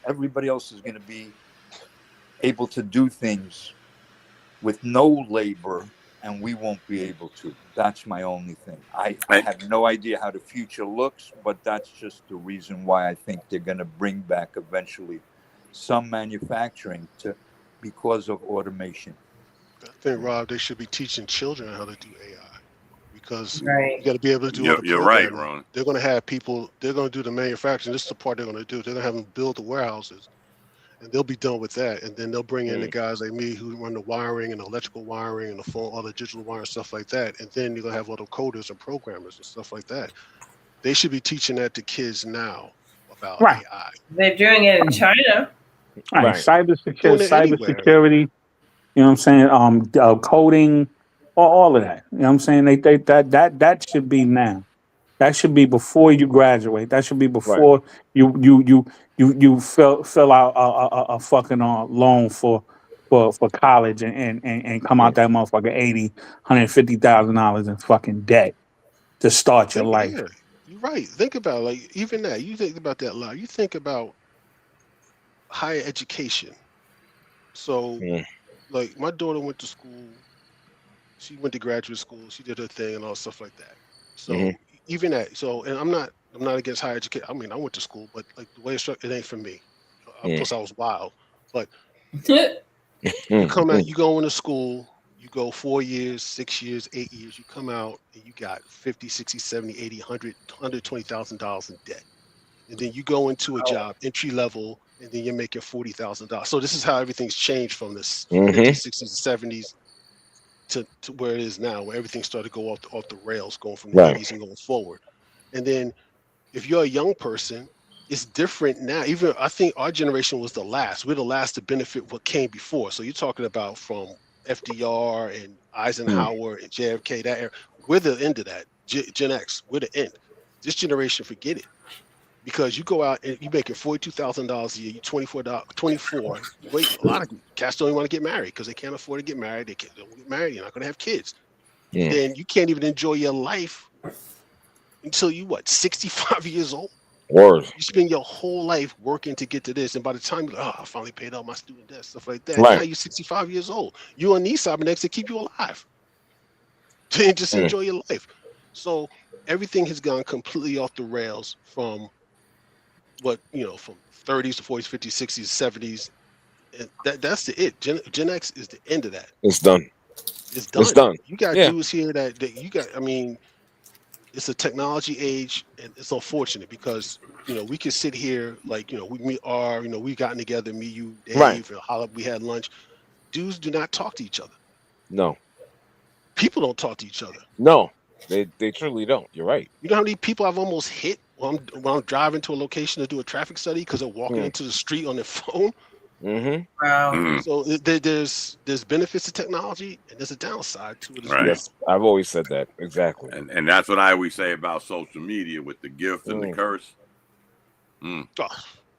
everybody else is going to be able to do things with no labor, and we won't be able to. That's my only thing. I have no idea how the future looks, but that's just the reason why I think they're going to bring back eventually some manufacturing because of automation. I think, Rob, they should be teaching children how to do AI, because you got to be able to do all the programming. You're right, Ron. They're going to have people. They're going to do the manufacturing. This is the part they're going to do. They're going to have them build the warehouses, and they'll be done with that. And then they'll bring in the guys like me who run the wiring and the electrical wiring and the phone, all the digital wiring, stuff like that. And then you're going to have all the coders and programmers and stuff like that. They should be teaching that to kids now about AI. They're doing it in China. Right. Cybersecurity. You know what I'm saying? Coding, all of that. You know what I'm saying? That should be now. That should be before you graduate. That should be before you fill out a fucking loan for college and come out that motherfucker $150,000 in fucking debt to start your life. Yeah, you're right. Think about it. Like, even that. You think about that a lot. You think about higher education. So, like, my daughter went to school. She went to graduate school. She did her thing and all stuff like that. So even that. So, and I'm not against higher education. I mean, I went to school, but like the way it's structured, it ain't for me. Plus, I was wild. But you come out, you go into school, you go 4 years, 6 years, 8 years. You come out and you got 50, 60, 70, 80, 100, $120,000 in debt. And then you go into a job, entry level, and then you're making $40,000. So this is how everything's changed from the 50s, 60s, 70s to where it is now, where everything started to go off the rails, going from the 80s and going forward. And then if you're a young person, it's different now. Even I think our generation was the last. We're the last to benefit what came before. So you're talking about from FDR and Eisenhower and JFK, that era. We're the end of that. Gen X, we're the end. This generation, forget it. Because you go out and you're making $42,000 a year, you're 24. Wait, a lot of cats don't even want to get married because they can't afford to get married. They don't get married. You're not going to have kids. Then you can't even enjoy your life until you 65 years old. You spend your whole life working to get to this, and by the time you're like, I finally paid all my student debt, stuff like that. Now you're 65 years old. You need Cybernex to keep you alive. And just enjoy your life. So everything has gone completely off the rails from from 30s to 40s, 50s, 60s, 70s. And that's it. Gen X is the end of that. It's done. It's done. It's done. You got dudes here that you got. I mean, it's a technology age, and it's unfortunate because we could sit here like we've gotten together, me, you, Dave, and we had lunch. Dudes do not talk to each other. No. People don't talk to each other. No, they truly don't. You're right. You know how many people I've almost hit when I'm driving to a location to do a traffic study because they're walking into the street on their phone? Wow. So there's benefits to technology and there's a downside to it as well. Yes, I've always said that. Exactly. And that's what I always say about social media with the gift and the curse. Oh,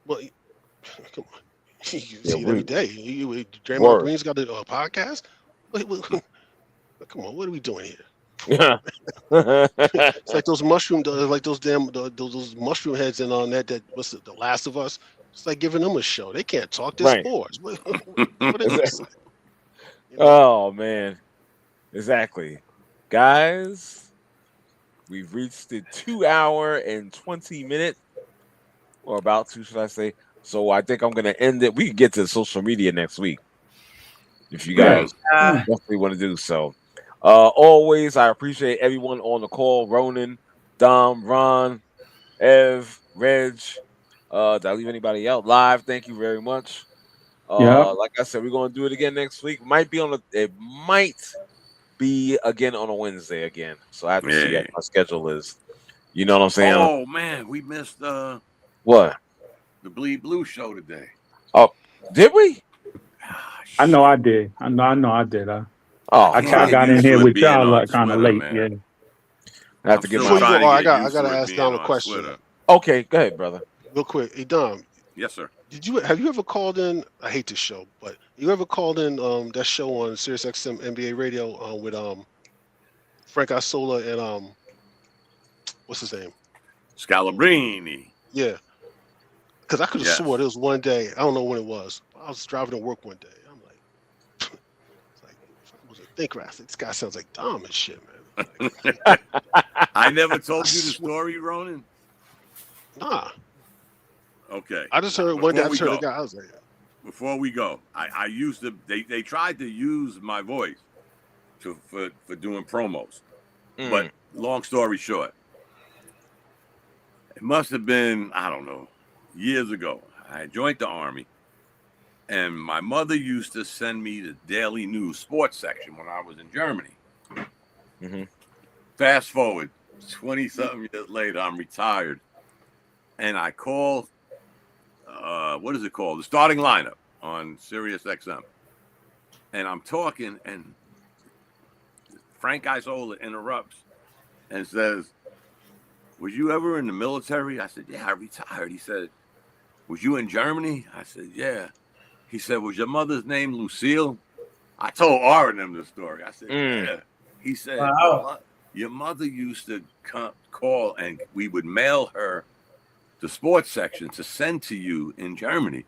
well, come on. You see it every day. Draymond Green's got a podcast? Come on, what are we doing here? It's like those mushroom, like those damn those mushroom heads and on that what's it, The Last of Us. It's like giving them a show. They can't talk. They're spores. What exactly. Oh man, exactly, guys. We've reached the 2 hour and 20 minute, or about to, should I say? So I think I'm gonna end it. We can get to social media next week if you guys definitely want to do so. Always, I appreciate everyone on the call: Ronan, Dom, Ron, Ev, Reg. Did I leave anybody out? Live, thank you very much. Like I said, we're gonna do it again next week. It might be again on a Wednesday again. So I have to see what my schedule is. You know what I'm saying? Oh man, we missed what? The Bleed Blue show today. Oh, did we? I know I did. I know I did. I I got in here with y'all kind of late. Yeah. I have to get Before you go, I gotta ask Dom a question. Twitter. Okay, go ahead, brother. Real quick, hey Dom. Yes, sir. Have you ever called in? I hate this show, but you ever called in that show on SiriusXM NBA Radio with Frank Isola and what's his name? Scalabrini. Yeah. Because I could have swore there was one day, I don't know when it was. I was driving to work one day. I'm like, it's like, I was a thinker. I said, this guy sounds like Dom and shit, man. Like, I never told you the story, Ronan. Nah. Okay. I just heard one day. I just heard a guy. I was like, before we go, I used to. They tried to use my voice for doing promos, but long story short, it must have been, I don't know, years ago. I joined the Army, and my mother used to send me the daily news sports section when I was in Germany. Fast forward 20-something years later, I'm retired, and I call, what is it called? The starting lineup on Sirius XM. And I'm talking, and Frank Isola interrupts and says, "Was you ever in the military?" I said, "Yeah, I retired." He said, "Was you in Germany?" I said, "Yeah." He said, "Was your mother's name Lucille?" I told R and them the story. I said, "Yeah." He said, "Wow. Your mother used to call, and we would mail her the sports section to send to you in Germany.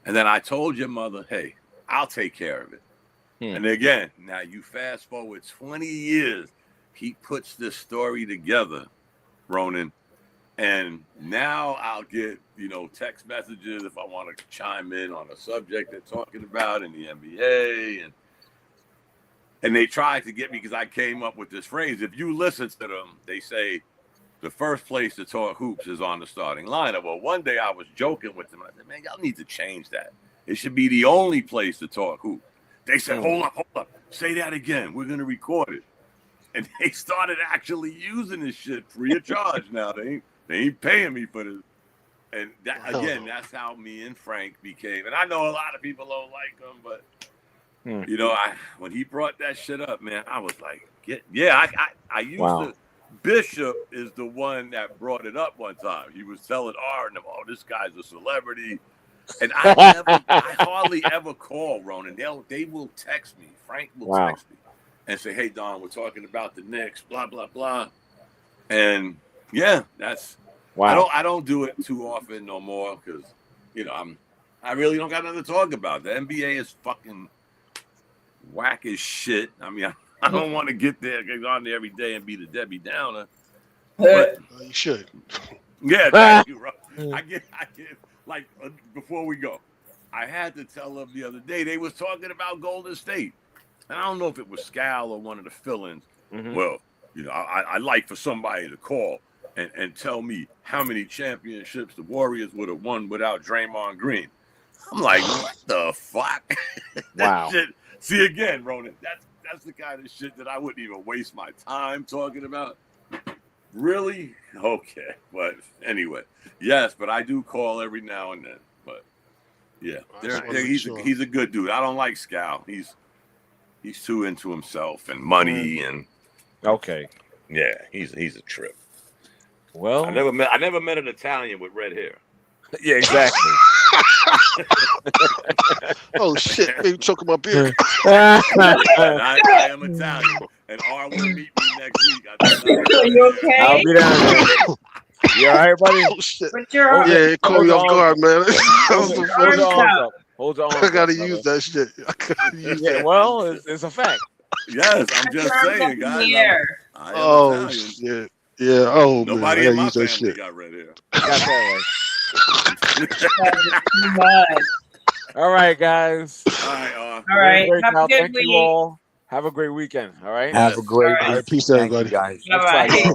And then I told your mother, hey, I'll take care of it." And again, now you fast forward 20 years, he puts this story together, Ronan, and now I'll get, text messages if I want to chime in on a subject they're talking about in the NBA. And they tried to get me because I came up with this phrase. If you listen to them, they say the first place to talk hoops is on the starting lineup. Well, one day I was joking with them. I said, "Man, y'all need to change that. It should be the only place to talk hoops." They said, hold up. Say that again. We're going to record it. And they started actually using this shit free of charge now. They ain't paying me for this. And that, again, that's how me and Frank became. And I know a lot of people don't like him, but, when he brought that shit up, man, I was like, I used to. Bishop is the one that brought it up one time. He was telling Arden, "Oh, this guy's a celebrity." And I hardly ever call Ronan. They will text me. Frank will text me and say, "Hey, Don, we're talking about the Knicks, blah, blah, blah." And that's I don't do it too often no more because, I really don't got nothing to talk about. The NBA is fucking whack as shit. I mean, I don't want to get on there every day and be the Debbie Downer. But you should. Yeah, thank you, Rob. I get like before we go, I had to tell them the other day they was talking about Golden State, and I don't know if it was Scal or one of the fill-ins. Well, I like for somebody to call and tell me how many championships the Warriors would have won without Draymond Green. I'm like, what the fuck? Wow. Shit. See again, Ronan. That's the kind of shit that I wouldn't even waste my time talking about. Really? Okay. But anyway, yes, but I do call every now and then. But yeah, he's a good dude. I don't like Scal. He's too into himself and money and yeah, he's a trip. Well, I never met an Italian with red hair. Yeah, exactly. Oh shit! Maybe choking my beard. I am Italian, and R will meet me next week. Are you okay? I'll be down there. You all right, buddy? Oh shit! Put your Yeah, it caught me off guard, man. Hold your arms up. Hold your arms I gotta up, use that shit. I gotta use yeah, that. well, it's a fact. Yes, I'm Put just your arms up saying, in guys. the air. I am Oh Italian. shit! Yeah. Oh man, I Nobody gotta in my use that family shit. got red hair. That's all right. Too much. All right, guys. All right, All right. Have a good Thank week. you all. Have a great weekend. All right. Have a great All right. All week. right, peace, Thank you, everybody. guys. Bye-bye.